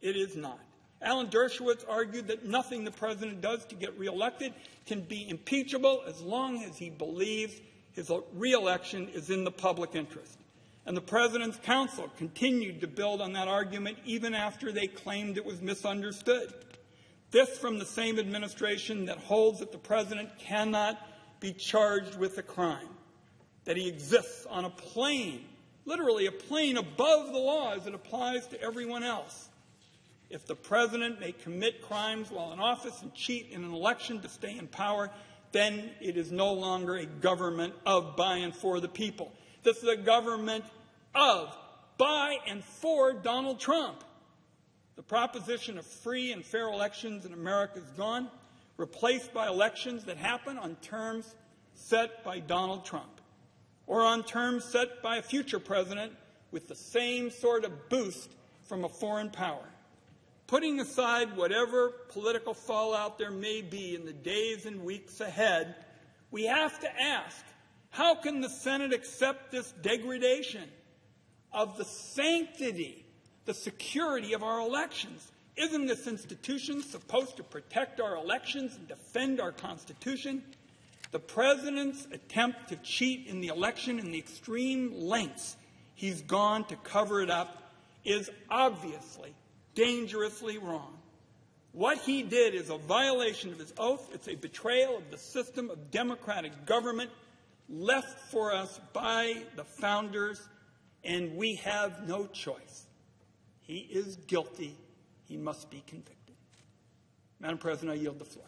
it is not. Alan Dershowitz argued that nothing the President does to get reelected can be impeachable as long as he believes his reelection is in the public interest. And the President's counsel continued to build on that argument even after they claimed it was misunderstood. This from the same administration that holds that the President cannot be charged with a crime, that he exists on a plane, literally a plane above the law as it applies to everyone else. If the President may commit crimes while in office and cheat in an election to stay in power, then it is no longer a government of, by, and for the people. This is a government of, by, and for Donald Trump. The proposition of free and fair elections in America is gone, replaced by elections that happen on terms set by Donald Trump, or on terms set by a future president with the same sort of boost from a foreign power. Putting aside whatever political fallout there may be in the days and weeks ahead, we have to ask, how can the Senate accept this degradation of the sanctity, the security of our elections? Isn't this institution supposed to protect our elections and defend our Constitution? The President's attempt to cheat in the election in the extreme lengths he's gone to cover it up is obviously dangerously wrong. What he did is a violation of his oath. It's a betrayal of the system of democratic government left for us by the founders, and we have no choice. He is guilty. He must be convicted. Madam President, I yield the floor.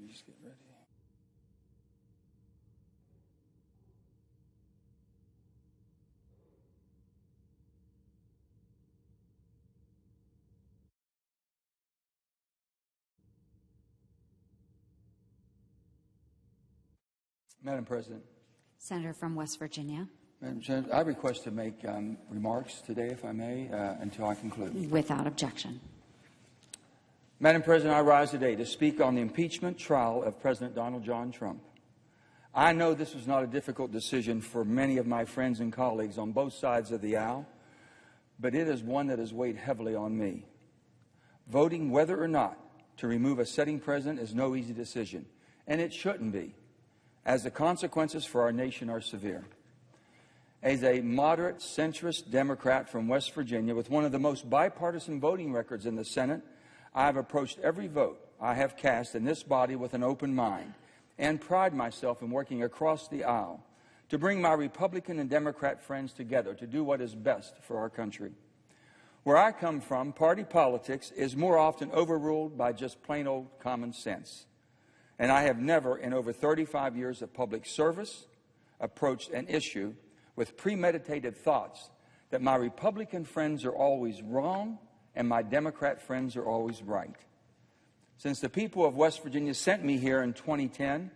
just get ready. Madam President. Senator from West Virginia. Madam Chair, I request to make remarks today, if I may, until I conclude. Without objection. Madam President, I rise today to speak on the impeachment trial of President Donald John Trump. I know this was not a difficult decision for many of my friends and colleagues on both sides of the aisle, but it is one that has weighed heavily on me. Voting whether or not to remove a sitting president is no easy decision, and it shouldn't be, as the consequences for our nation are severe. As a moderate, centrist Democrat from West Virginia with one of the most bipartisan voting records in the Senate, I have approached every vote I have cast in this body with an open mind and pride myself in working across the aisle to bring my Republican and Democrat friends together to do what is best for our country. Where I come from, party politics is more often overruled by just plain old common sense. And I have never, in over 35 years of public service, approached an issue with premeditated thoughts that my Republican friends are always wrong and my Democrat friends are always right. Since the people of West Virginia sent me here in 2010,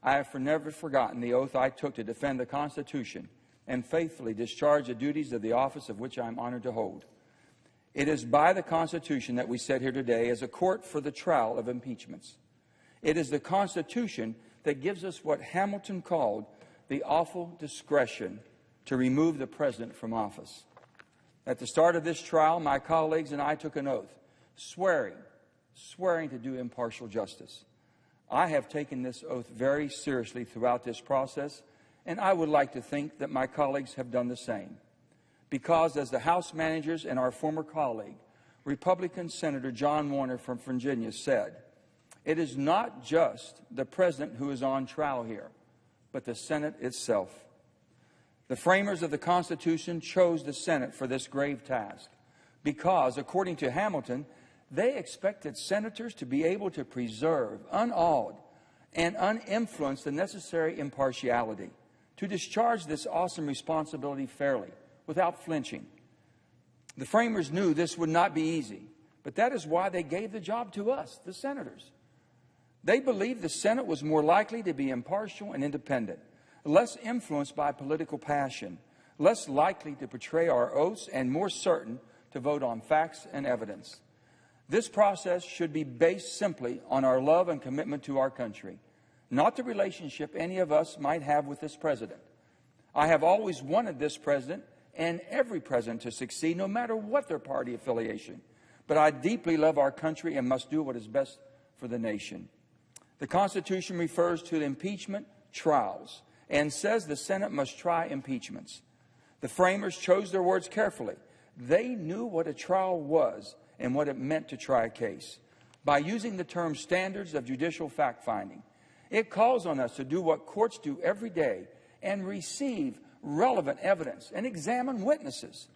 I have never forgotten the oath I took to defend the Constitution and faithfully discharge the duties of the office of which I am honored to hold. It is by the Constitution that we sit here today as a court for the trial of impeachments. It is the Constitution that gives us what Hamilton called the awful discretion to remove the president from office. At the start of this trial, my colleagues and I took an oath, swearing to do impartial justice. I have taken this oath very seriously throughout this process, and I would like to think that my colleagues have done the same. Because, as the House managers and our former colleague, Republican Senator John Warner from Virginia said, it is not just the president who is on trial here, but the Senate itself. The framers of the Constitution chose the Senate for this grave task because, according to Hamilton, they expected senators to be able to preserve, unawed, and uninfluenced the necessary impartiality to discharge this awesome responsibility fairly, without flinching. The framers knew this would not be easy, but that is why they gave the job to us, the senators. They believed the Senate was more likely to be impartial and independent, less influenced by political passion, less likely to betray our oaths, and more certain to vote on facts and evidence. This process should be based simply on our love and commitment to our country, not the relationship any of us might have with this president. I have always wanted this president and every president to succeed, no matter what their party affiliation. But I deeply love our country and must do what is best for the nation. The Constitution refers to the impeachment trials and says the Senate must try impeachments. The framers chose their words carefully. They knew what a trial was and what it meant to try a case. By using the term standards of judicial fact-finding, it calls on us to do what courts do every day and receive relevant evidence and examine witnesses.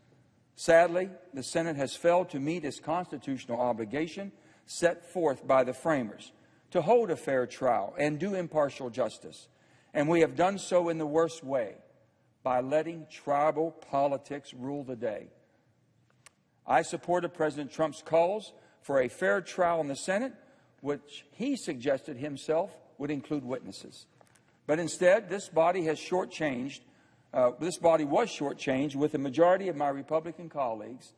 Sadly, the Senate has failed to meet its constitutional obligation set forth by the framers to hold a fair trial and do impartial justice. And we have done so in the worst way, by letting tribal politics rule the day. I supported President Trump's calls for a fair trial in the Senate, which he suggested himself would include witnesses. But instead, this body was shortchanged with the majority of my Republican colleagues,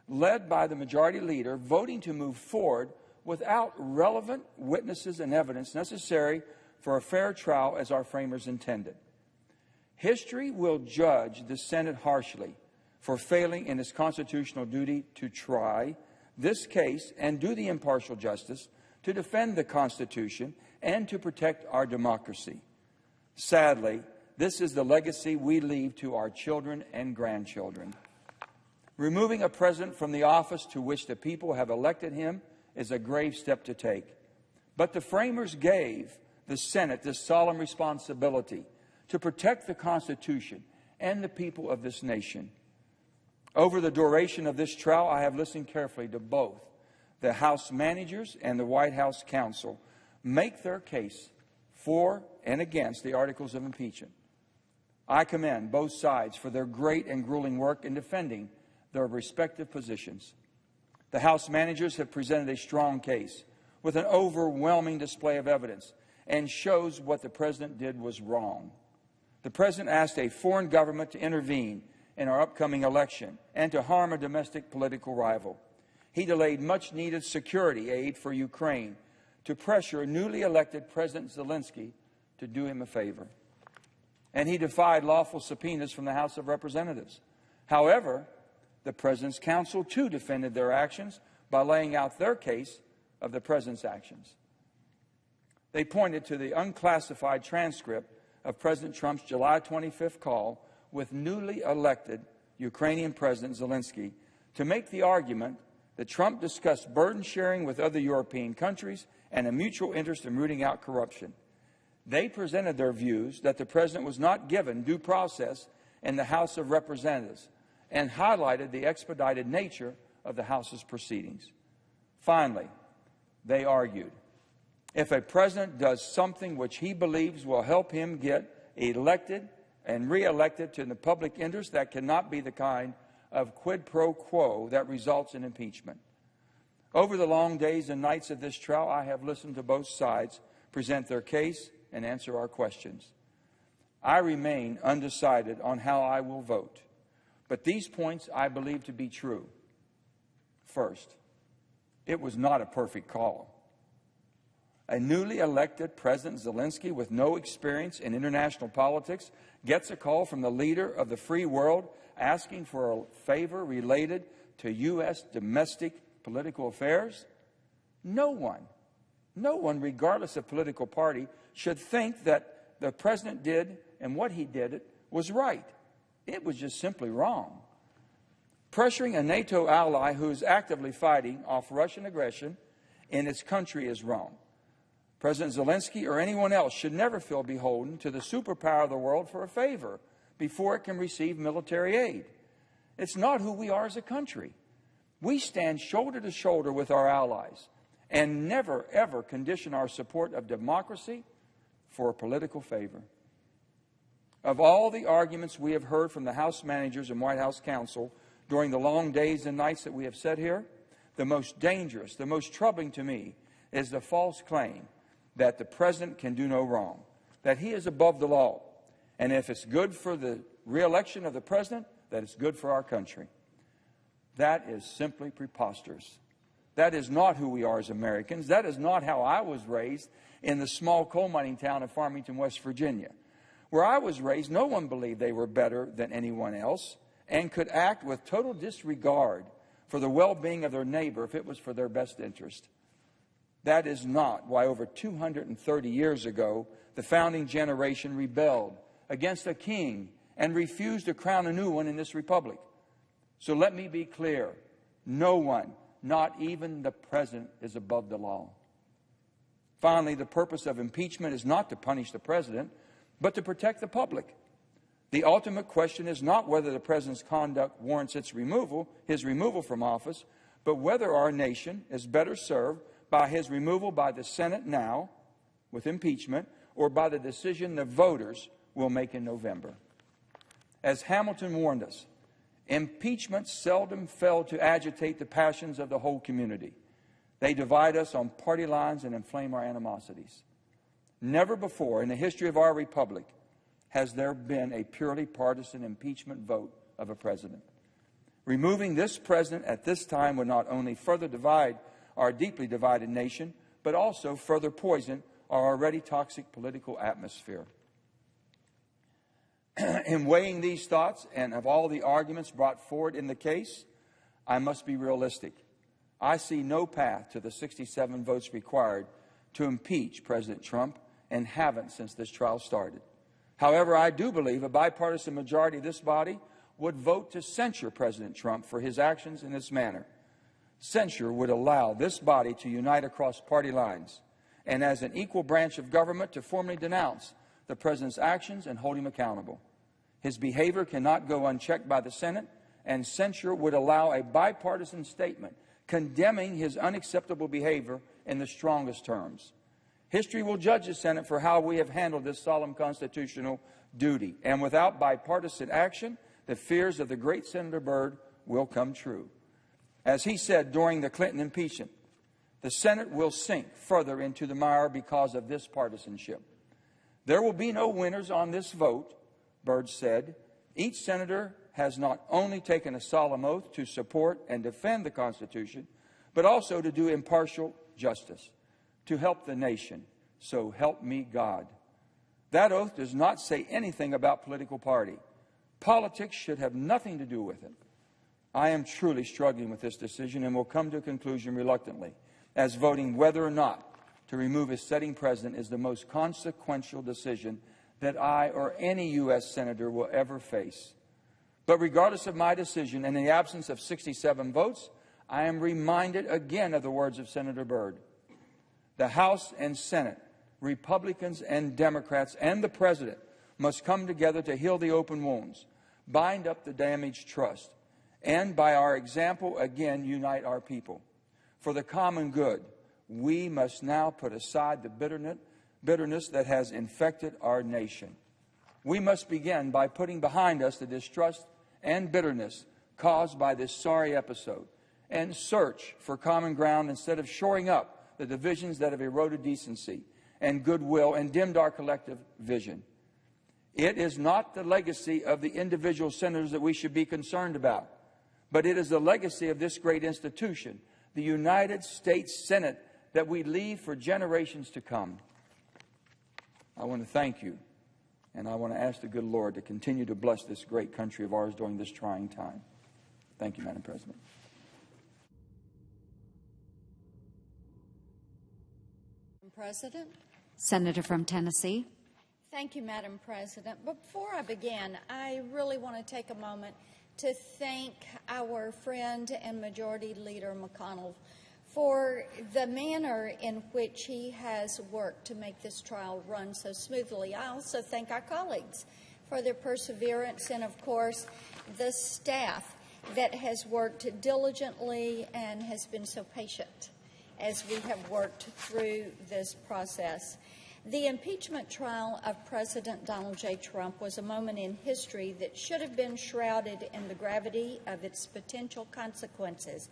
led by the majority leader, voting to move forward without relevant witnesses and evidence necessary for a fair trial as our framers intended. History will judge the Senate harshly for failing in its constitutional duty to try this case and do the impartial justice to defend the Constitution and to protect our democracy. Sadly, this is the legacy we leave to our children and grandchildren. Removing a president from the office to which the people have elected him is a grave step to take. But the framers gave the Senate this solemn responsibility to protect the Constitution and the people of this nation. Over the duration of this trial, I have listened carefully to both the House managers and the White House counsel, make their case for and against the articles of impeachment. I commend both sides for their great and grueling work in defending their respective positions. The House managers have presented a strong case with an overwhelming display of evidence and shows what the President did was wrong. The President asked a foreign government to intervene in our upcoming election and to harm a domestic political rival. He delayed much-needed security aid for Ukraine to pressure newly elected President Zelensky to do him a favor. And he defied lawful subpoenas from the House of Representatives. However, the President's counsel, too, defended their actions by laying out their case of the President's actions. They pointed to the unclassified transcript of President Trump's July 25th call with newly elected Ukrainian President Zelensky to make the argument that Trump discussed burden sharing with other European countries and a mutual interest in rooting out corruption. They presented their views that the President was not given due process in the House of Representatives and highlighted the expedited nature of the House's proceedings. Finally, they argued, if a president does something which he believes will help him get elected and re-elected to the public interest, that cannot be the kind of quid pro quo that results in impeachment. Over the long days and nights of this trial, I have listened to both sides present their case and answer our questions. I remain undecided on how I will vote, but these points I believe to be true. First, it was not a perfect call. A newly elected President Zelensky with no experience in international politics gets a call from the leader of the free world asking for a favor related to U.S. domestic political affairs? No one, regardless of political party, should think that the President did and what he did was right. It was just simply wrong. Pressuring a NATO ally who is actively fighting off Russian aggression in its country is wrong. President Zelensky or anyone else should never feel beholden to the superpower of the world for a favor before it can receive military aid. It's not who we are as a country. We stand shoulder to shoulder with our allies and never, ever condition our support of democracy for a political favor. Of all the arguments we have heard from the House managers and White House counsel during the long days and nights that we have sat here, the most dangerous, the most troubling to me is the false claim that the President can do no wrong, that he is above the law, and if it's good for the re-election of the President, that it's good for our country. That is simply preposterous. That is not who we are as Americans. That is not how I was raised in the small coal mining town of Farmington, West Virginia. Where I was raised, no one believed they were better than anyone else and could act with total disregard for the well-being of their neighbor if it was for their best interest. That is not why over 230 years ago, the founding generation rebelled against a king and refused to crown a new one in this republic. So let me be clear. No one, not even the President, is above the law. Finally, the purpose of impeachment is not to punish the President, but to protect the public. The ultimate question is not whether the President's conduct warrants his removal from office, but whether our nation is better served by his removal by the Senate now, with impeachment, or by the decision the voters will make in November. As Hamilton warned us, impeachment seldom failed to agitate the passions of the whole community. They divide us on party lines and inflame our animosities. Never before in the history of our republic has there been a purely partisan impeachment vote of a president. Removing this president at this time would not only further divide our deeply divided nation, but also further poison our already toxic political atmosphere. In weighing these thoughts and of all the arguments brought forward in the case, I must be realistic. I see no path to the 67 votes required to impeach President Trump and haven't since this trial started. However, I do believe a bipartisan majority of this body would vote to censure President Trump for his actions in this manner. Censure would allow this body to unite across party lines and as an equal branch of government to formally denounce the President's actions and hold him accountable. His behavior cannot go unchecked by the Senate, and censure would allow a bipartisan statement condemning his unacceptable behavior in the strongest terms. History will judge the Senate for how we have handled this solemn constitutional duty. And without bipartisan action, the fears of the great Senator Byrd will come true. As he said during the Clinton impeachment, the Senate will sink further into the mire because of this partisanship. There will be no winners on this vote, Byrd said. Each senator has not only taken a solemn oath to support and defend the Constitution, but also to do impartial justice, to help the nation. So help me God. That oath does not say anything about political party. Politics should have nothing to do with it. I am truly struggling with this decision and will come to a conclusion reluctantly, as voting whether or not to remove a sitting president is the most consequential decision that I or any U.S. senator will ever face. But regardless of my decision, and in the absence of 67 votes, I am reminded again of the words of Senator Byrd. The House and Senate, Republicans and Democrats, and the President must come together to heal the open wounds, bind up the damaged trust, and by our example again unite our people. For the common good, we must now put aside the bitterness that has infected our nation. We must begin by putting behind us the distrust and bitterness caused by this sorry episode and search for common ground instead of shoring up the divisions that have eroded decency and goodwill and dimmed our collective vision. It is not the legacy of the individual senators that we should be concerned about, but it is the legacy of this great institution, the United States Senate, that we leave for generations to come. I want to thank you, and I want to ask the good Lord to continue to bless this great country of ours during this trying time. Thank you, Madam President. President. Senator from Tennessee. Thank you, Madam President. Before I begin, I really want to take a moment to thank our friend and Majority Leader McConnell for the manner in which he has worked to make this trial run so smoothly. I also thank our colleagues for their perseverance and, of course, the staff that has worked diligently and has been so patient as we have worked through this process. The impeachment trial of President Donald J. Trump was a moment in history that should have been shrouded in the gravity of its potential consequences.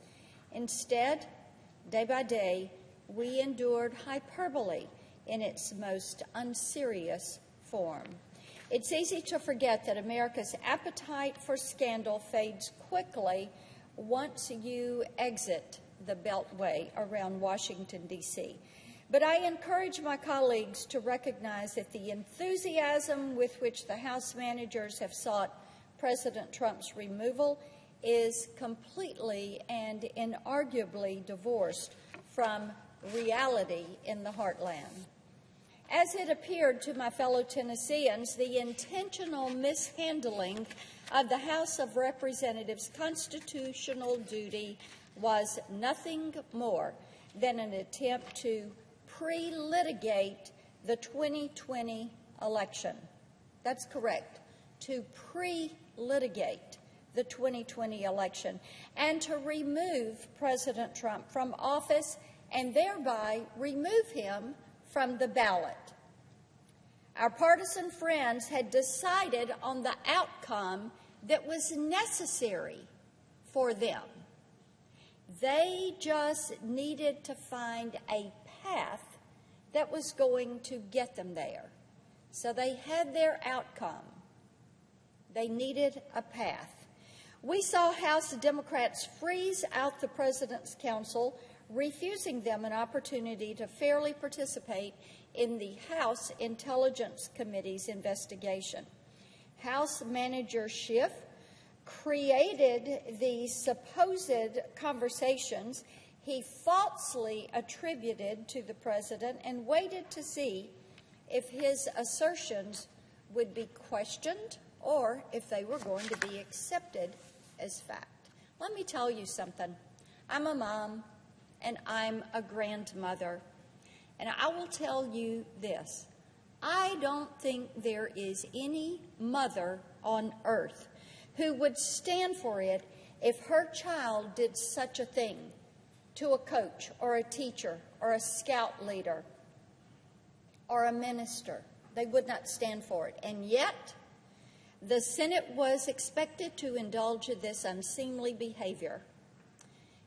Instead, day by day, we endured hyperbole in its most unserious form. It's easy to forget that America's appetite for scandal fades quickly once you exit the Beltway around Washington, D.C. But I encourage my colleagues to recognize that the enthusiasm with which the House managers have sought President Trump's removal is completely and inarguably divorced from reality in the heartland. As it appeared to my fellow Tennesseans, the intentional mishandling of the House of Representatives' constitutional duty was nothing more than an attempt to pre-litigate the 2020 election. That's correct, to pre-litigate the 2020 election and to remove President Trump from office and thereby remove him from the ballot. Our partisan friends had decided on the outcome that was necessary for them. They just needed to find a path that was going to get them there. So they had their outcome. They needed a path. We saw House Democrats freeze out the President's counsel, refusing them an opportunity to fairly participate in the House Intelligence Committee's investigation. House Manager Schiff created the supposed conversations he falsely attributed to the President and waited to see if his assertions would be questioned or if they were going to be accepted as fact. Let me tell you something. I'm a mom and I'm a grandmother, and I will tell you this. I don't think there is any mother on earth who would stand for it if her child did such a thing to a coach or a teacher or a scout leader. or a minister. They would not stand for it. And yet, the Senate was expected to indulge in this unseemly behavior.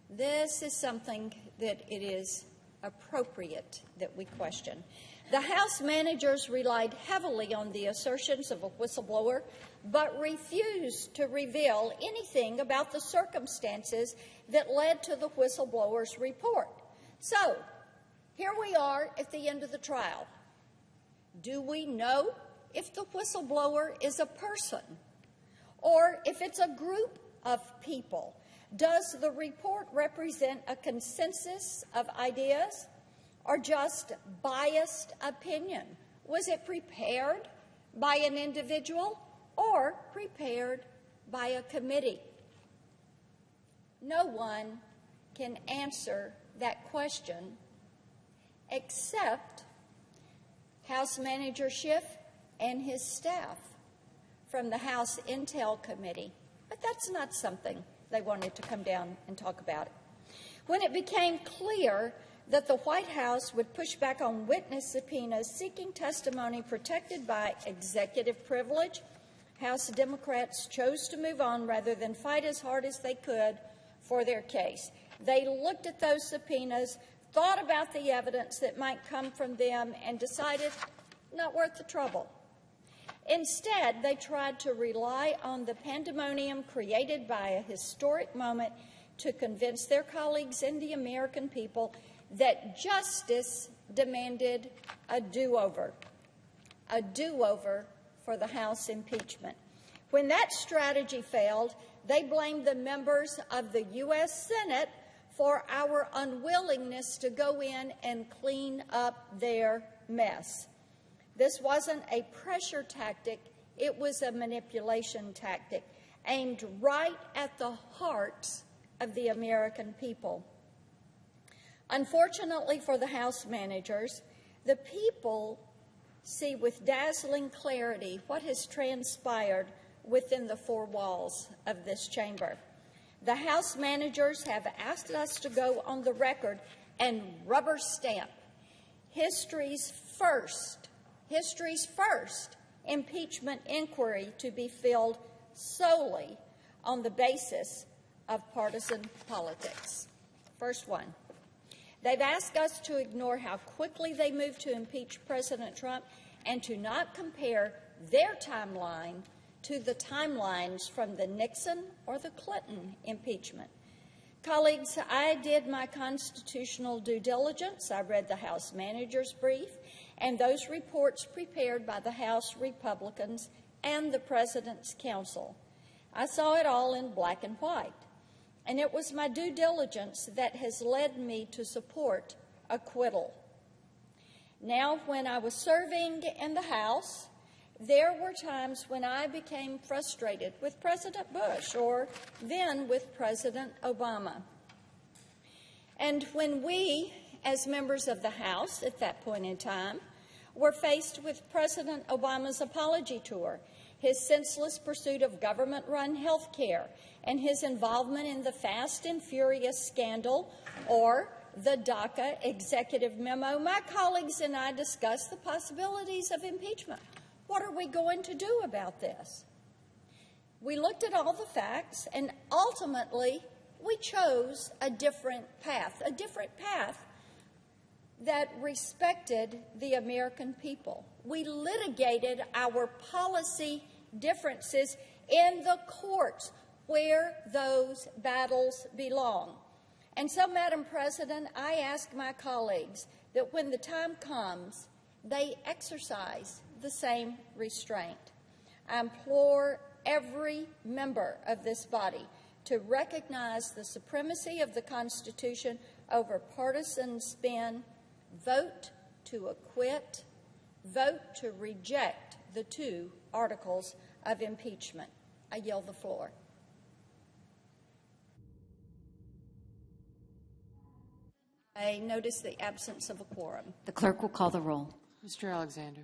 This is something that it is appropriate that we question. The House managers relied heavily on the assertions of a whistleblower, but refused to reveal anything about the circumstances that led to the whistleblower's report. So, here we are at the end of the trial. Do we know if the whistleblower is a person or if it's a group of people? Does the report represent a consensus of ideas or just biased opinion? Was it prepared by an individual or prepared by a committee? No one can answer that question except House Manager Schiff and his staff from the House Intel Committee. But that's not something they wanted to come down and talk about it. When it became clear that the White House would push back on witness subpoenas seeking testimony protected by executive privilege, House Democrats chose to move on rather than fight as hard as they could for their case. They looked at those subpoenas, thought about the evidence that might come from them, and decided not worth the trouble. Instead, they tried to rely on the pandemonium created by a historic moment to convince their colleagues and the American people that justice demanded a do-over for the House impeachment. When that strategy failed, they blamed the members of the U.S. Senate for our unwillingness to go in and clean up their mess. This wasn't a pressure tactic, it was a manipulation tactic aimed right at the hearts of the American people. Unfortunately for the House managers, the people see with dazzling clarity what has transpired within the four walls of this chamber. The House managers have asked us to go on the record and rubber stamp history's first impeachment inquiry to be filled solely on the basis of partisan politics. First one. They've asked us to ignore how quickly they moved to impeach President Trump and to not compare their timeline to the timelines from the Nixon or the Clinton impeachment. Colleagues, I did my constitutional due diligence. I read the House manager's brief and those reports prepared by the House Republicans and the President's Counsel. I saw it all in black and white. And it was my due diligence that has led me to support acquittal. Now, when I was serving in the House, there were times when I became frustrated with President Bush or then with President Obama. And when we, as members of the House at that point in time, were faced with President Obama's apology tour, his senseless pursuit of government-run health care, and his involvement in the Fast and Furious scandal or the DACA executive memo, my colleagues and I discussed the possibilities of impeachment. What are we going to do about this? We looked at all the facts, and ultimately we chose a different path that respected the American people. We litigated our policy differences in the courts where those battles belong. And so, Madam President, I ask my colleagues that when the time comes, they exercise the same restraint. I implore every member of this body to recognize the supremacy of the Constitution over partisan spin, vote to acquit, vote to reject the 2 articles of impeachment. I yield the floor. I notice the absence of a quorum. The clerk will call the roll. Mr. Alexander.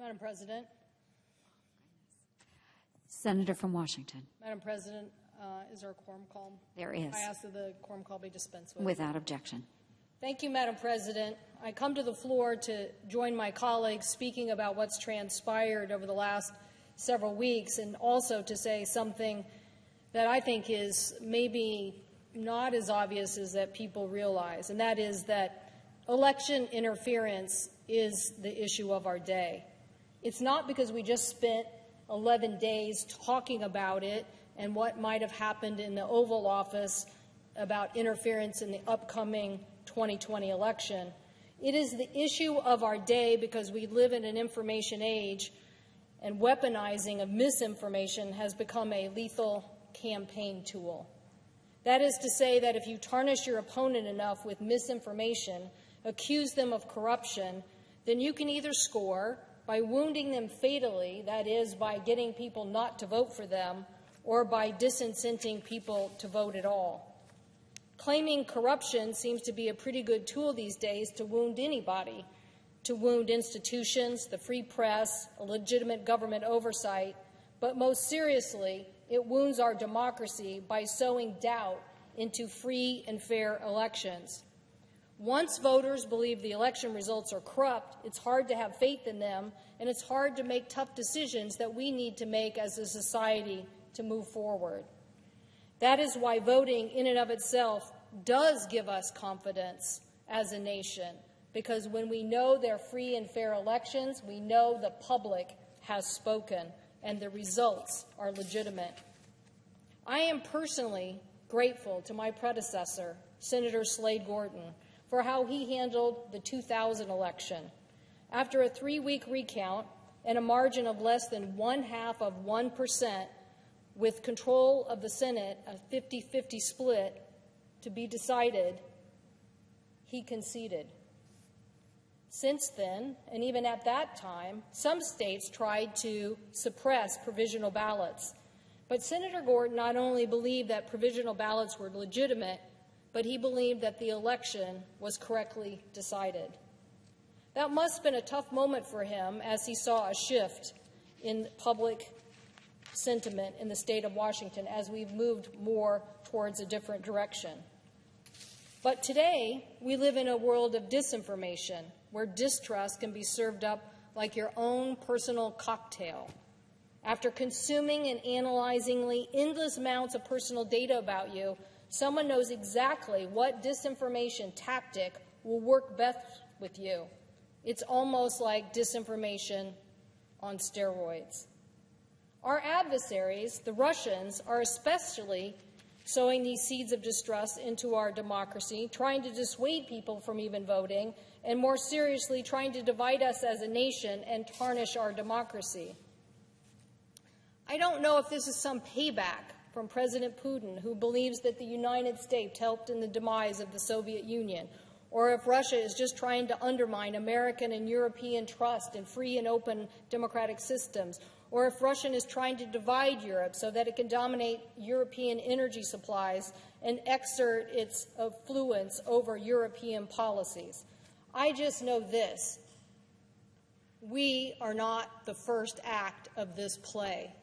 Madam President. Senator from Washington. Madam President, is there a quorum call? There is. I ask that the quorum call be dispensed with. Without objection. Thank you, Madam President. I come to the floor to join my colleagues speaking about what's transpired over the last several weeks, and also to say something that I think is maybe not as obvious as that people realize, and that is that election interference is the issue of our day. It's not because we just spent 11 days talking about it and what might have happened in the Oval Office about interference in the upcoming 2020 election. It is the issue of our day because we live in an information age, and weaponizing of misinformation has become a lethal campaign tool. That is to say that if you tarnish your opponent enough with misinformation, accuse them of corruption, then you can either score by wounding them fatally, that is, by getting people not to vote for them, or by disincenting people to vote at all. Claiming corruption seems to be a pretty good tool these days to wound anybody, to wound institutions, the free press, a legitimate government oversight, but most seriously, it wounds our democracy by sowing doubt into free and fair elections. Once voters believe the election results are corrupt, it's hard to have faith in them, and it's hard to make tough decisions that we need to make as a society to move forward. That is why voting in and of itself does give us confidence as a nation, because when we know they're free and fair elections, we know the public has spoken and the results are legitimate. I am personally grateful to my predecessor, Senator Slade Gorton, for how he handled the 2000 election. After a 3-week recount and a margin of less than 0.5%, with control of the Senate, a 50-50 split, to be decided, he conceded. Since then, and even at that time, some states tried to suppress provisional ballots. But Senator Gorton not only believed that provisional ballots were legitimate, but he believed that the election was correctly decided. That must have been a tough moment for him as he saw a shift in public sentiment in the state of Washington as we've moved more towards a different direction. But today, we live in a world of disinformation, where distrust can be served up like your own personal cocktail. After consuming and analyzing endless amounts of personal data about you, someone knows exactly what disinformation tactic will work best with you. It's almost like disinformation on steroids. Our adversaries, the Russians, are especially sowing these seeds of distrust into our democracy, trying to dissuade people from even voting, and more seriously, trying to divide us as a nation and tarnish our democracy. I don't know if this is some payback from President Putin, who believes that the United States helped in the demise of the Soviet Union, or if Russia is just trying to undermine American and European trust in free and open democratic systems, or if Russia is trying to divide Europe so that it can dominate European energy supplies and exert its influence over European policies. I just know this: we are not the first act of this play.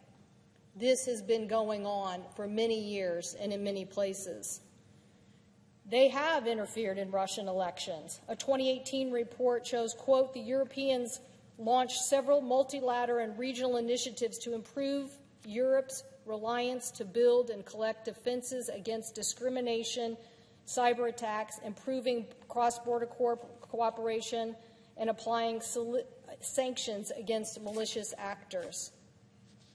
This has been going on for many years and in many places. They have interfered in Russian elections. A 2018 report shows, quote, the Europeans launched several multilateral and regional initiatives to improve Europe's reliance to build and collect defenses against discrimination, cyber attacks, improving cross-border cooperation, and applying sanctions against malicious actors.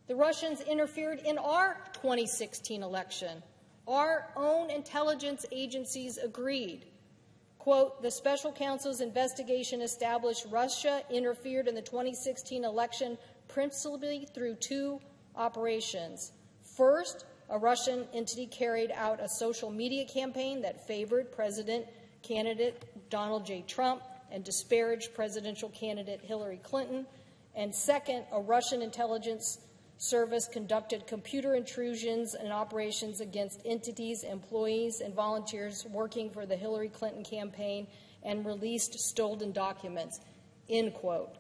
The Russians interfered in our 2016 election. Our own intelligence agencies agreed. Quote, the special counsel's investigation established Russia interfered in the 2016 election principally through 2 operations. First, a Russian entity carried out a social media campaign that favored President candidate Donald J. Trump and disparaged presidential candidate Hillary Clinton. And second, a Russian intelligence service conducted computer intrusions and operations against entities, employees, and volunteers working for the Hillary Clinton campaign and released stolen documents, end quote.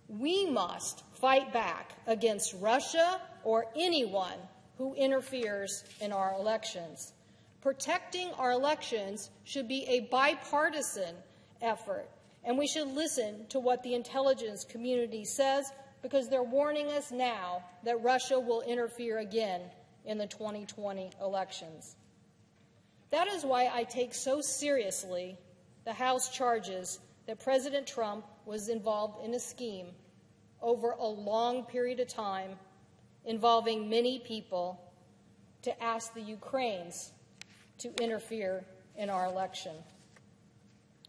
We must fight back against Russia or anyone who interferes in our elections. Protecting our elections should be a bipartisan effort, and we should listen to what the intelligence community says, because they're warning us now that Russia will interfere again in the 2020 elections. That is why I take so seriously the House charges that President Trump was involved in a scheme over a long period of time involving many people to ask the Ukrainians to interfere in our election.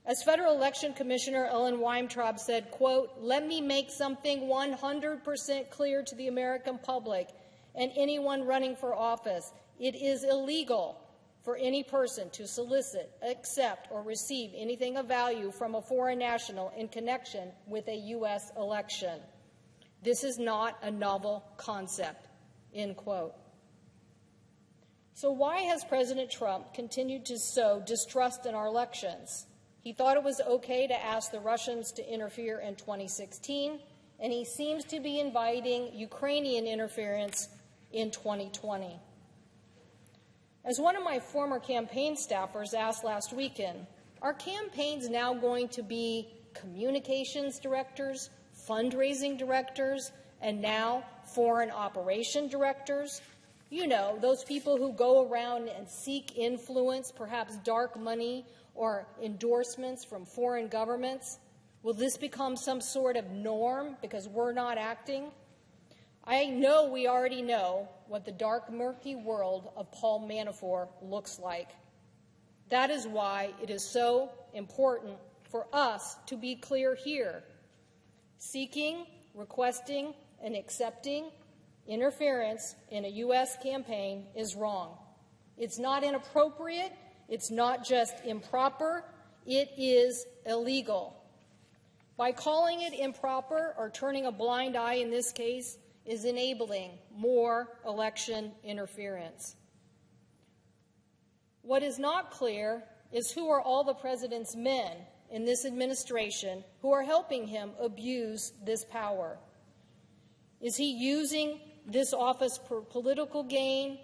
As Federal Election Commissioner Ellen Weintraub said, quote, "Let me make something 100% clear to the American public and anyone running for office. It is illegal for any person to solicit, accept, or receive anything of value from a foreign national in connection with a U.S. election. This is not a novel concept," end quote. So why has President Trump continued to sow distrust in our elections? He thought it was okay to ask the Russians to interfere in 2016, and he seems to be inviting Ukrainian interference in 2020. As one of my former campaign staffers asked last weekend, are campaigns now going to be communications directors, fundraising directors, and now foreign operation directors? You know, those people who go around and seek influence, perhaps dark money or endorsements from foreign governments. Will this become some sort of norm because we're not acting? I know we already know what the dark, murky world of Paul Manafort looks like. That is why it is so important for us to be clear here. Seeking, requesting, and accepting interference in a U.S. campaign is wrong. It's not inappropriate. It's not just improper. It is illegal. By calling it improper or turning a blind eye in this case is enabling more election interference. What is not clear is who are all the president's men in this administration who are helping him abuse this power. Is he using this office for political gain?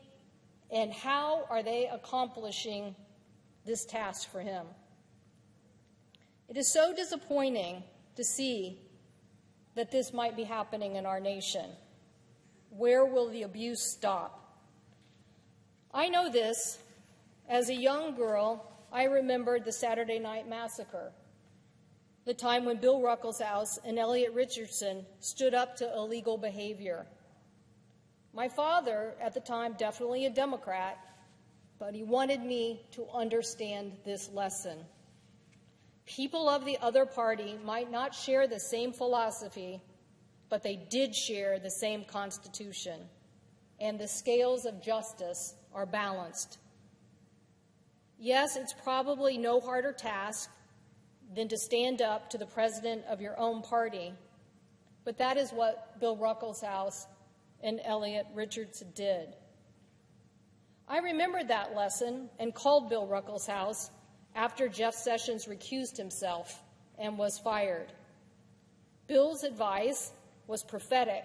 And how are they accomplishing this task for him? It is so disappointing to see that this might be happening in our nation. Where will the abuse stop? I know this. As a young girl, I remembered the Saturday Night Massacre, the time when Bill Ruckelshaus and Elliot Richardson stood up to illegal behavior. My father, at the time, definitely a Democrat, but he wanted me to understand this lesson. People of the other party might not share the same philosophy, but they did share the same Constitution, and the scales of justice are balanced. Yes, it's probably no harder task than to stand up to the president of your own party, but that is what Bill Ruckelshaus and Elliot Richardson did. I remembered that lesson and called Bill Ruckelshaus after Jeff Sessions recused himself and was fired. Bill's advice was prophetic.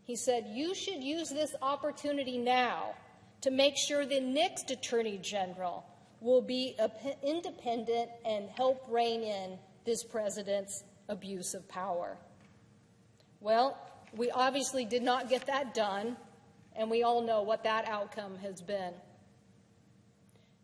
He said, "You should use this opportunity now to make sure the next Attorney General will be independent and help rein in this president's abuse of power." Well, we obviously did not get that done, and we all know what that outcome has been.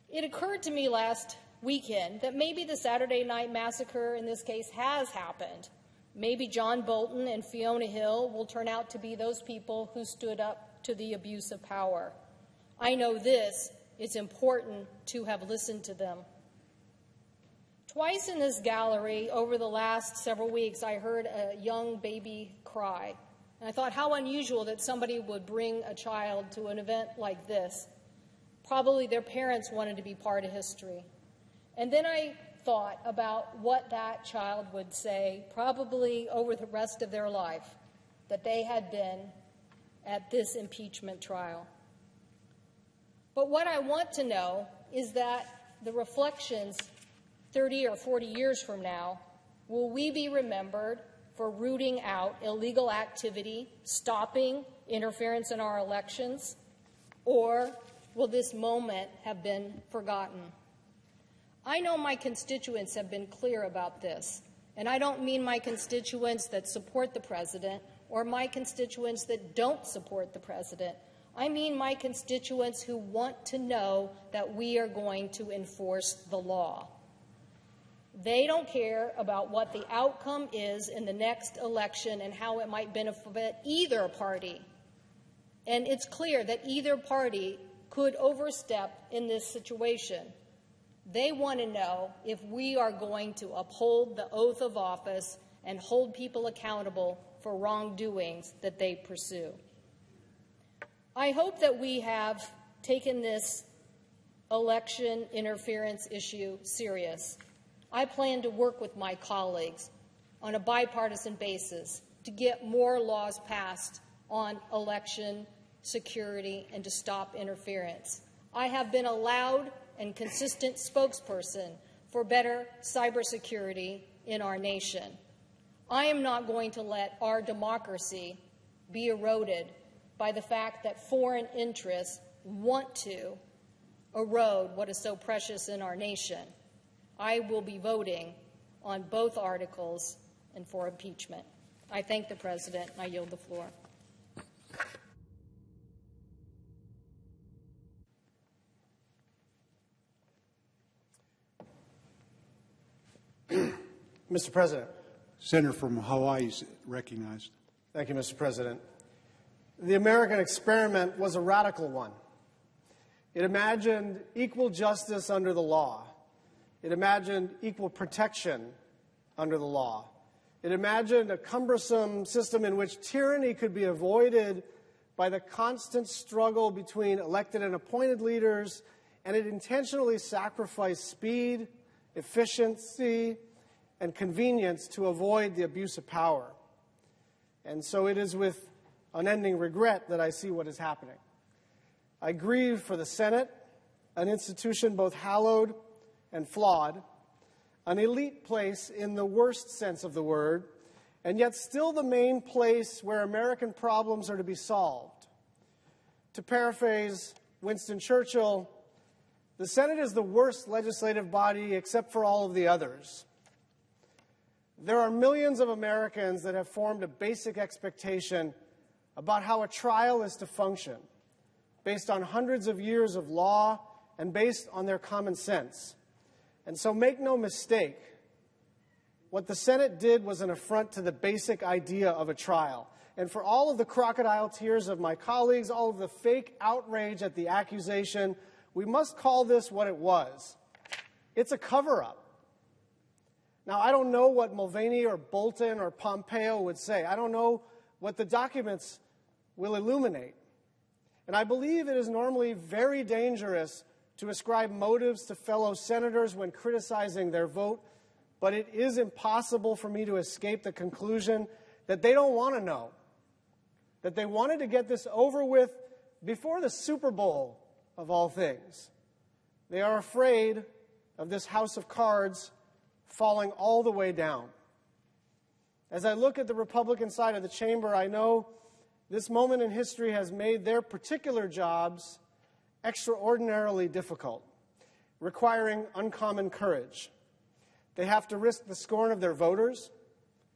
It occurred to me last weekend that maybe the Saturday Night Massacre in this case has happened. Maybe John Bolton and Fiona Hill will turn out to be those people who stood up to the abuse of power. I know this. It's important to have listened to them. Twice in this gallery over the last several weeks, I heard a young baby cry. And I thought how unusual that somebody would bring a child to an event like this. Probably their parents wanted to be part of history. And then I thought about what that child would say, probably over the rest of their life, that they had been at this impeachment trial. But what I want to know is that the reflections 30 or 40 years from now, will we be remembered for rooting out illegal activity, stopping interference in our elections, or will this moment have been forgotten? I know my constituents have been clear about this, and I don't mean my constituents that support the president or my constituents that don't support the president. I mean my constituents who want to know that we are going to enforce the law. They don't care about what the outcome is in the next election and how it might benefit either party. And it's clear that either party could overstep in this situation. They want to know if we are going to uphold the oath of office and hold people accountable for wrongdoings that they pursue. I hope that we have taken this election interference issue serious. I plan to work with my colleagues on a bipartisan basis to get more laws passed on election security and to stop interference. I have been a loud and consistent spokesperson for better cybersecurity in our nation. I am not going to let our democracy be eroded by the fact that foreign interests want to erode what is so precious in our nation. I will be voting on both articles and for impeachment. I thank the President, and I yield the floor. Mr. President. Senator from Hawaii is recognized. Thank you, Mr. President. The American experiment was a radical one. It imagined equal justice under the law. It imagined equal protection under the law. It imagined a cumbersome system in which tyranny could be avoided by the constant struggle between elected and appointed leaders, and it intentionally sacrificed speed, efficiency, and convenience to avoid the abuse of power. And so it is with unending regret that I see what is happening. I grieve for the Senate, an institution both hallowed and flawed, an elite place in the worst sense of the word, and yet still the main place where American problems are to be solved. To paraphrase Winston Churchill, the Senate is the worst legislative body except for all of the others. There are millions of Americans that have formed a basic expectation about how a trial is to function, based on hundreds of years of law and based on their common sense. And so make no mistake, what the Senate did was an affront to the basic idea of a trial. And for all of the crocodile tears of my colleagues, all of the fake outrage at the accusation, we must call this what it was. It's a cover-up. Now, I don't know what Mulvaney or Bolton or Pompeo would say. I don't know what the documents will illuminate. And I believe it is normally very dangerous to ascribe motives to fellow senators when criticizing their vote, but it is impossible for me to escape the conclusion that they don't want to know, that they wanted to get this over with before the Super Bowl, of all things. They are afraid of this house of cards falling all the way down. As I look at the Republican side of the chamber, I know this moment in history has made their particular jobs extraordinarily difficult, requiring uncommon courage. They have to risk the scorn of their voters,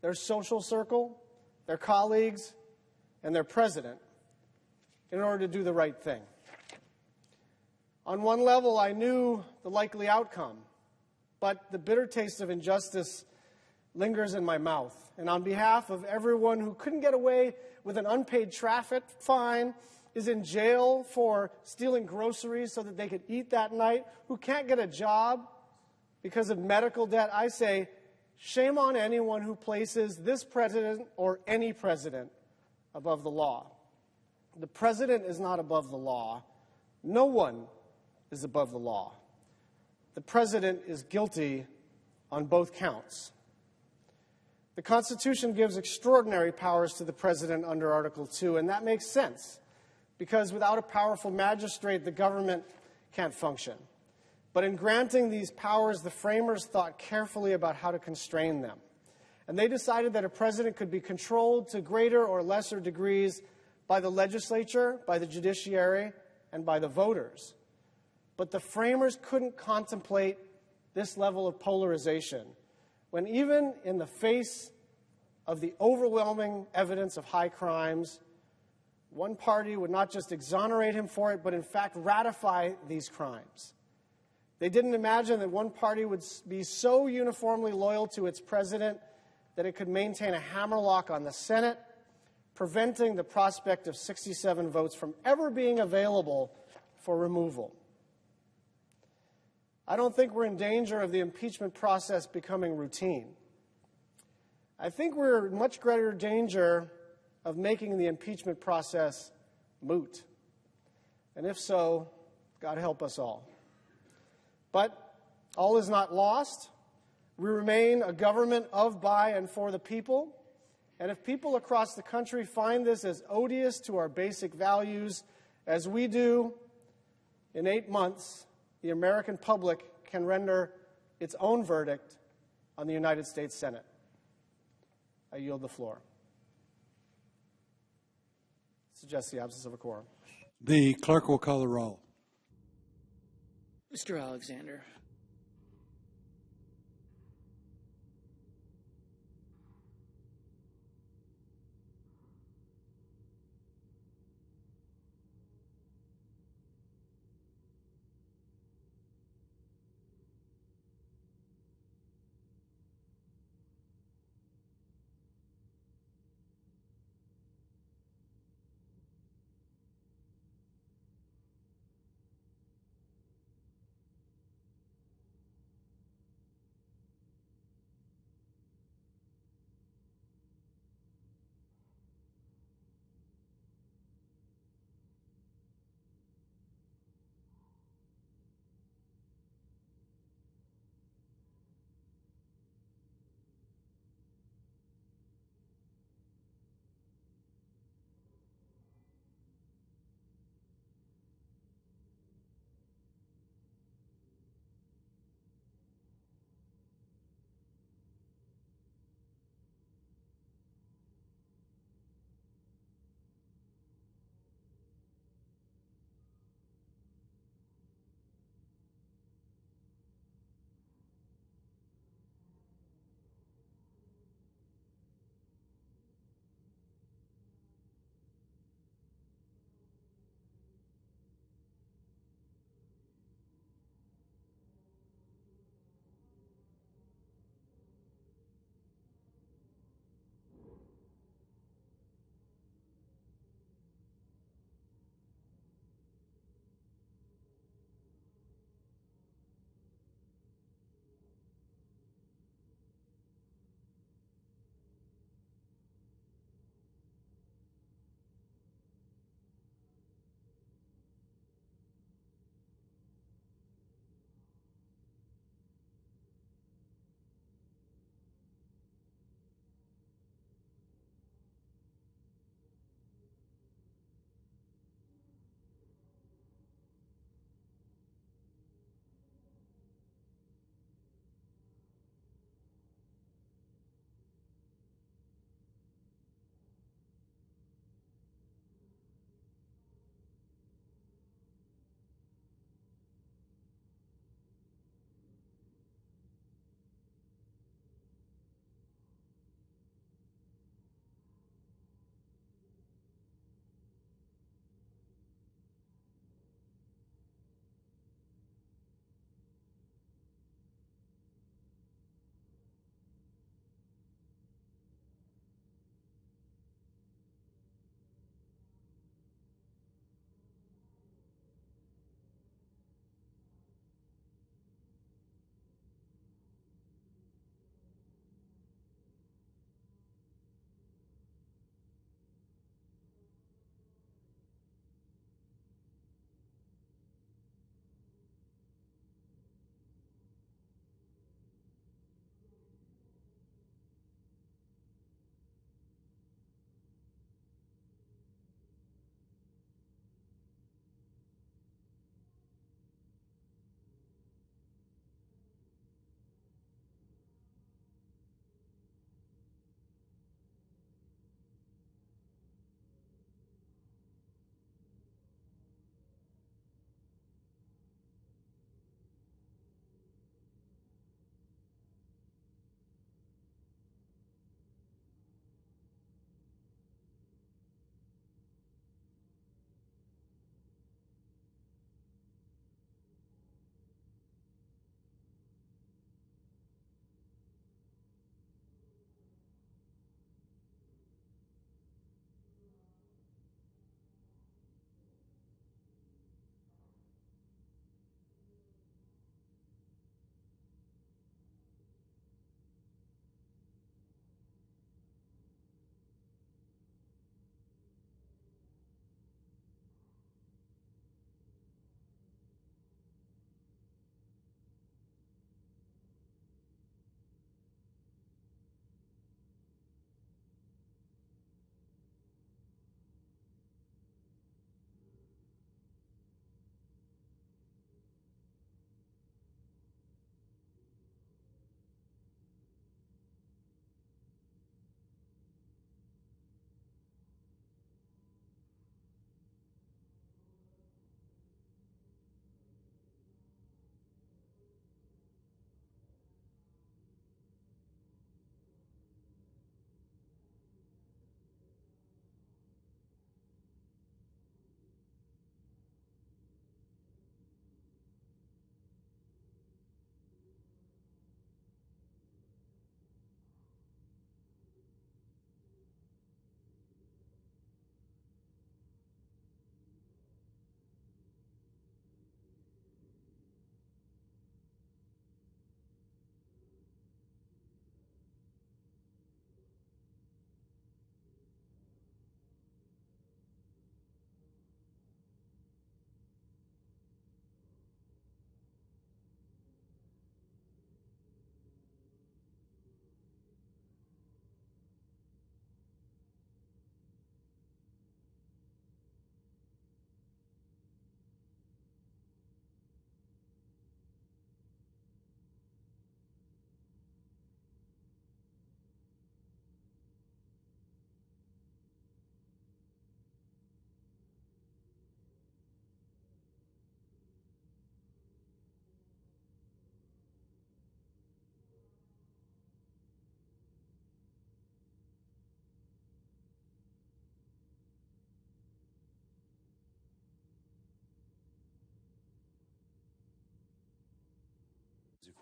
their social circle, their colleagues, and their president in order to do the right thing. On one level, I knew the likely outcome, but the bitter taste of injustice lingers in my mouth. And on behalf of everyone who couldn't get away with an unpaid traffic fine, is in jail for stealing groceries so that they could eat that night, who can't get a job because of medical debt, I say, shame on anyone who places this president or any president above the law. The president is not above the law. No one is above the law. The president is guilty on both counts. The Constitution gives extraordinary powers to the president under Article 2, and that makes sense, because without a powerful magistrate, the government can't function. But in granting these powers, the framers thought carefully about how to constrain them. And they decided that a president could be controlled to greater or lesser degrees by the legislature, by the judiciary, and by the voters. But the framers couldn't contemplate this level of polarization when, even in the face of the overwhelming evidence of high crimes, one party would not just exonerate him for it, but in fact ratify these crimes. They didn't imagine that one party would be so uniformly loyal to its president that it could maintain a hammerlock on the Senate, preventing the prospect of 67 votes from ever being available for removal. I don't think we're in danger of the impeachment process becoming routine. I think we're in much greater danger of making the impeachment process moot. And if so, God help us all. But all is not lost. We remain a government of, by, and for the people. And if people across the country find this as odious to our basic values as we do, in 8 months, the American public can render its own verdict on the United States Senate. I yield the floor. Suggests the absence of a quorum. The clerk will call the roll. Mr. Alexander.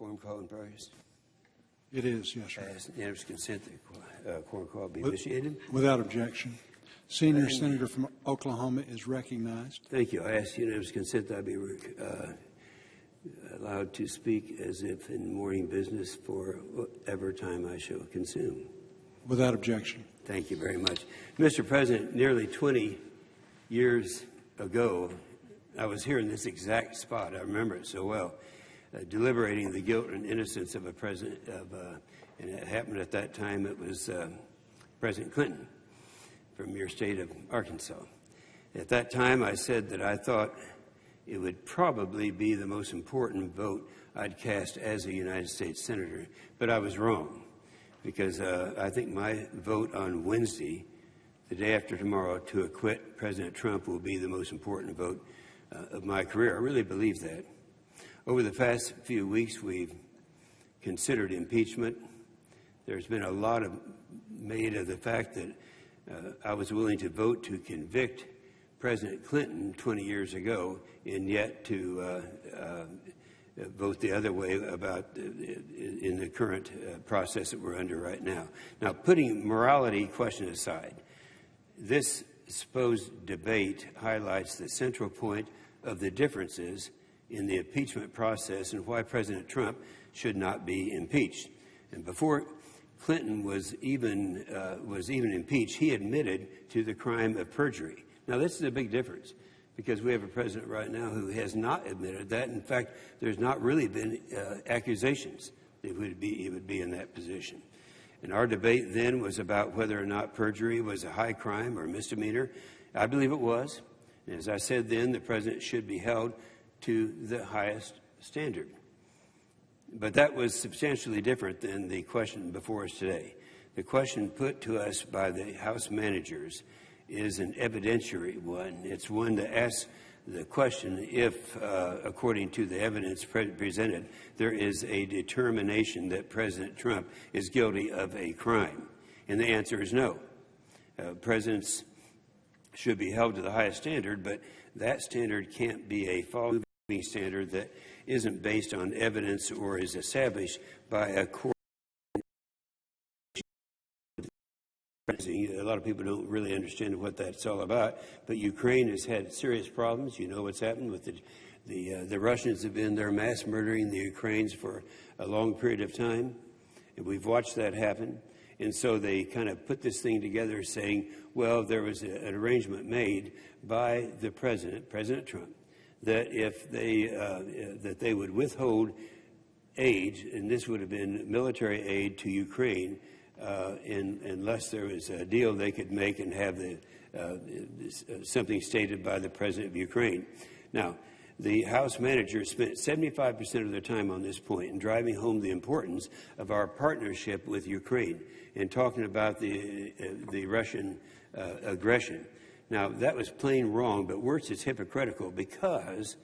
quorum call in progress? It is, yes, sir. I ask unanimous consent that quorum call be initiated. Without objection. Senior Senator from Oklahoma is recognized. Thank you. I ask unanimous consent that I be allowed to speak as if in morning business for whatever time I shall consume. Without objection. Thank you very much. Mr. President, nearly 20 years ago, I was here in this exact spot. I remember it so well, deliberating the guilt and innocence of a president and it happened at that time. It was President Clinton from your state of Arkansas. At that time, I said that I thought it would probably be the most important vote I'd cast as a United States Senator, but I was wrong, because I think my vote on Wednesday, the day after tomorrow, to acquit President Trump will be the most important vote of my career. I really believe that. Over the past few weeks, we've considered impeachment. There's been a lot made of the fact that I was willing to vote to convict President Clinton 20 years ago, and yet to vote the other way about in the current process that we're under right now. Now, putting morality question aside, this supposed debate highlights the central point of the differences in the impeachment process and why President Trump should not be impeached. And before Clinton was even impeached, he admitted to the crime of perjury. Now, this is a big difference, because we have a president right now who has not admitted that. In fact, there's not really been accusations that he would be in that position. And our debate then was about whether or not perjury was a high crime or a misdemeanor. I believe it was. And as I said then, the president should be held to the highest standard. But that was substantially different than the question before us today. The question put to us by the House managers is an evidentiary one. It's one to ask the question if, according to the evidence presented, there is a determination that President Trump is guilty of a crime. And the answer is no. Presidents should be held to the highest standard, but that standard can't be a false standard that isn't based on evidence or is established by a court. A lot of people don't really understand what that's all about, but Ukraine has had serious problems. You know what's happened with the Russians have been there mass murdering the Ukrainians for a long period of time, and we've watched that happen. And so they kind of put this thing together saying, well, there was an arrangement made by the President Trump, that if they would withhold aid, and this would have been military aid to Ukraine, unless there was a deal they could make and have something stated by the President of Ukraine. Now, the House managers spent 75% of their time on this point and driving home the importance of our partnership with Ukraine and talking about the Russian aggression. Now, that was plain wrong, but worse, it's hypocritical, because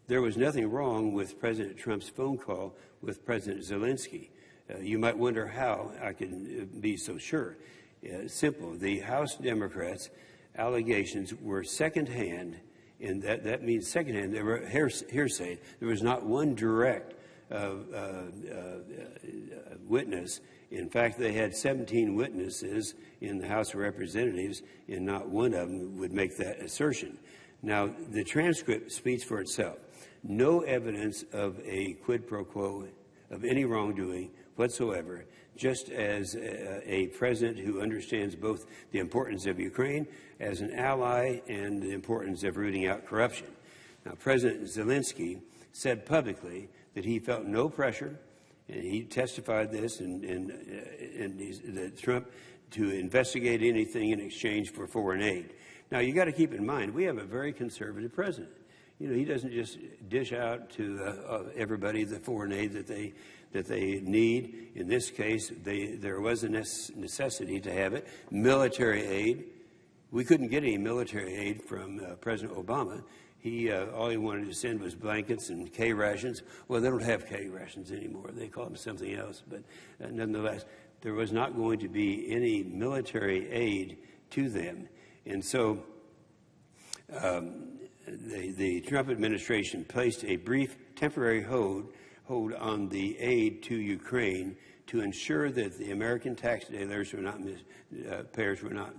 there was nothing wrong with President Trump's phone call with President Zelensky. You might wonder how I can be so sure. Simple. The House Democrats' allegations were secondhand, and that means secondhand. They were hearsay. There was not one direct witness. In fact, they had 17 witnesses in the House of Representatives, and not one of them would make that assertion. Now, the transcript speaks for itself. No evidence of a quid pro quo, of any wrongdoing whatsoever, just as a president who understands both the importance of Ukraine as an ally and the importance of rooting out corruption. Now, President Zelensky said publicly that he felt no pressure, and he testified this in Trump to investigate anything in exchange for foreign aid. Now, you got to keep in mind, we have a very conservative president. You know, he doesn't just dish out to everybody the foreign aid that they need. In this case, there was a necessity to have it. Military aid. We couldn't get any military aid from President Obama. All he wanted to send was blankets and K rations. Well, they don't have K rations anymore. They call them something else. But nonetheless, there was not going to be any military aid to them. And so the Trump administration placed a brief temporary hold hold on the aid to Ukraine to ensure that the American taxpayers were not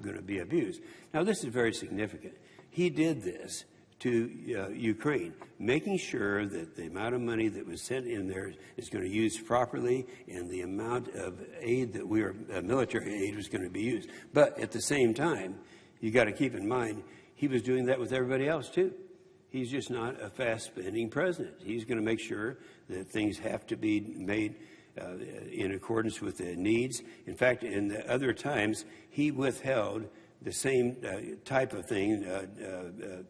going to be abused. Now, this is very significant. He did this to Ukraine, making sure that the amount of money that was sent in there is going to be used properly, and the amount of aid that military aid was going to be used. But at the same time, you got to keep in mind, he was doing that with everybody else too. He's just not a fast-spending president. He's going to make sure that things have to be made in accordance with the needs. In fact, in the other times, he withheld the same type of thing,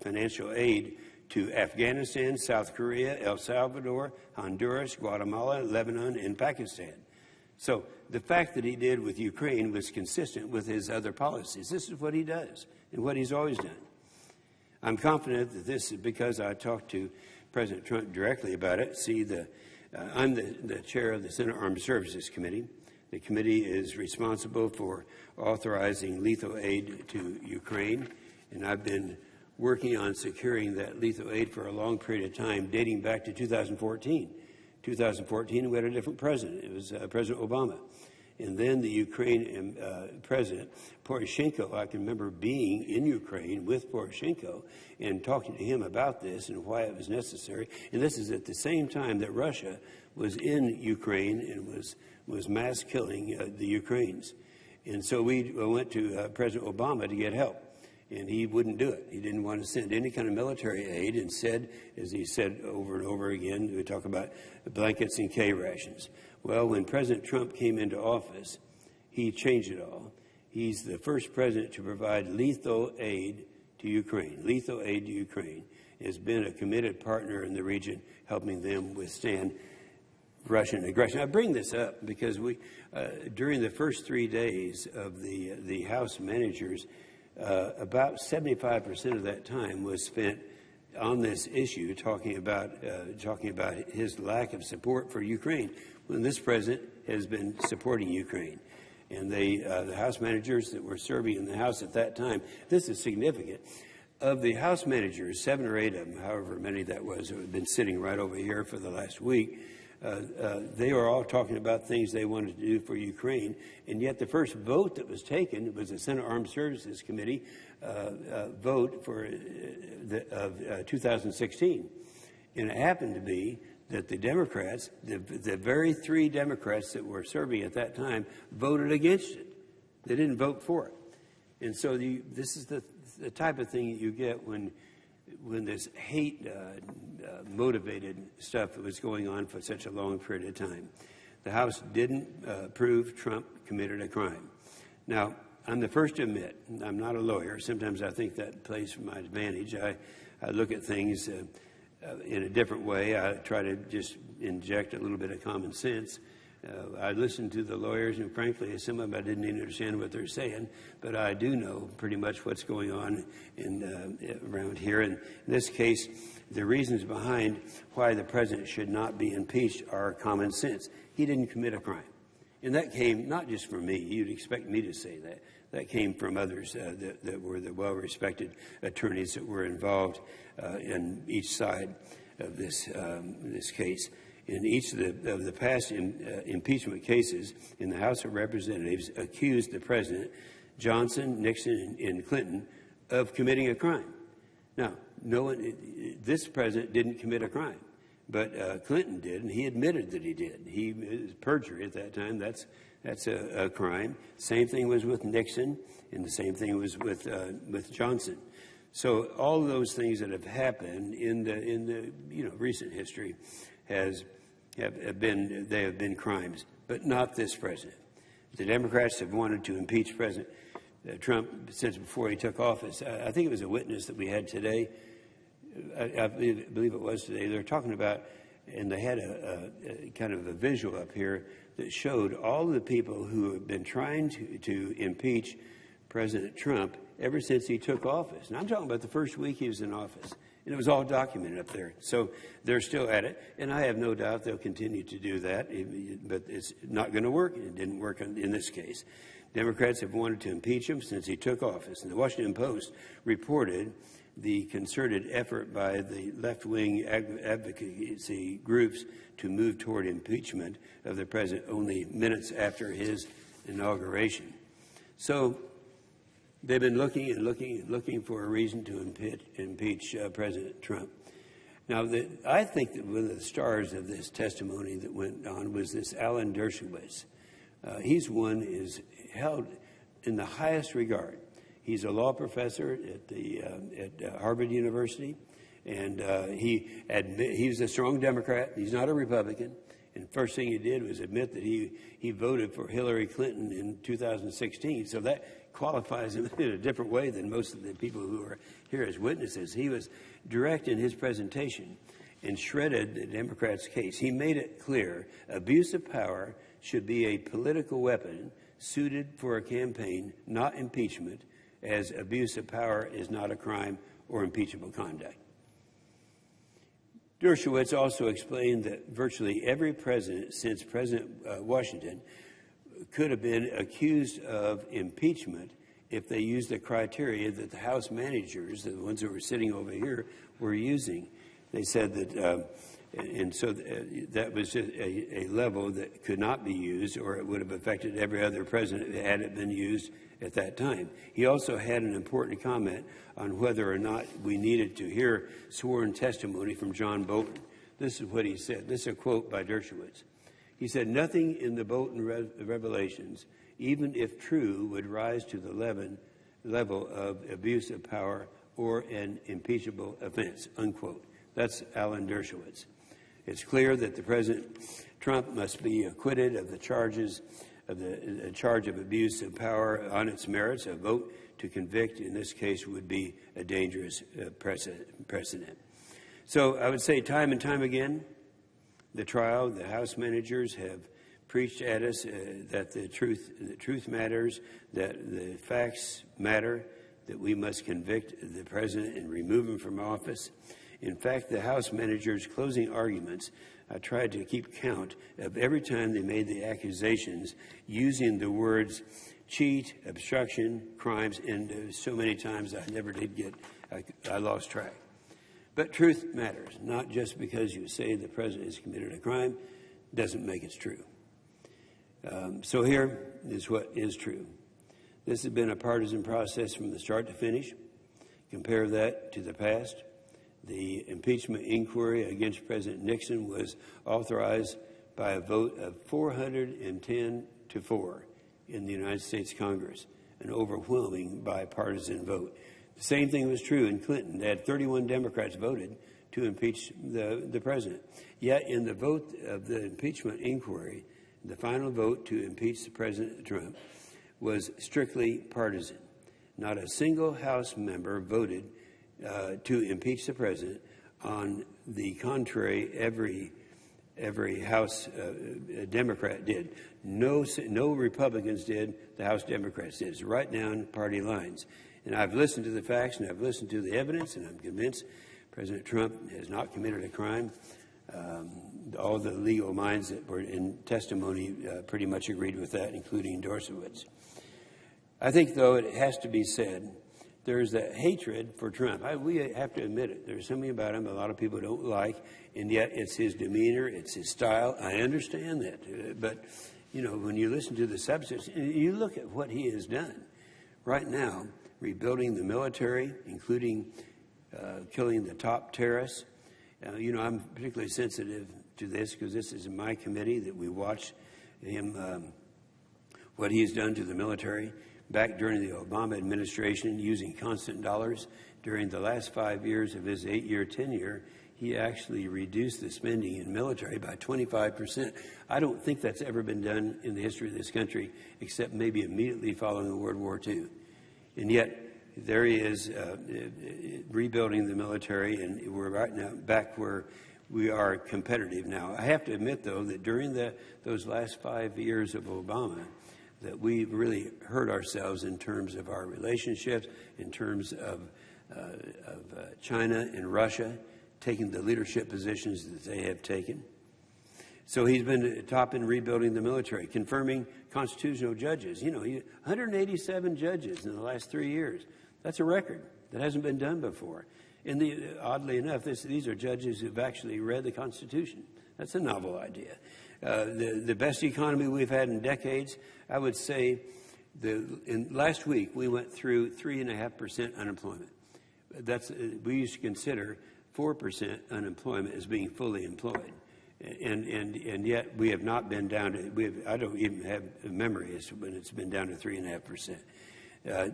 financial aid to Afghanistan, South Korea, El Salvador, Honduras, Guatemala, Lebanon, and Pakistan. So the fact that he did with Ukraine was consistent with his other policies. This is what he does and what he's always done. I'm confident that this is because I talked to President Trump directly about it. See, I'm the chair of the Senate Armed Services Committee. The committee is responsible for authorizing lethal aid to Ukraine, and I've been working on securing that lethal aid for a long period of time, dating back to 2014. 2014, we had a different president. It was President Obama. And then the Ukraine president, Poroshenko, I can remember being in Ukraine with Poroshenko and talking to him about this and why it was necessary. And this is at the same time that Russia was in Ukraine and was mass killing the Ukrainians. And so we went to President Obama to get help, and he wouldn't do it. He didn't want to send any kind of military aid and said, as he said over and over again, we talk about blankets and K rations. Well, when President Trump came into office, he changed it all. He's the first president to provide lethal aid to Ukraine. Lethal aid to Ukraine has been a committed partner in the region, helping them withstand Russian aggression. I bring this up because during the first 3 days of the House managers, about 75% of that time was spent on this issue, talking about his lack of support for Ukraine, when this president has been supporting Ukraine. And the House managers that were serving in the House at that time, this is significant. Of the House managers, 7 or 8 of them, however many that was, who have been sitting right over here for the last week, they were all talking about things they wanted to do for Ukraine, and yet the first vote that was taken was the Senate Armed Services Committee vote for 2016. And it happened to be that the Democrats, the very 3 Democrats that were serving at that time, voted against it. They didn't vote for it. And so this is the type of thing you get when this hate-motivated stuff was going on for such a long period of time. The House didn't prove Trump committed a crime. Now, I'm the first to admit, I'm not a lawyer. Sometimes I think that plays for my advantage. I look at things in a different way. I try to just inject a little bit of common sense. I listened to the lawyers, and frankly, some of them I didn't even understand what they're saying, but I do know pretty much what's going on around here. And in this case, the reasons behind why the president should not be impeached are common sense. He didn't commit a crime. And that came not just from me. You'd expect me to say that. That came from others that were the well-respected attorneys that were involved in each side of this case. In each of the past impeachment cases in the House of Representatives accused the president, Johnson, Nixon, and Clinton, of committing a crime. Now, this president didn't commit a crime, but Clinton did, and he admitted that he did. It was perjury at that time. That's a crime. Same thing was with Nixon, and the same thing was with Johnson. So all of those things that have happened in the recent history have been crimes, but not this president. The Democrats have wanted to impeach President Trump since before he took office. I think it was a witness that we had today. I believe it was today. They're talking about, and they had a kind of a visual up here that showed all of the people who have been trying to impeach President Trump ever since he took office. And I'm talking about the first week he was in office. And it was all documented up there. So they're still at it. And I have no doubt they'll continue to do that. But it's not going to work. It didn't work in this case. Democrats have wanted to impeach him since he took office. And the Washington Post reported the concerted effort by the left-wing advocacy groups to move toward impeachment of the president only minutes after his inauguration. So they've been looking and looking and looking for a reason to impeach President Trump. Now, I think that one of the stars of this testimony that went on was this Alan Dershowitz. He's one is held in the highest regard. He's a law professor at Harvard University, and he was a strong Democrat. He's not a Republican. And the first thing he did was admit that he voted for Hillary Clinton in 2016. So that qualifies him in a different way than most of the people who are here as witnesses. He was direct in his presentation and shredded the Democrats' case. He made it clear abuse of power should be a political weapon suited for a campaign, not impeachment, as abuse of power is not a crime or impeachable conduct. Dershowitz also explained that virtually every president since President Washington could have been accused of impeachment if they used the criteria that the House managers, the ones who were sitting over here, were using. They said that, and so that was just a level that could not be used, or it would have affected every other president had it been used at that time. He also had an important comment on whether or not we needed to hear sworn testimony from John Bolton. This is what he said. This is a quote by Dershowitz. He said, "Nothing in the Bolton revelations, even if true, would rise to the level of abuse of power or an impeachable offense," unquote. That's Alan Dershowitz. It's clear that the President Trump must be acquitted of the charges of the charge of abuse of power on its merits. A vote to convict in this case would be a dangerous precedent. So I would say time and time again, the House managers have preached at us that the truth matters, that the facts matter, that we must convict the president and remove him from office. In fact, the House managers' closing arguments, I tried to keep count of every time they made the accusations using the words cheat, obstruction, crimes, and so many times I never did I lost track. But truth matters, not just because you say the president has committed a crime, doesn't make it true. So here is what is true. This has been a partisan process from the start to finish. Compare that to the past. The impeachment inquiry against President Nixon was authorized by a vote of 410 to 4 in the United States Congress, an overwhelming bipartisan vote. The same thing was true in Clinton. They had 31 Democrats voted to impeach the president. Yet in the vote of the impeachment inquiry, the final vote to impeach the President Trump was strictly partisan. Not a single House member voted to impeach the president. On the contrary, every House Democrat did. No Republicans did. The House Democrats did. It's right down party lines. And I've listened to the facts and I've listened to the evidence, and I'm convinced President Trump has not committed a crime. All the legal minds that were in testimony pretty much agreed with that, including Dershowitz. I think, though, it has to be said, there's that hatred for Trump. We have to admit it. There's something about him a lot of people don't like, and yet it's his demeanor, it's his style. I understand that. But, you know, when you listen to the substance, you look at what he has done. Right now, rebuilding the military, including killing the top terrorists. You know, I'm particularly sensitive to this because this is in my committee that we watch him, what he's done to the military. Back during the Obama administration, using constant dollars, during the last 5 years of his 8-year tenure, he actually reduced the spending in military by 25%. I don't think that's ever been done in the history of this country, except maybe immediately following World War II. And yet, there he is rebuilding the military, and we're right now back where we are competitive now. I have to admit, though, that during those last 5 years of Obama, that we really hurt ourselves in terms of our relationships, in terms of China and Russia taking the leadership positions that they have taken. So he's been top in rebuilding the military, confirming constitutional judges. You know, 187 judges in the last 3 years. That's a record. That hasn't been done before. And oddly enough, these are judges who've actually read the Constitution. That's a novel idea. The best economy we've had in decades, I would say, last week we went through 3.5% unemployment. We used to consider 4% unemployment as being fully employed. And yet we have not been down to, I don't even have a memory as to when it's been down to 3.5%.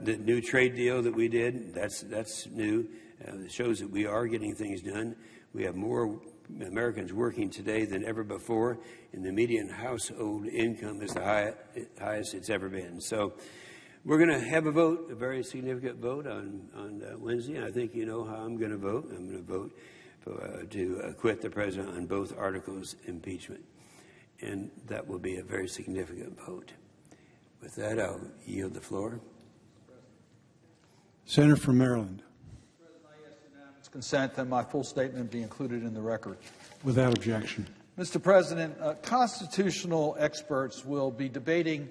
The new trade deal that we did, that's new. It shows that we are getting things done. We have more Americans working today than ever before, and the median household income is the highest it's ever been. So we're going to have a vote, a very significant vote on Wednesday, and I think you know how I'm going to vote. I'm going to vote to acquit the president on both articles of impeachment, and that will be a very significant vote. With that, I'll yield the floor. Senator from Maryland. Consent that my full statement be included in the record. Without objection. Mr. President, constitutional experts will be debating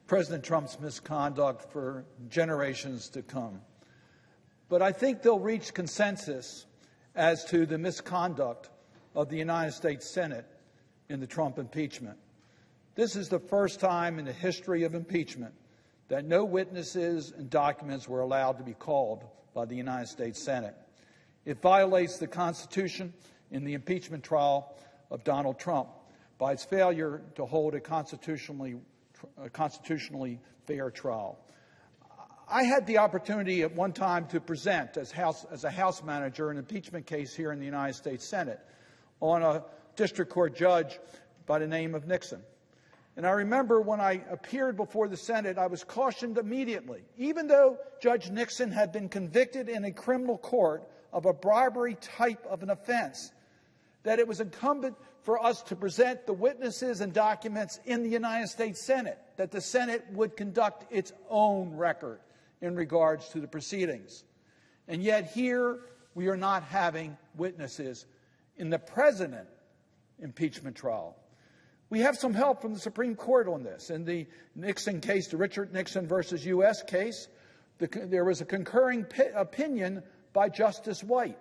President Trump's misconduct for generations to come. But I think they'll reach consensus as to the misconduct of the United States Senate in the Trump impeachment. This is the first time in the history of impeachment that no witnesses and documents were allowed to be called by the United States Senate. It violates the Constitution in the impeachment trial of Donald Trump by its failure to hold a constitutionally fair trial. I had the opportunity at one time to present as a House manager an impeachment case here in the United States Senate on a district court judge by the name of Nixon. And I remember when I appeared before the Senate, I was cautioned immediately, even though Judge Nixon had been convicted in a criminal court of a bribery type of an offense, that it was incumbent for us to present the witnesses and documents in the United States Senate, that the Senate would conduct its own record in regards to the proceedings. And yet here we are not having witnesses in the president impeachment trial. We have some help from the Supreme Court on this. In the Nixon case, the Richard Nixon versus U.S. case, there was a concurring opinion by Justice White.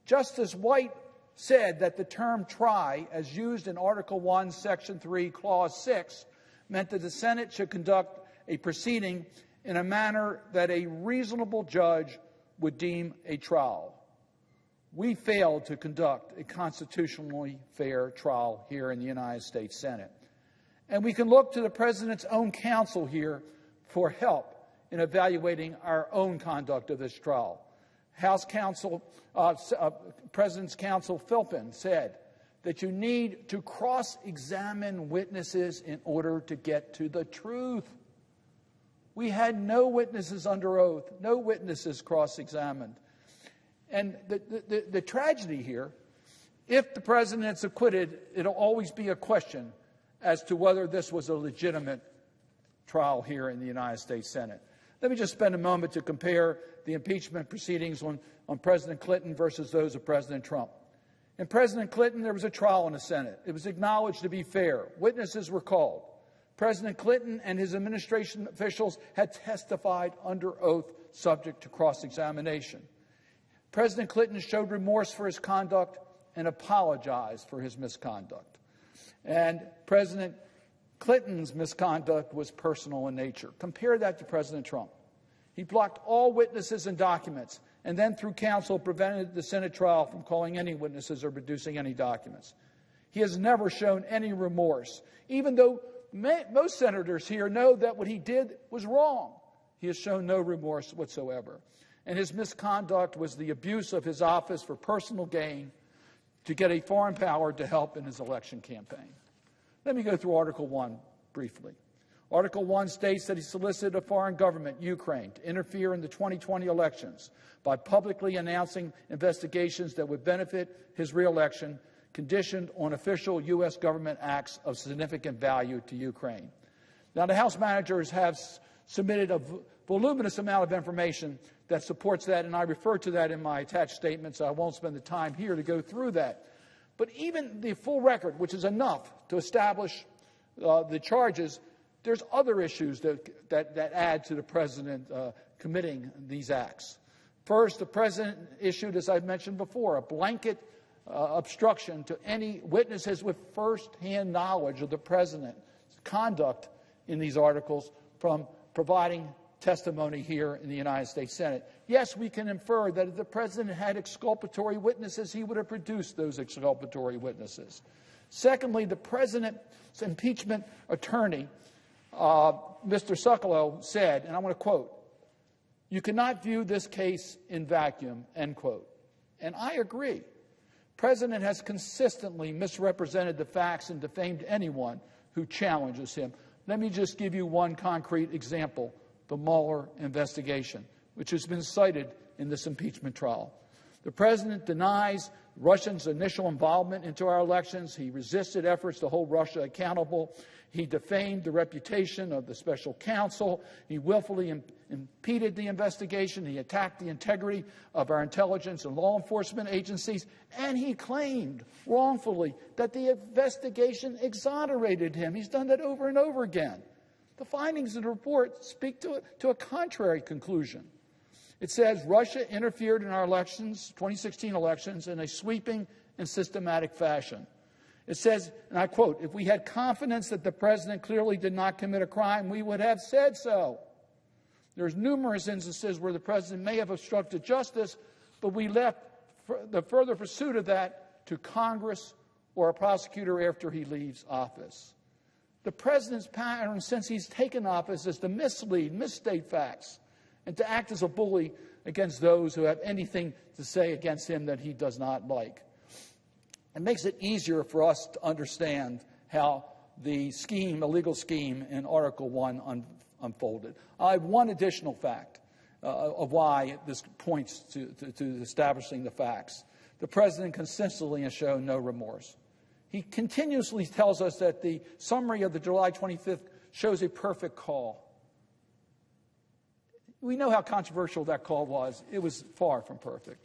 Justice White said that the term try, as used in Article 1, Section 3, Clause 6, meant that the Senate should conduct a proceeding in a manner that a reasonable judge would deem a trial. We failed to conduct a constitutionally fair trial here in the United States Senate. And we can look to the President's own counsel here for help in evaluating our own conduct of this trial. House counsel, President's counsel Philpin said that you need to cross-examine witnesses in order to get to the truth. We had no witnesses under oath, no witnesses cross-examined. And the tragedy here, if the president is acquitted, it'll always be a question as to whether this was a legitimate trial here in the United States Senate. Let me just spend a moment to compare the impeachment proceedings on President Clinton versus those of President Trump. In President Clinton, there was a trial in the Senate. It was acknowledged to be fair. Witnesses were called. President Clinton and his administration officials had testified under oath subject to cross-examination. President Clinton showed remorse for his conduct and apologized for his misconduct. And President Clinton's misconduct was personal in nature. Compare that to President Trump. He blocked all witnesses and documents, and then through counsel prevented the Senate trial from calling any witnesses or producing any documents. He has never shown any remorse, even though most senators here know that what he did was wrong. He has shown no remorse whatsoever. And his misconduct was the abuse of his office for personal gain to get a foreign power to help in his election campaign. Let me go through Article 1 briefly. Article 1 states that he solicited a foreign government, Ukraine, to interfere in the 2020 elections by publicly announcing investigations that would benefit his reelection, conditioned on official U.S. government acts of significant value to Ukraine. Now, the House managers have submitted a voluminous amount of information that supports that, and I refer to that in my attached statement, so I won't spend the time here to go through that. But even the full record, which is enough to establish the charges, there's other issues that add to the president committing these acts. First, the president issued, as I've mentioned before, a blanket obstruction to any witnesses with first-hand knowledge of the president's conduct in these articles from providing testimony here in the United States Senate. Yes, we can infer that if the president had exculpatory witnesses, he would have produced those exculpatory witnesses. Secondly, the president's impeachment attorney, Mr. Sokolow, said, and I want to quote, "You cannot view this case in vacuum," end quote. And I agree. The president has consistently misrepresented the facts and defamed anyone who challenges him. Let me just give you one concrete example, the Mueller investigation, which has been cited in this impeachment trial. The president denies Russians' initial involvement into our elections. He resisted efforts to hold Russia accountable. He defamed the reputation of the special counsel. He willfully impeded the investigation. He attacked the integrity of our intelligence and law enforcement agencies. And he claimed wrongfully that the investigation exonerated him. He's done that over and over again. The findings in the report speak to a contrary conclusion. It says Russia interfered in our elections, 2016 elections, in a sweeping and systematic fashion. It says, and I quote, "If we had confidence that the president clearly did not commit a crime, we would have said so. There's numerous instances where the president may have obstructed justice, but we left the further pursuit of that to Congress or a prosecutor after he leaves office." The president's pattern since he's taken office is to mislead, misstate facts, and to act as a bully against those who have anything to say against him that he does not like. It makes it easier for us to understand how the scheme, the legal scheme in Article 1 unfolded. I have one additional fact of why this points to establishing the facts. The president consistently has shown no remorse. He continuously tells us that the summary of the July 25th shows a perfect call. We know how controversial that call was. It was far from perfect.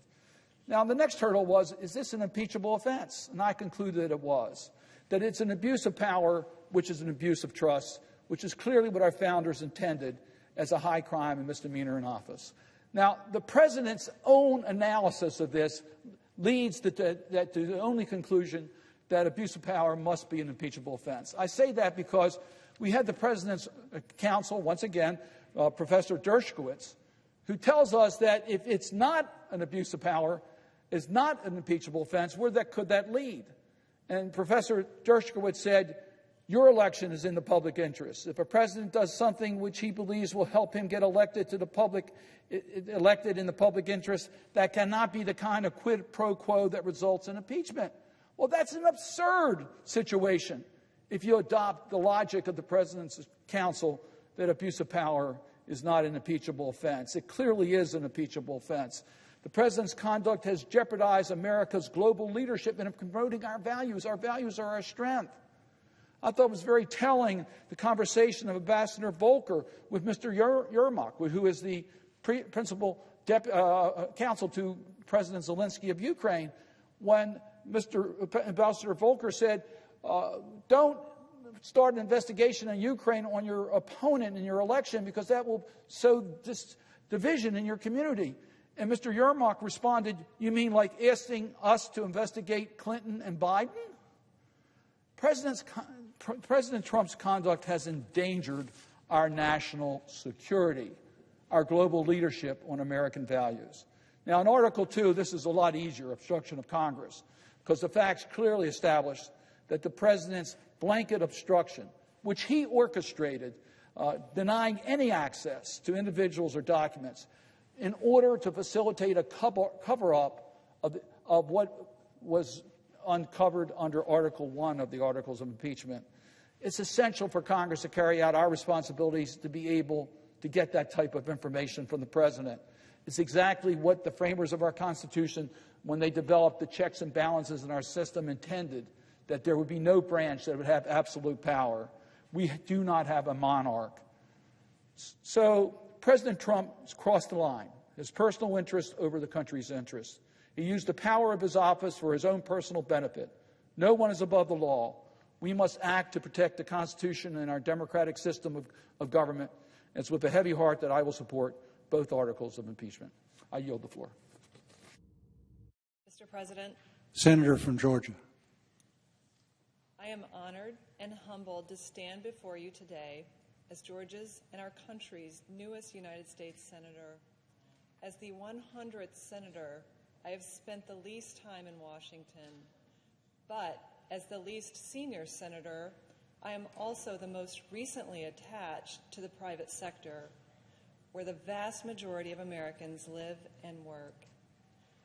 Now, the next hurdle was, is this an impeachable offense? And I concluded that it was. That it's an abuse of power, which is an abuse of trust, which is clearly what our founders intended as a high crime and misdemeanor in office. Now, the president's own analysis of this leads to the only conclusion that abuse of power must be an impeachable offense. I say that because we had the president's counsel, once again, Professor Dershowitz, who tells us that if it's not an abuse of power, is not an impeachable offense, where could that lead? And Professor Dershowitz said, your election is in the public interest. If a president does something which he believes will help him get elected in the public interest, that cannot be the kind of quid pro quo that results in impeachment. Well, that's an absurd situation if you adopt the logic of the president's counsel that abuse of power is not an impeachable offense. It clearly is an impeachable offense. The president's conduct has jeopardized America's global leadership in promoting our values. Our values are our strength. I thought it was very telling, the conversation of Ambassador Volker with Mr. Yermak, who is the principal counsel to President Zelensky of Ukraine, when Ambassador Volker said, don't start an investigation in Ukraine on your opponent in your election because that will sow division in your community. And Mr. Yermak responded, you mean like asking us to investigate Clinton and Biden? President Trump's conduct has endangered our national security, our global leadership on American values. Now, in Article 2, this is a lot easier, obstruction of Congress, because the facts clearly establish that the president's blanket obstruction, which he orchestrated, denying any access to individuals or documents, in order to facilitate a cover-up of what was uncovered under Article 1 of the Articles of Impeachment. It's essential for Congress to carry out our responsibilities to be able to get that type of information from the president. It's exactly what the framers of our Constitution, when they developed the checks and balances in our system, intended, that there would be no branch that would have absolute power. We do not have a monarch. So President Trump has crossed the line, his personal interest over the country's interest. He used the power of his office for his own personal benefit. No one is above the law. We must act to protect the Constitution and our democratic system of government. It's with a heavy heart that I will support both articles of impeachment. I yield the floor. Mr. President, Senator from Georgia. I am honored and humbled to stand before you today as Georgia's and our country's newest United States Senator. As the 100th Senator, I have spent the least time in Washington, but as the least senior Senator, I am also the most recently attached to the private sector, where the vast majority of Americans live and work.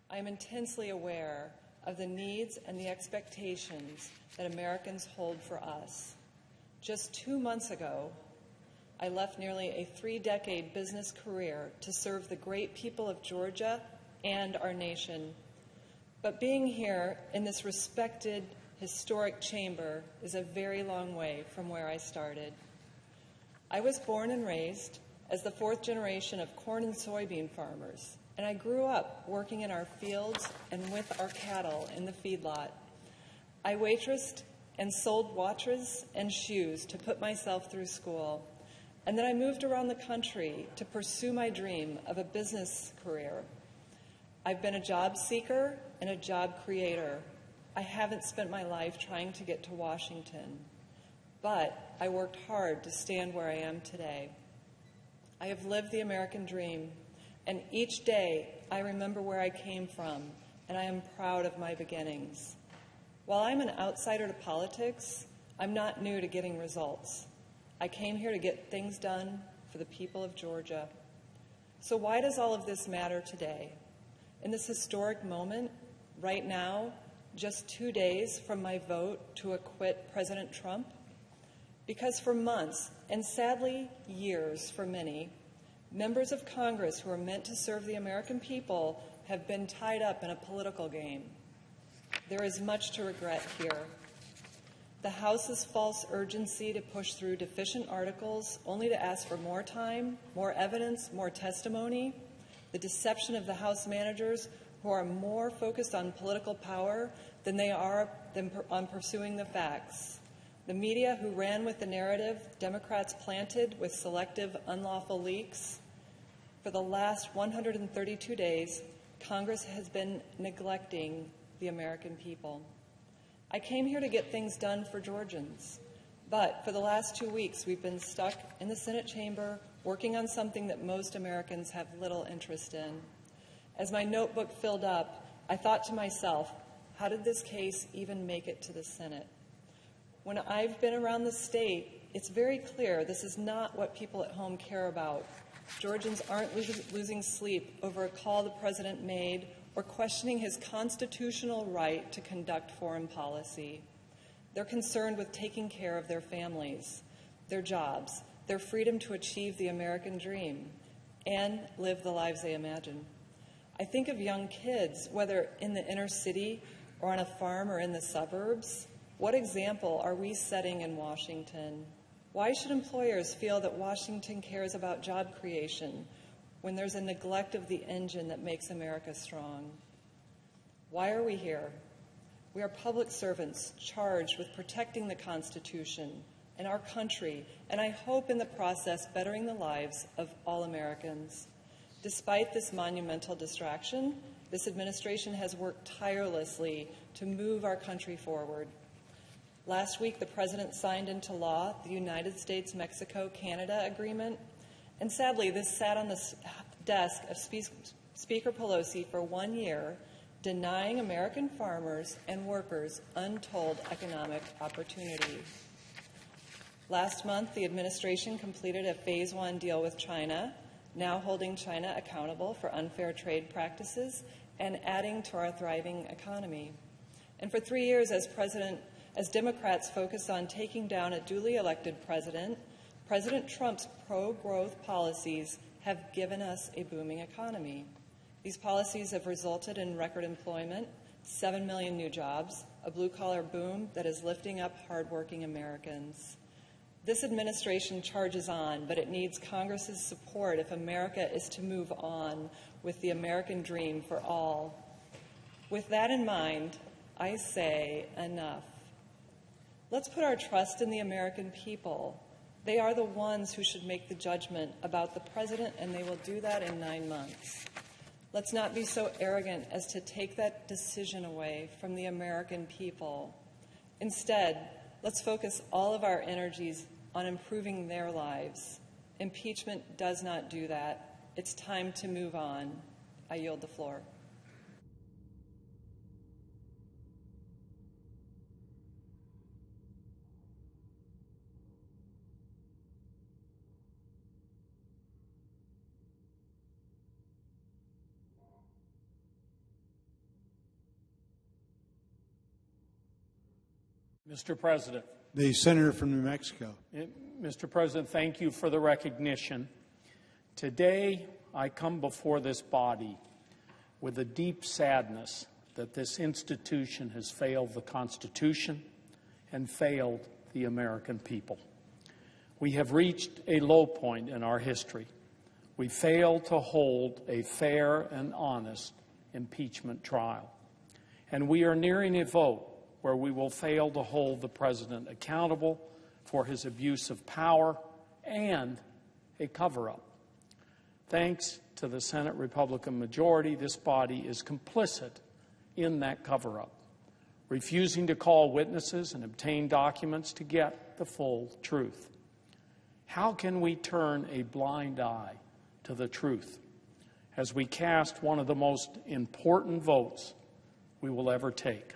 I am intensely aware of the needs and the expectations that Americans hold for us. Just 2 months ago, I left nearly a 3-decade business career to serve the great people of Georgia and our nation. But being here in this respected, historic chamber is a very long way from where I started. I was born and raised as the 4th generation of corn and soybean farmers, and I grew up working in our fields and with our cattle in the feedlot. I waitressed and sold watches and shoes to put myself through school, and then I moved around the country to pursue my dream of a business career. I've been a job seeker and a job creator. I haven't spent my life trying to get to Washington, but I worked hard to stand where I am today. I have lived the American dream, and each day I remember where I came from, and I am proud of my beginnings. While I'm an outsider to politics, I'm not new to getting results. I came here to get things done for the people of Georgia. So why does all of this matter today? In this historic moment, right now, just 2 days from my vote to acquit President Trump? Because for months, and sadly years for many, members of Congress who are meant to serve the American people have been tied up in a political game. There is much to regret here. The House's false urgency to push through deficient articles only to ask for more time, more evidence, more testimony, the deception of the House managers who are more focused on political power than they are on pursuing the facts, the media who ran with the narrative Democrats planted with selective, unlawful leaks. For the last 132 days, Congress has been neglecting the American people. I came here to get things done for Georgians, but for the last 2 weeks, we've been stuck in the Senate chamber working on something that most Americans have little interest in. As my notebook filled up, I thought to myself, how did this case even make it to the Senate? When I've been around the state, it's very clear this is not what people at home care about. Georgians aren't losing sleep over a call the president made or questioning his constitutional right to conduct foreign policy. They're concerned with taking care of their families, their jobs, their freedom to achieve the American dream, and live the lives they imagine. I think of young kids, whether in the inner city or on a farm or in the suburbs. What example are we setting in Washington? Why should employers feel that Washington cares about job creation when there's a neglect of the engine that makes America strong? Why are we here? We are public servants charged with protecting the Constitution and our country, and I hope in the process bettering the lives of all Americans. Despite this monumental distraction, this administration has worked tirelessly to move our country forward. Last week, the President signed into law the United States-Mexico-Canada Agreement, and sadly, this sat on the desk of Speaker Pelosi for 1 year, denying American farmers and workers untold economic opportunity. Last month, the administration completed a Phase 1 deal with China, now holding China accountable for unfair trade practices and adding to our thriving economy. And for 3 years, as Democrats focused on taking down a duly elected president, President Trump's pro-growth policies have given us a booming economy. These policies have resulted in record employment, 7 million new jobs, a blue-collar boom that is lifting up hardworking Americans. This administration charges on, but it needs Congress's support if America is to move on with the American dream for all. With that in mind, I say enough. Let's put our trust in the American people. They are the ones who should make the judgment about the president, and they will do that in 9 months. Let's not be so arrogant as to take that decision away from the American people. Instead, let's focus all of our energies on improving their lives. Impeachment does not do that. It's time to move on. I yield the floor. Mr. President. The senator from New Mexico. Mr. President, thank you for the recognition. Today, I come before this body with a deep sadness that this institution has failed the Constitution and failed the American people. We have reached a low point in our history. We failed to hold a fair and honest impeachment trial. And we are nearing a vote where we will fail to hold the president accountable for his abuse of power and a cover-up. Thanks to the Senate Republican majority, this body is complicit in that cover-up, refusing to call witnesses and obtain documents to get the full truth. How can we turn a blind eye to the truth as we cast one of the most important votes we will ever take?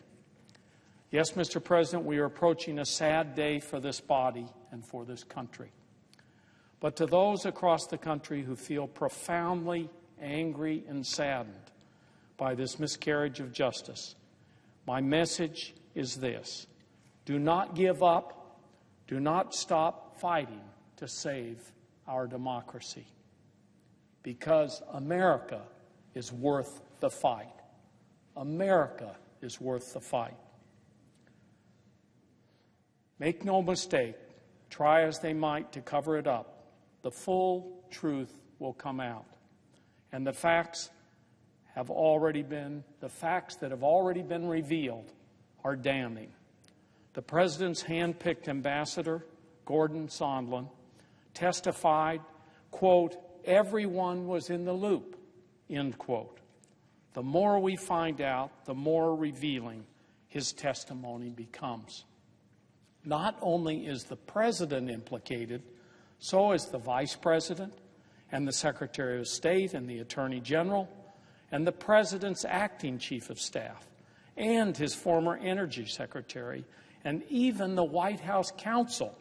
Yes, Mr. President, we are approaching a sad day for this body and for this country. But to those across the country who feel profoundly angry and saddened by this miscarriage of justice, my message is this: do not give up, do not stop fighting to save our democracy, because America is worth the fight. America is worth the fight. Make no mistake, try as they might to cover it up, the full truth will come out. And the facts that have already been revealed are damning. The President's hand-picked ambassador, Gordon Sondland, testified, quote, "Everyone was in the loop," end quote. The more we find out, the more revealing his testimony becomes. Not only is the President implicated, so is the Vice President and the Secretary of State and the Attorney General and the President's acting Chief of Staff and his former Energy Secretary and even the White House counsel,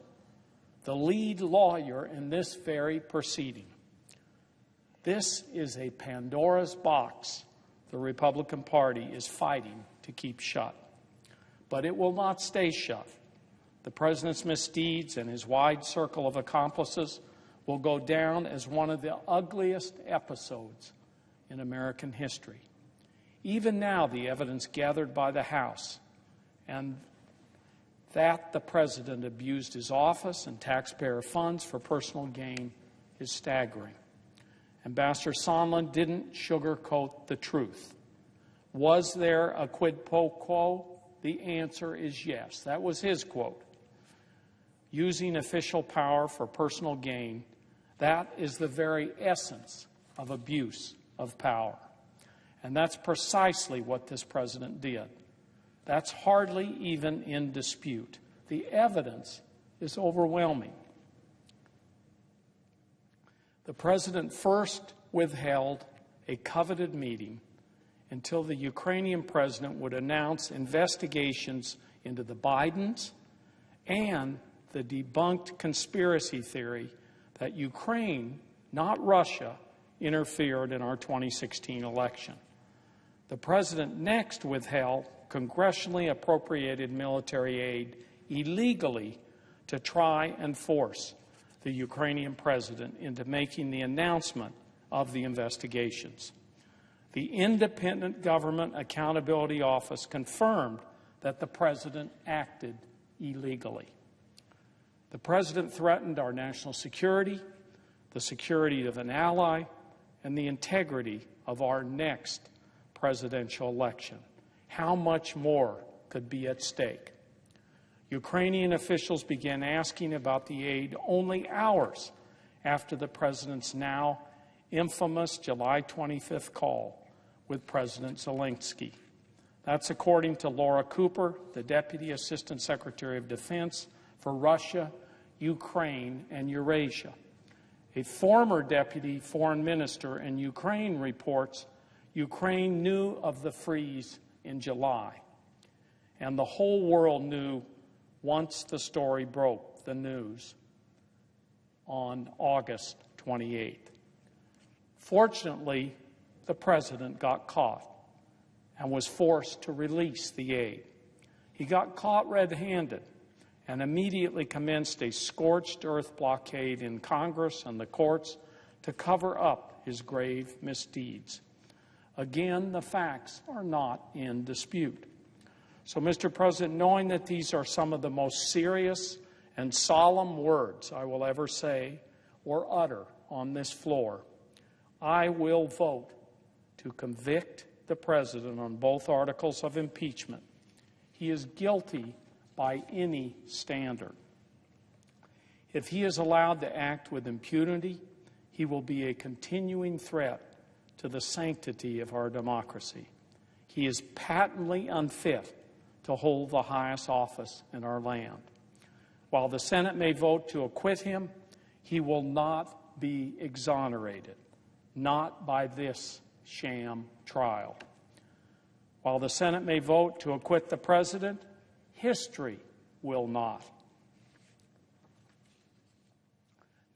the lead lawyer in this very proceeding. This is a Pandora's box the Republican Party is fighting to keep shut. But it will not stay shut. The President's misdeeds and his wide circle of accomplices will go down as one of the ugliest episodes in American history. Even now, the evidence gathered by the House and that the President abused his office and taxpayer funds for personal gain is staggering. Ambassador Sondland didn't sugarcoat the truth. Was there a quid pro quo? The answer is yes. That was his quote. Using official power for personal gain, that is the very essence of abuse of power. And that's precisely what this president did. That's hardly even in dispute. The evidence is overwhelming. The president first withheld a coveted meeting until the Ukrainian president would announce investigations into the Bidens and the debunked conspiracy theory that Ukraine, not Russia, interfered in our 2016 election. The president next withheld congressionally appropriated military aid illegally to try and force the Ukrainian president into making the announcement of the investigations. The Independent Government Accountability Office confirmed that the president acted illegally. The president threatened our national security, the security of an ally, and the integrity of our next presidential election. How much more could be at stake? Ukrainian officials began asking about the aid only hours after the president's now infamous July 25th call with President Zelensky. That's according to Laura Cooper, the Deputy Assistant Secretary of Defense for Russia, Ukraine, and Eurasia. A former Deputy Foreign Minister in Ukraine reports Ukraine knew of the freeze in July, and the whole world knew once the story broke the news on August 28th. Fortunately, the president got caught and was forced to release the aid. He got caught red-handed and immediately commenced a scorched earth blockade in Congress and the courts to cover up his grave misdeeds. Again, the facts are not in dispute. So, Mr. President, knowing that these are some of the most serious and solemn words I will ever say or utter on this floor, I will vote to convict the President on both articles of impeachment. He is guilty by any standard. If he is allowed to act with impunity, he will be a continuing threat to the sanctity of our democracy. He is patently unfit to hold the highest office in our land. While the Senate may vote to acquit him, he will not be exonerated, not by this sham trial. While the Senate may vote to acquit the President, history will not.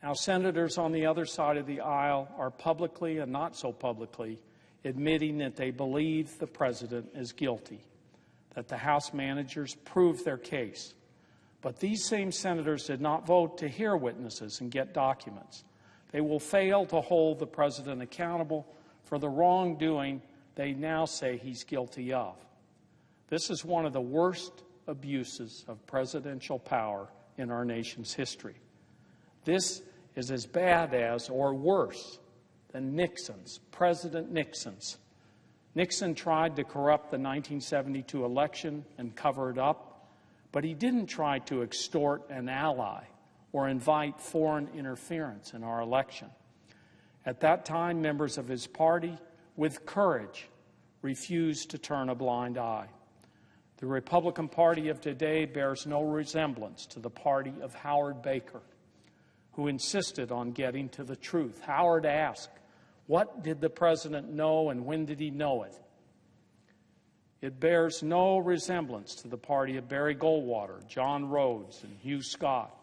Now, senators on the other side of the aisle are publicly and not so publicly admitting that they believe the President is guilty, that the House managers proved their case. But these same senators did not vote to hear witnesses and get documents. They will fail to hold the President accountable for the wrongdoing they now say he's guilty of. This is one of the worst abuses of presidential power in our nation's history. This is as bad as, or worse, than Nixon's, President Nixon's. Nixon tried to corrupt the 1972 election and cover it up, but he didn't try to extort an ally or invite foreign interference in our election. At that time, members of his party, with courage, refused to turn a blind eye. The Republican Party of today bears no resemblance to the party of Howard Baker, who insisted on getting to the truth. Howard asked, what did the president know and when did he know it? It bears no resemblance to the party of Barry Goldwater, John Rhodes, and Hugh Scott,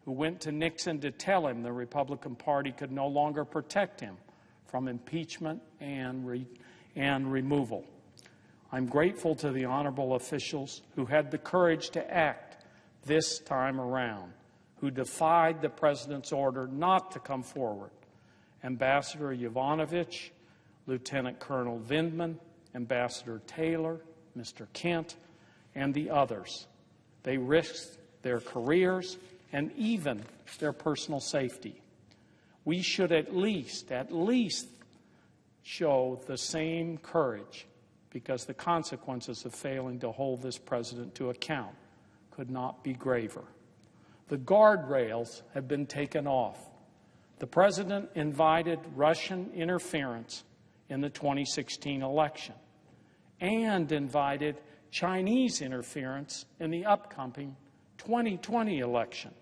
who went to Nixon to tell him the Republican Party could no longer protect him from impeachment and removal. I'm grateful to the honorable officials who had the courage to act this time around, who defied the president's order not to come forward. Ambassador Yovanovitch, Lieutenant Colonel Vindman, Ambassador Taylor, Mr. Kent, and the others. They risked their careers and even their personal safety. We should at least show the same courage, because the consequences of failing to hold this president to account could not be graver. The guardrails have been taken off. The president invited Russian interference in the 2016 election and invited Chinese interference in the upcoming 2020 election.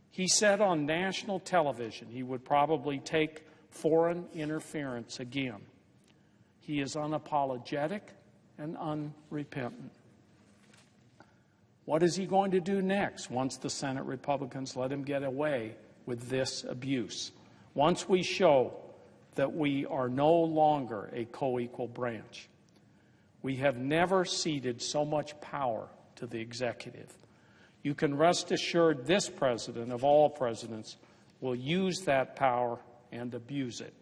He said on national television he would probably take foreign interference again. He is unapologetic and unrepentant. What is he going to do next once the Senate Republicans let him get away with this abuse? Once we show that we are no longer a co-equal branch. We have never ceded so much power to the executive. You can rest assured this president of all presidents will use that power and abuse it.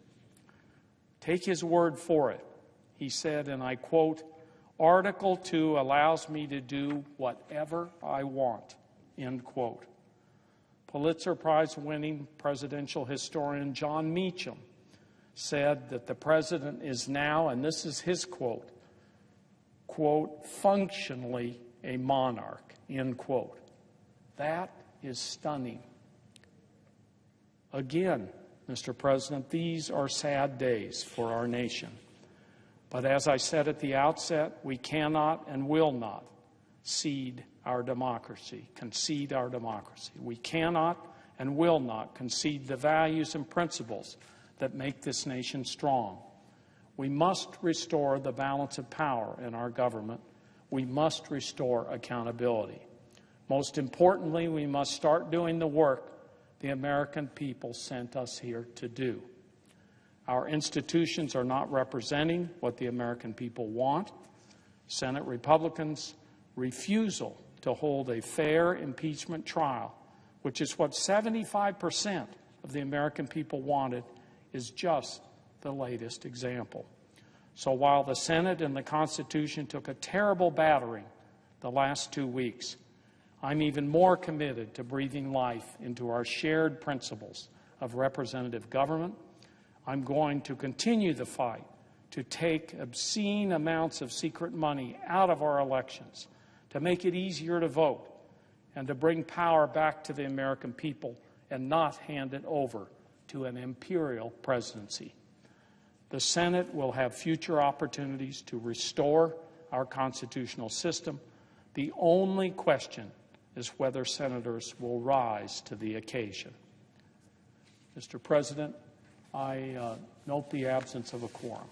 Take his word for it. He said, and I quote, Article 2 allows me to do whatever I want, end quote. Pulitzer Prize-winning presidential historian John Meacham said that the president is now, and this is his quote, quote, functionally a monarch, end quote. That is stunning. Again, Mr. President, these are sad days for our nation. But as I said at the outset, we cannot and will not concede our democracy. We cannot and will not concede the values and principles that make this nation strong. We must restore the balance of power in our government. We must restore accountability. Most importantly, we must start doing the work the American people sent us here to do. Our institutions are not representing what the American people want. Senate Republicans' refusal to hold a fair impeachment trial, which is what 75% of the American people wanted, is just the latest example. So while the Senate and the Constitution took a terrible battering the last 2 weeks, I'm even more committed to breathing life into our shared principles of representative government. I'm going to continue the fight to take obscene amounts of secret money out of our elections, to make it easier to vote, and to bring power back to the American people and not hand it over to an imperial presidency. The Senate will have future opportunities to restore our constitutional system. The only question is whether senators will rise to the occasion. Mr. President, I note the absence of a quorum.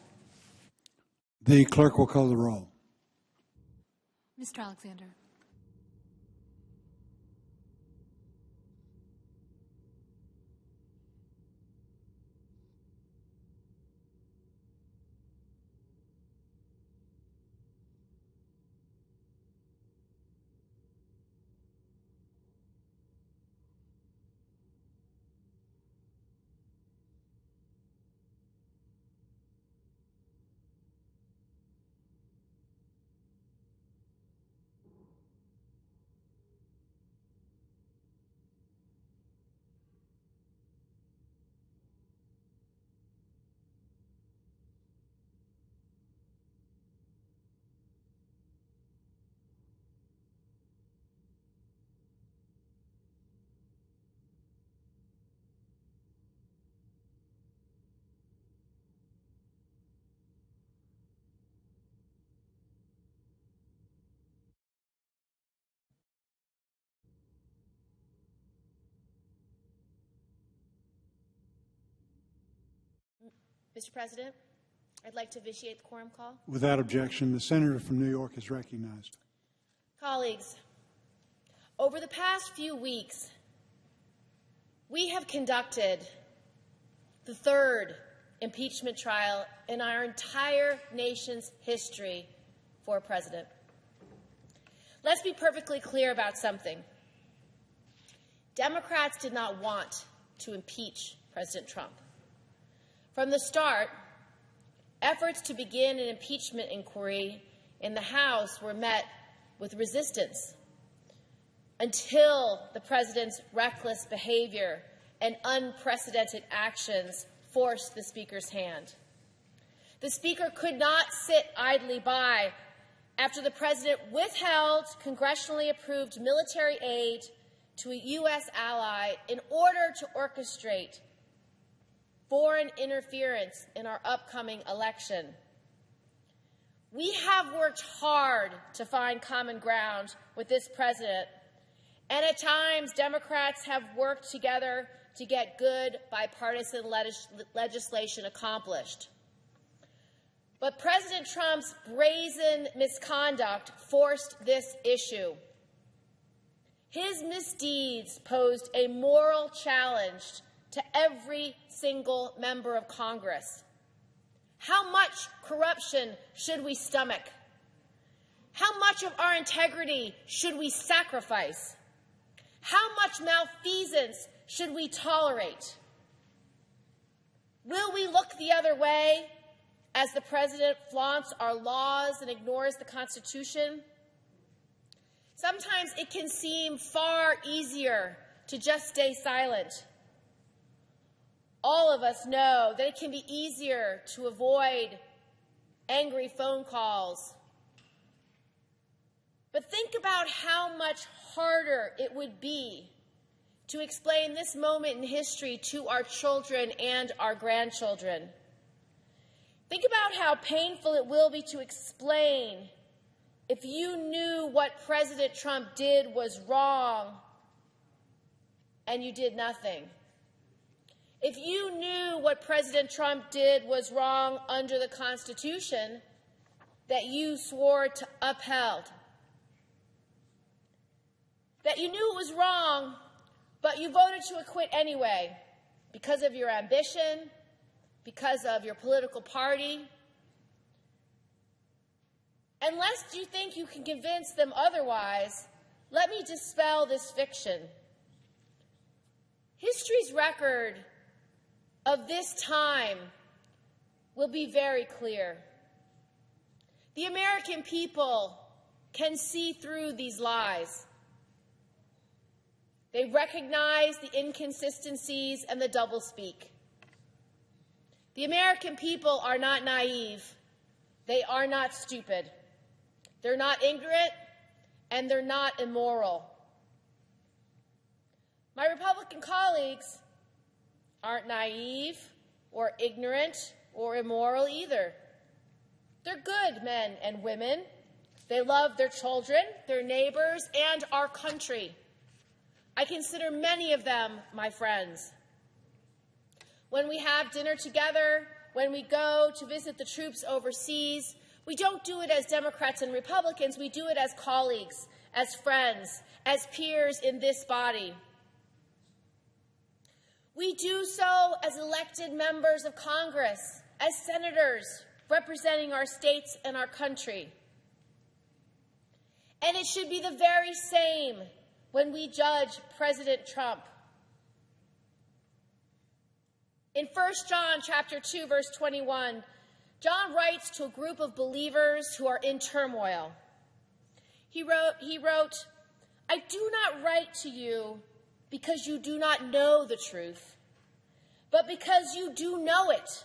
The clerk will call the roll. Mr. Alexander. Mr. President, I'd like to vitiate the quorum call. Without objection, the senator from New York is recognized. Colleagues, over the past few weeks, we have conducted the third impeachment trial in our entire nation's history for a president. Let's be perfectly clear about something. Democrats did not want to impeach President Trump. From the start, efforts to begin an impeachment inquiry in the House were met with resistance until the president's reckless behavior and unprecedented actions forced the Speaker's hand. The Speaker could not sit idly by after the president withheld congressionally approved military aid to a U.S. ally in order to orchestrate foreign interference in our upcoming election. We have worked hard to find common ground with this president, and at times Democrats have worked together to get good bipartisan legislation accomplished. But President Trump's brazen misconduct forced this issue. His misdeeds posed a moral challenge to every single member of Congress. How much corruption should we stomach? How much of our integrity should we sacrifice? How much malfeasance should we tolerate? Will we look the other way as the president flaunts our laws and ignores the Constitution? Sometimes it can seem far easier to just stay silent. All of us know that it can be easier to avoid angry phone calls. But think about how much harder it would be to explain this moment in history to our children and our grandchildren. Think about how painful it will be to explain if you knew what President Trump did was wrong and you did nothing. If you knew what President Trump did was wrong under the Constitution that you swore to upheld. That you knew it was wrong, but you voted to acquit anyway because of your ambition, because of your political party. Unless you think you can convince them otherwise, let me dispel this fiction. History's record of this time will be very clear. The American people can see through these lies. They recognize the inconsistencies and the doublespeak. The American people are not naive. They are not stupid. They're not ignorant, and they're not immoral. My Republican colleagues aren't naive or ignorant or immoral either. They're good men and women. They love their children, their neighbors, and our country. I consider many of them my friends. When we have dinner together, when we go to visit the troops overseas, we don't do it as Democrats and Republicans. We do it as colleagues, as friends, as peers in this body. We do so as elected members of Congress, as senators representing our states and our country. And it should be the very same when we judge President Trump. In 1 John chapter 2, verse 21, John writes to a group of believers who are in turmoil. He wrote, I do not write to you because you do not know the truth, but because you do know it,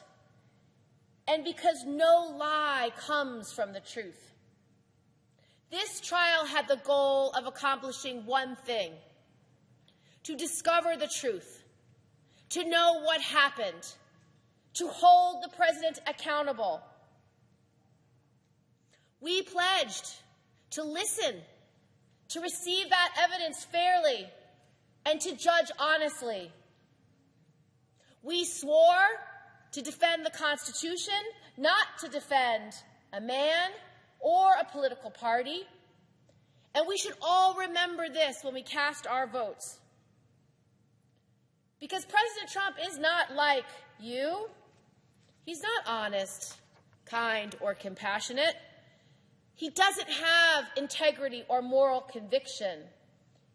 and because no lie comes from the truth. This trial had the goal of accomplishing one thing: to discover the truth, to know what happened, to hold the president accountable. We pledged to listen, to receive that evidence fairly, and to judge honestly. We swore to defend the Constitution, not to defend a man or a political party. And we should all remember this when we cast our votes. Because President Trump is not like you. He's not honest, kind, or compassionate. He doesn't have integrity or moral conviction.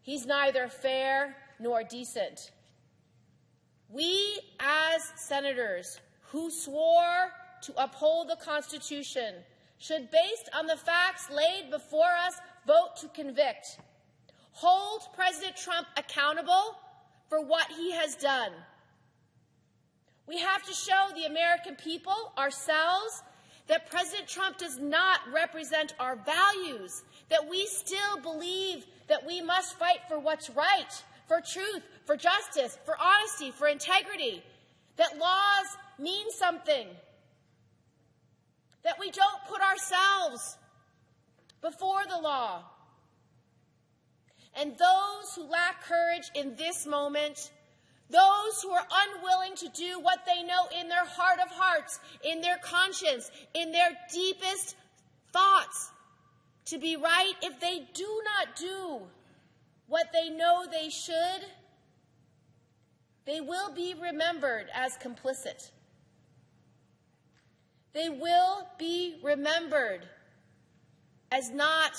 He's neither fair nor decent. We, as senators who swore to uphold the Constitution, should, based on the facts laid before us, vote to convict. Hold President Trump accountable for what he has done. We have to show the American people, ourselves, that President Trump does not represent our values, that we still believe that we must fight for what's right, for truth, for justice, for honesty, for integrity, that laws mean something, that we don't put ourselves before the law. And those who lack courage in this moment, those who are unwilling to do what they know in their heart of hearts, in their conscience, in their deepest thoughts, to be right, if they do not do what they know they should, they will be remembered as complicit. They will be remembered as not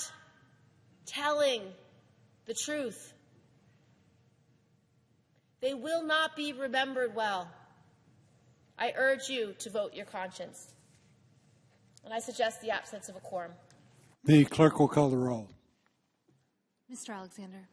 telling the truth. They will not be remembered well. I urge you to vote your conscience. And I suggest the absence of a quorum. The clerk will call the roll. Mr. Alexander.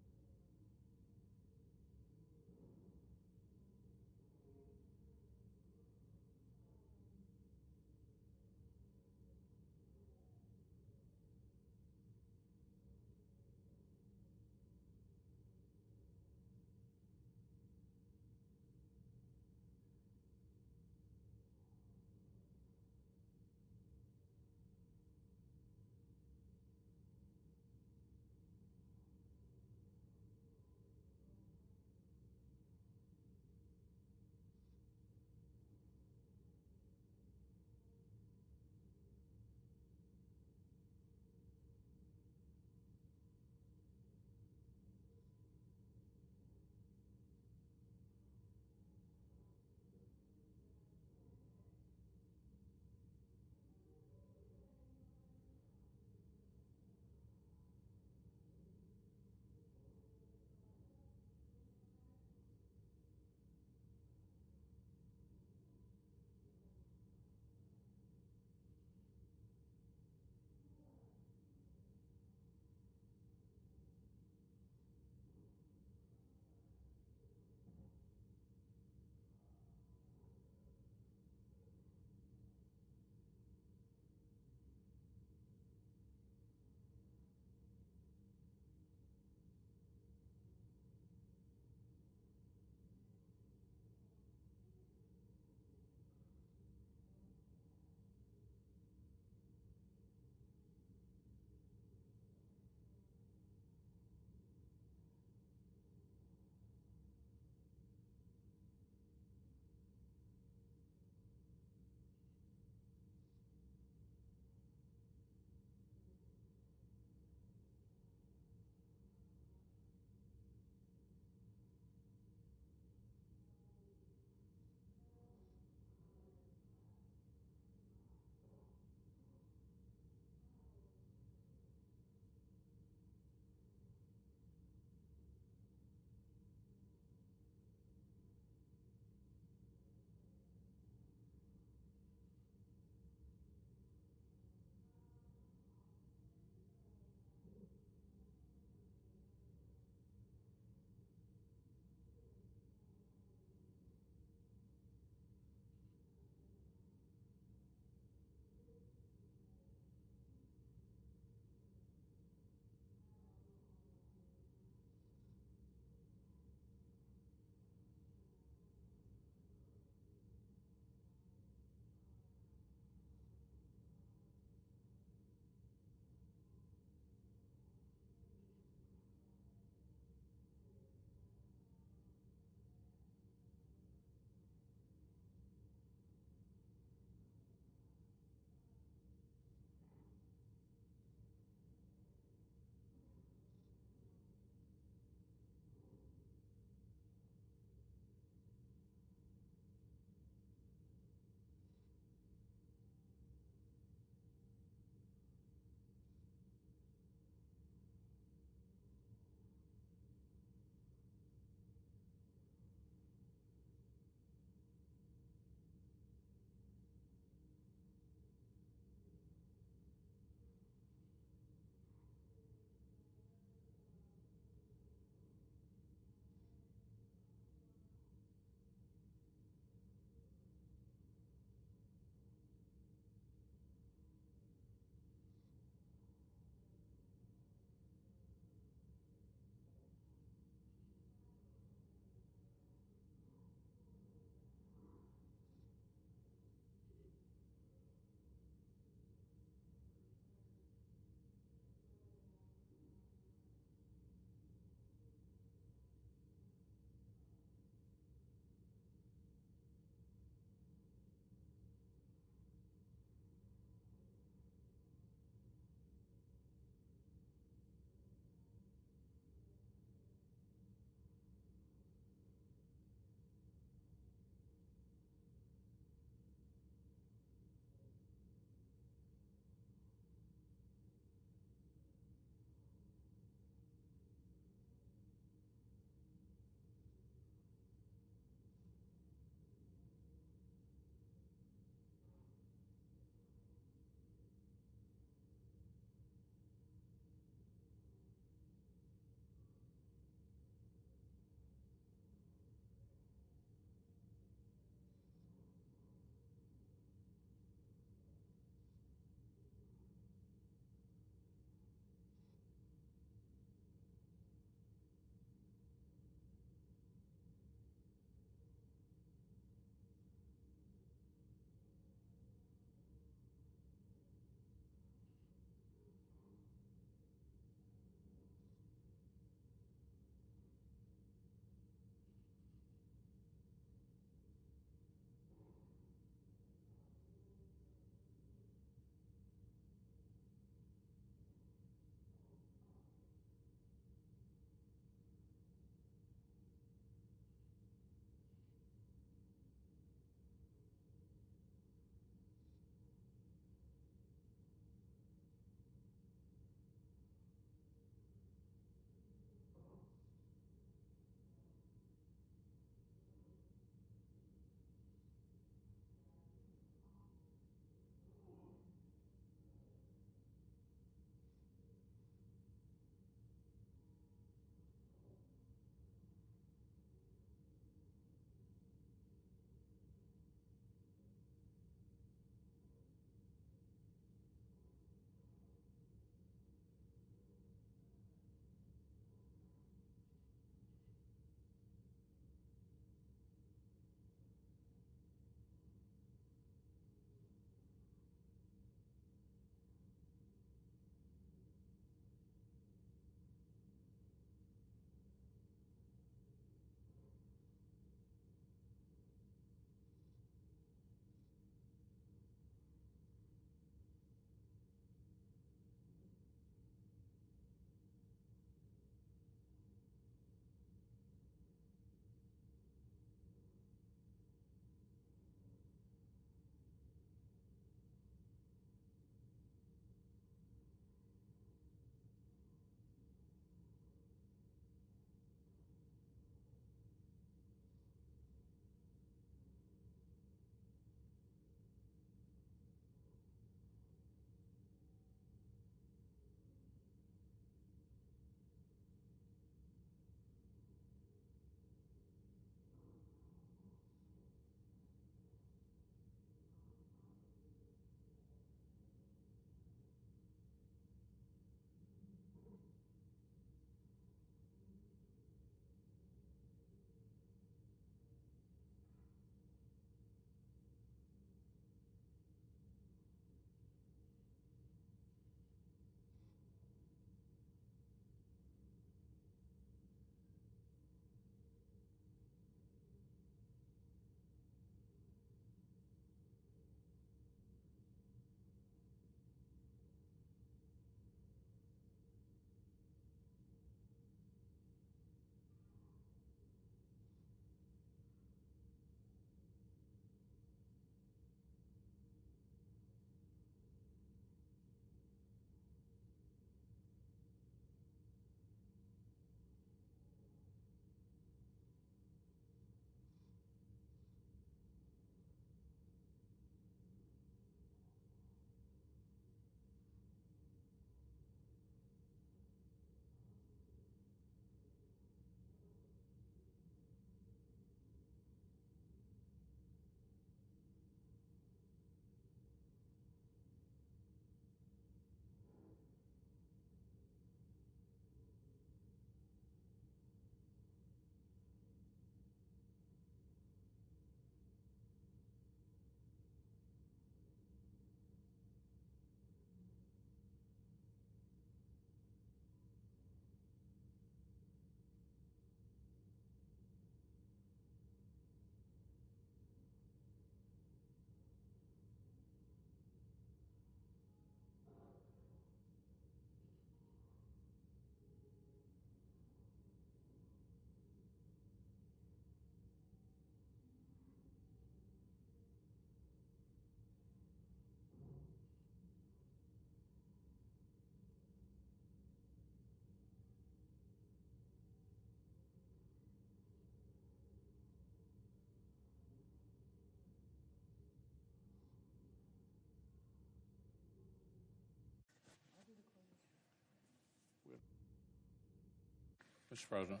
Mr. President.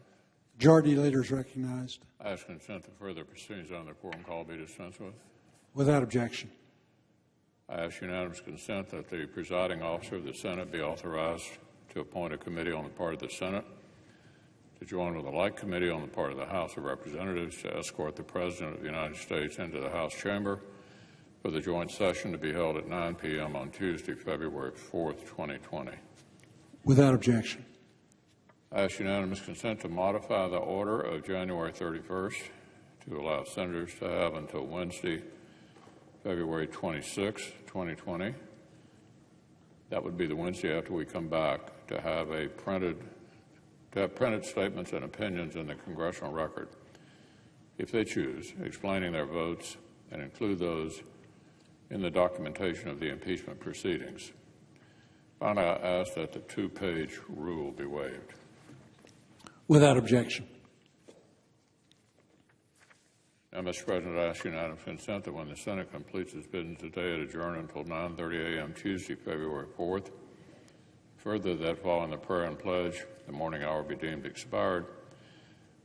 Majority Leader is recognized. I ask consent that further proceedings on the quorum call be dispensed with. Without objection. I ask unanimous consent that the presiding officer of the Senate be authorized to appoint a committee on the part of the Senate to join with a like committee on the part of the House of Representatives to escort the President of the United States into the House chamber for the joint session to be held at 9 p.m. on Tuesday, February 4th, 2020. Without objection. I ask unanimous consent to modify the order of January 31st to allow senators to have until Wednesday, February 26, 2020. That would be the Wednesday after we come back to have printed statements and opinions in the congressional record, if they choose, explaining their votes and include those in the documentation of the impeachment proceedings. Finally, I ask that the two-page rule be waived. Without objection. Now, Mr. President, I ask unanimous consent that when the Senate completes its business today, it adjourn until 9:30 a.m. Tuesday, February 4th. Further, that following the prayer and pledge, the morning hour be deemed expired.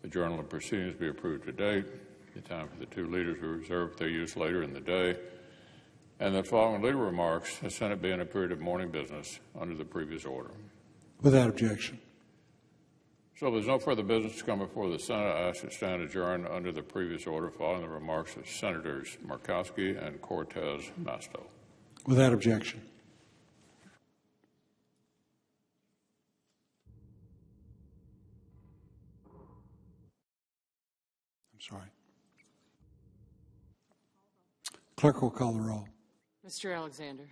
The journal of proceedings be approved to date. The time for the two leaders be reserved for their use later in the day. And that following leader remarks, the Senate be in a period of morning business under the previous order. Without objection. So if there's no further business to come before the Senate, I ask it stand adjourned under the previous order following the remarks of Senators Murkowski and Cortez Masto. Without objection. I'm sorry. Clerk will call the roll. Mr. Alexander.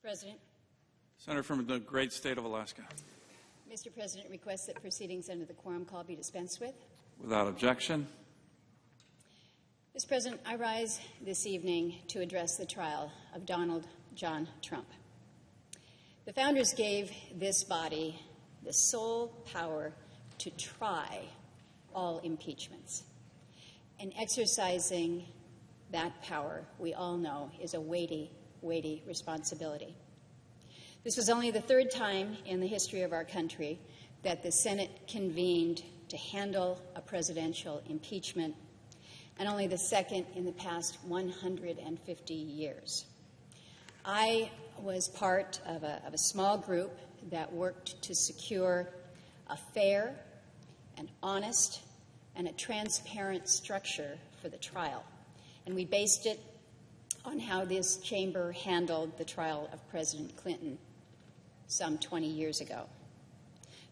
President. Senator from the great state of Alaska. Mr. President, request that proceedings under the quorum call be dispensed with. Without objection. Mr. President, I rise this evening to address the trial of Donald John Trump. The founders gave this body the sole power to try all impeachments. And exercising that power, we all know, is a weighty, weighty responsibility. This was only the third time in the history of our country that the Senate convened to handle a presidential impeachment, and only the second in the past 150 years. I was part of a small group that worked to secure a fair and honest and a transparent structure for the trial. And we based it on how this chamber handled the trial of President Clinton some 20 years ago.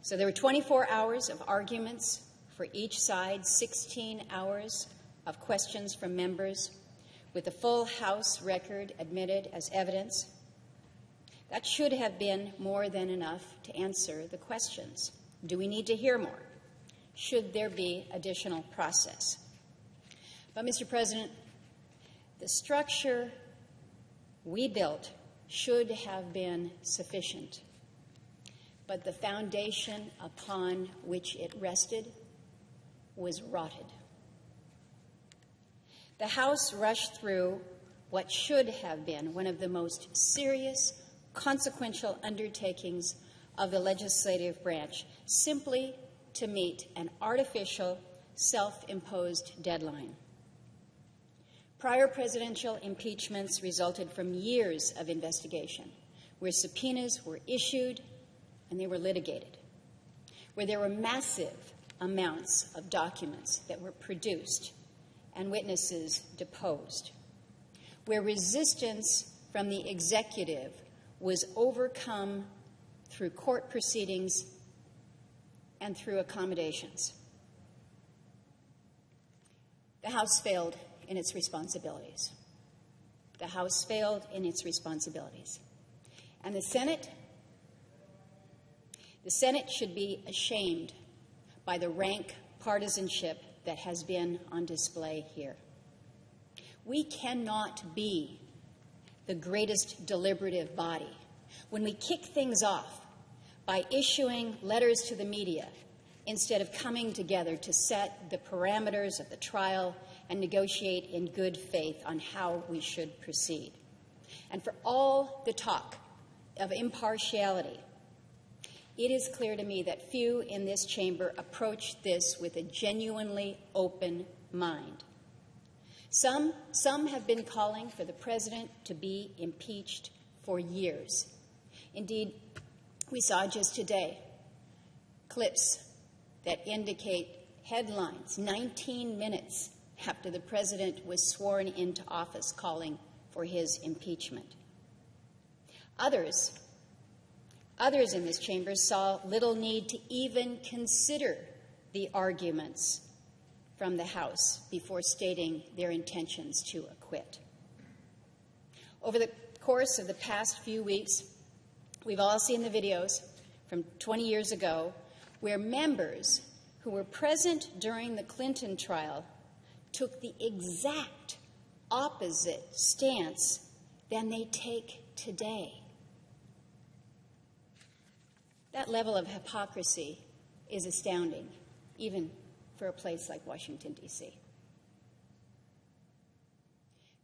So there were 24 hours of arguments for each side, 16 hours of questions from members, with the full House record admitted as evidence. That should have been more than enough to answer the questions. Do we need to hear more? Should there be additional process? But, Mr. President, the structure we built should have been sufficient, but the foundation upon which it rested was rotted. The House rushed through what should have been one of the most serious, consequential undertakings of the legislative branch, simply to meet an artificial, self-imposed deadline. Prior presidential impeachments resulted from years of investigation, where subpoenas were issued and they were litigated, where there were massive amounts of documents that were produced and witnesses deposed, where resistance from the executive was overcome through court proceedings and through accommodations. The House failed in its responsibilities. The House failed in its responsibilities. And the Senate should be ashamed by the rank partisanship that has been on display here. We cannot be the greatest deliberative body when we kick things off by issuing letters to the media instead of coming together to set the parameters of the trial and negotiate in good faith on how we should proceed. And for all the talk of impartiality, it is clear to me that few in this chamber approach this with a genuinely open mind. Some have been calling for the president to be impeached for years. Indeed, we saw just today clips that indicate headlines 19 minutes after the president was sworn into office calling for his impeachment. Others in this chamber saw little need to even consider the arguments from the House before stating their intentions to acquit. Over the course of the past few weeks, we've all seen the videos from 20 years ago where members who were present during the Clinton trial took the exact opposite stance than they take today. That level of hypocrisy is astounding, even for a place like Washington, D.C.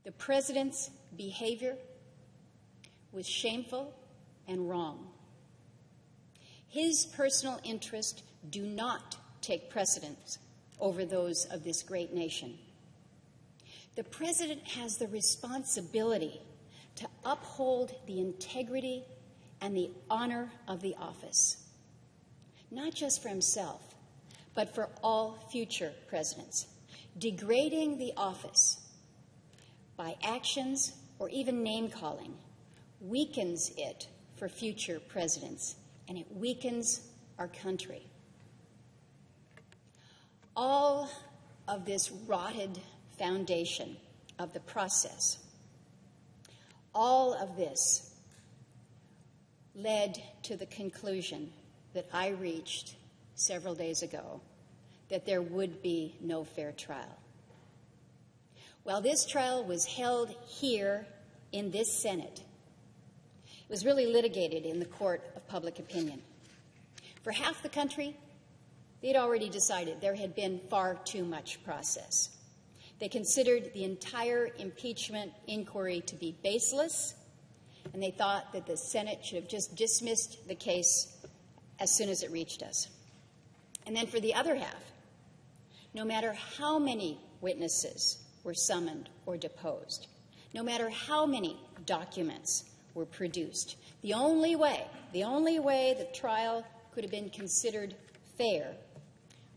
The president's behavior was shameful and wrong. His personal interests do not take precedence over those of this great nation. The president has the responsibility to uphold the integrity and the honor of the office, not just for himself, but for all future presidents. Degrading the office by actions or even name-calling weakens it for future presidents, and it weakens our country. All of this rotted foundation of the process, all of this led to the conclusion that I reached several days ago, that there would be no fair trial. While this trial was held here in this Senate, it was really litigated in the court of public opinion. For half the country, they'd already decided there had been far too much process. They considered the entire impeachment inquiry to be baseless, and they thought that the Senate should have just dismissed the case as soon as it reached us. And then for the other half, no matter how many witnesses were summoned or deposed, no matter how many documents were produced, the only way the trial could have been considered fair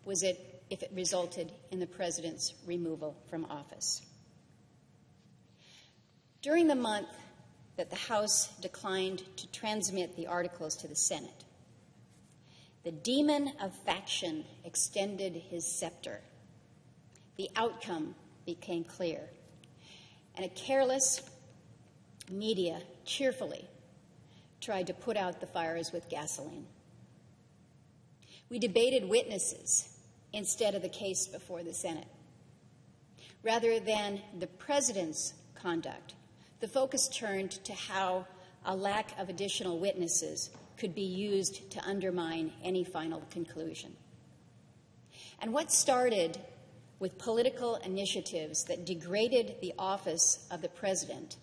was if it resulted in the president's removal from office. During the month that the House declined to transmit the articles to the Senate, the demon of faction extended his scepter. The outcome became clear, and a careless media cheerfully tried to put out the fires with gasoline. We debated witnesses instead of the case before the Senate. Rather than the president's conduct, the focus turned to how a lack of additional witnesses could be used to undermine any final conclusion. And what started with political initiatives that degraded the office of the president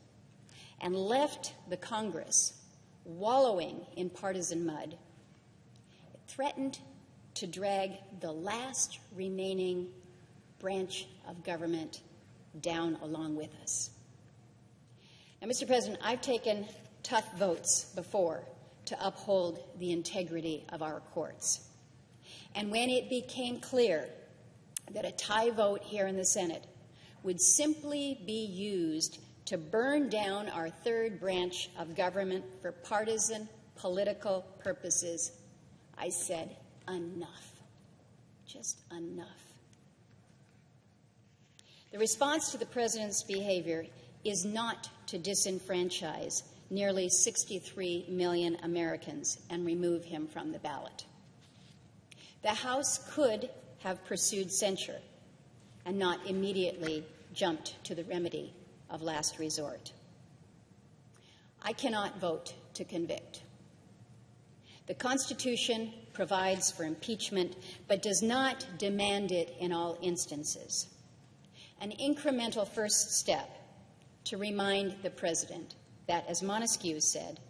and left the Congress wallowing in partisan mud, it threatened to drag the last remaining branch of government down along with us. Now, Mr. President, I've taken tough votes before to uphold the integrity of our courts. And when it became clear that a tie vote here in the Senate would simply be used to burn down our third branch of government for partisan political purposes, I said, enough. Just enough. The response to the president's behavior is not to disenfranchise nearly 63 million Americans and remove him from the ballot. The House could have pursued censure and not immediately jumped to the remedy of last resort. I cannot vote to convict. The Constitution provides for impeachment, but does not demand it in all instances. An incremental first step to remind the president that, as Montesquieu said,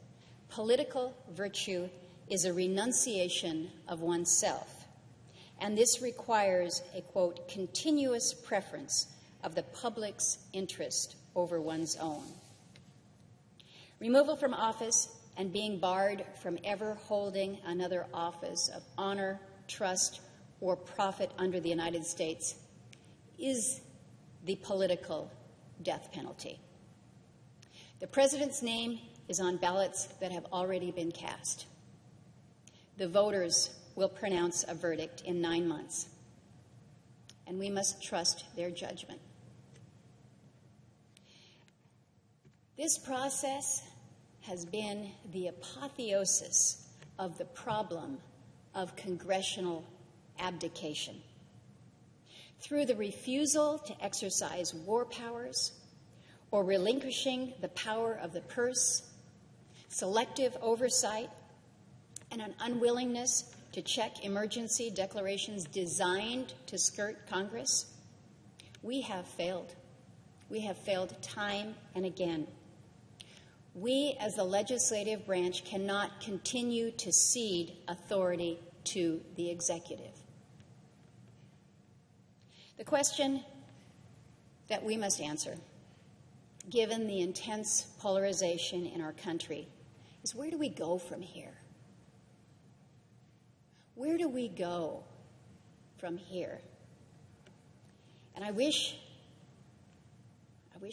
political virtue is a renunciation of oneself, and this requires a, quote, continuous preference of the public's interest over one's own. Removal from office and being barred from ever holding another office of honor, trust, or profit under the United States is the political death penalty. The president's name is on ballots that have already been cast. The voters will pronounce a verdict in 9 months, and we must trust their judgment. This process has been the apotheosis of the problem of congressional abdication. Through the refusal to exercise war powers or relinquishing the power of the purse, selective oversight, and an unwillingness to check emergency declarations designed to skirt Congress, we have failed. We have failed time and again. We, as the legislative branch, cannot continue to cede authority to the executive. The question that we must answer, given the intense polarization in our country, is where do we go from here? Where do we go from here? And I wish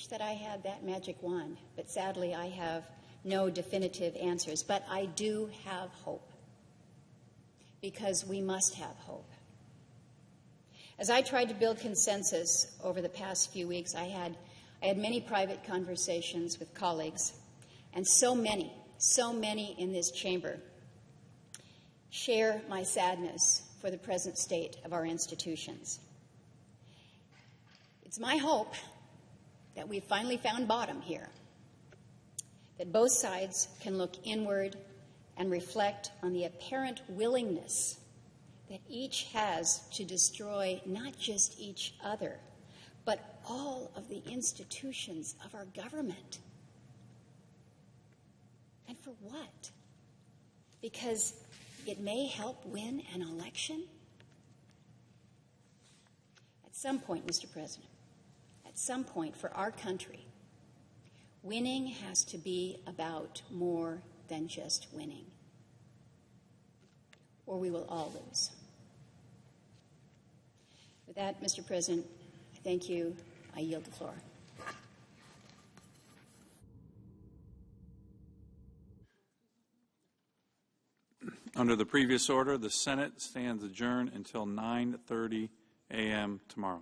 that I had that magic wand, but sadly I have no definitive answers. But I do have hope, because we must have hope. As I tried to build consensus over the past few weeks, I had many private conversations with colleagues, and so many so many in this chamber share my sadness for the present state of our institutions. It's my hope that we've finally found bottom here, that both sides can look inward and reflect on the apparent willingness that each has to destroy not just each other, but all of the institutions of our government. And for what? Because it may help win an election? At some point, Mr. President, at some point for our country, winning has to be about more than just winning, or we will all lose. With that, Mr. President, I thank you. I yield the floor. Under the previous order, the Senate stands adjourned until 9:30 a.m. tomorrow.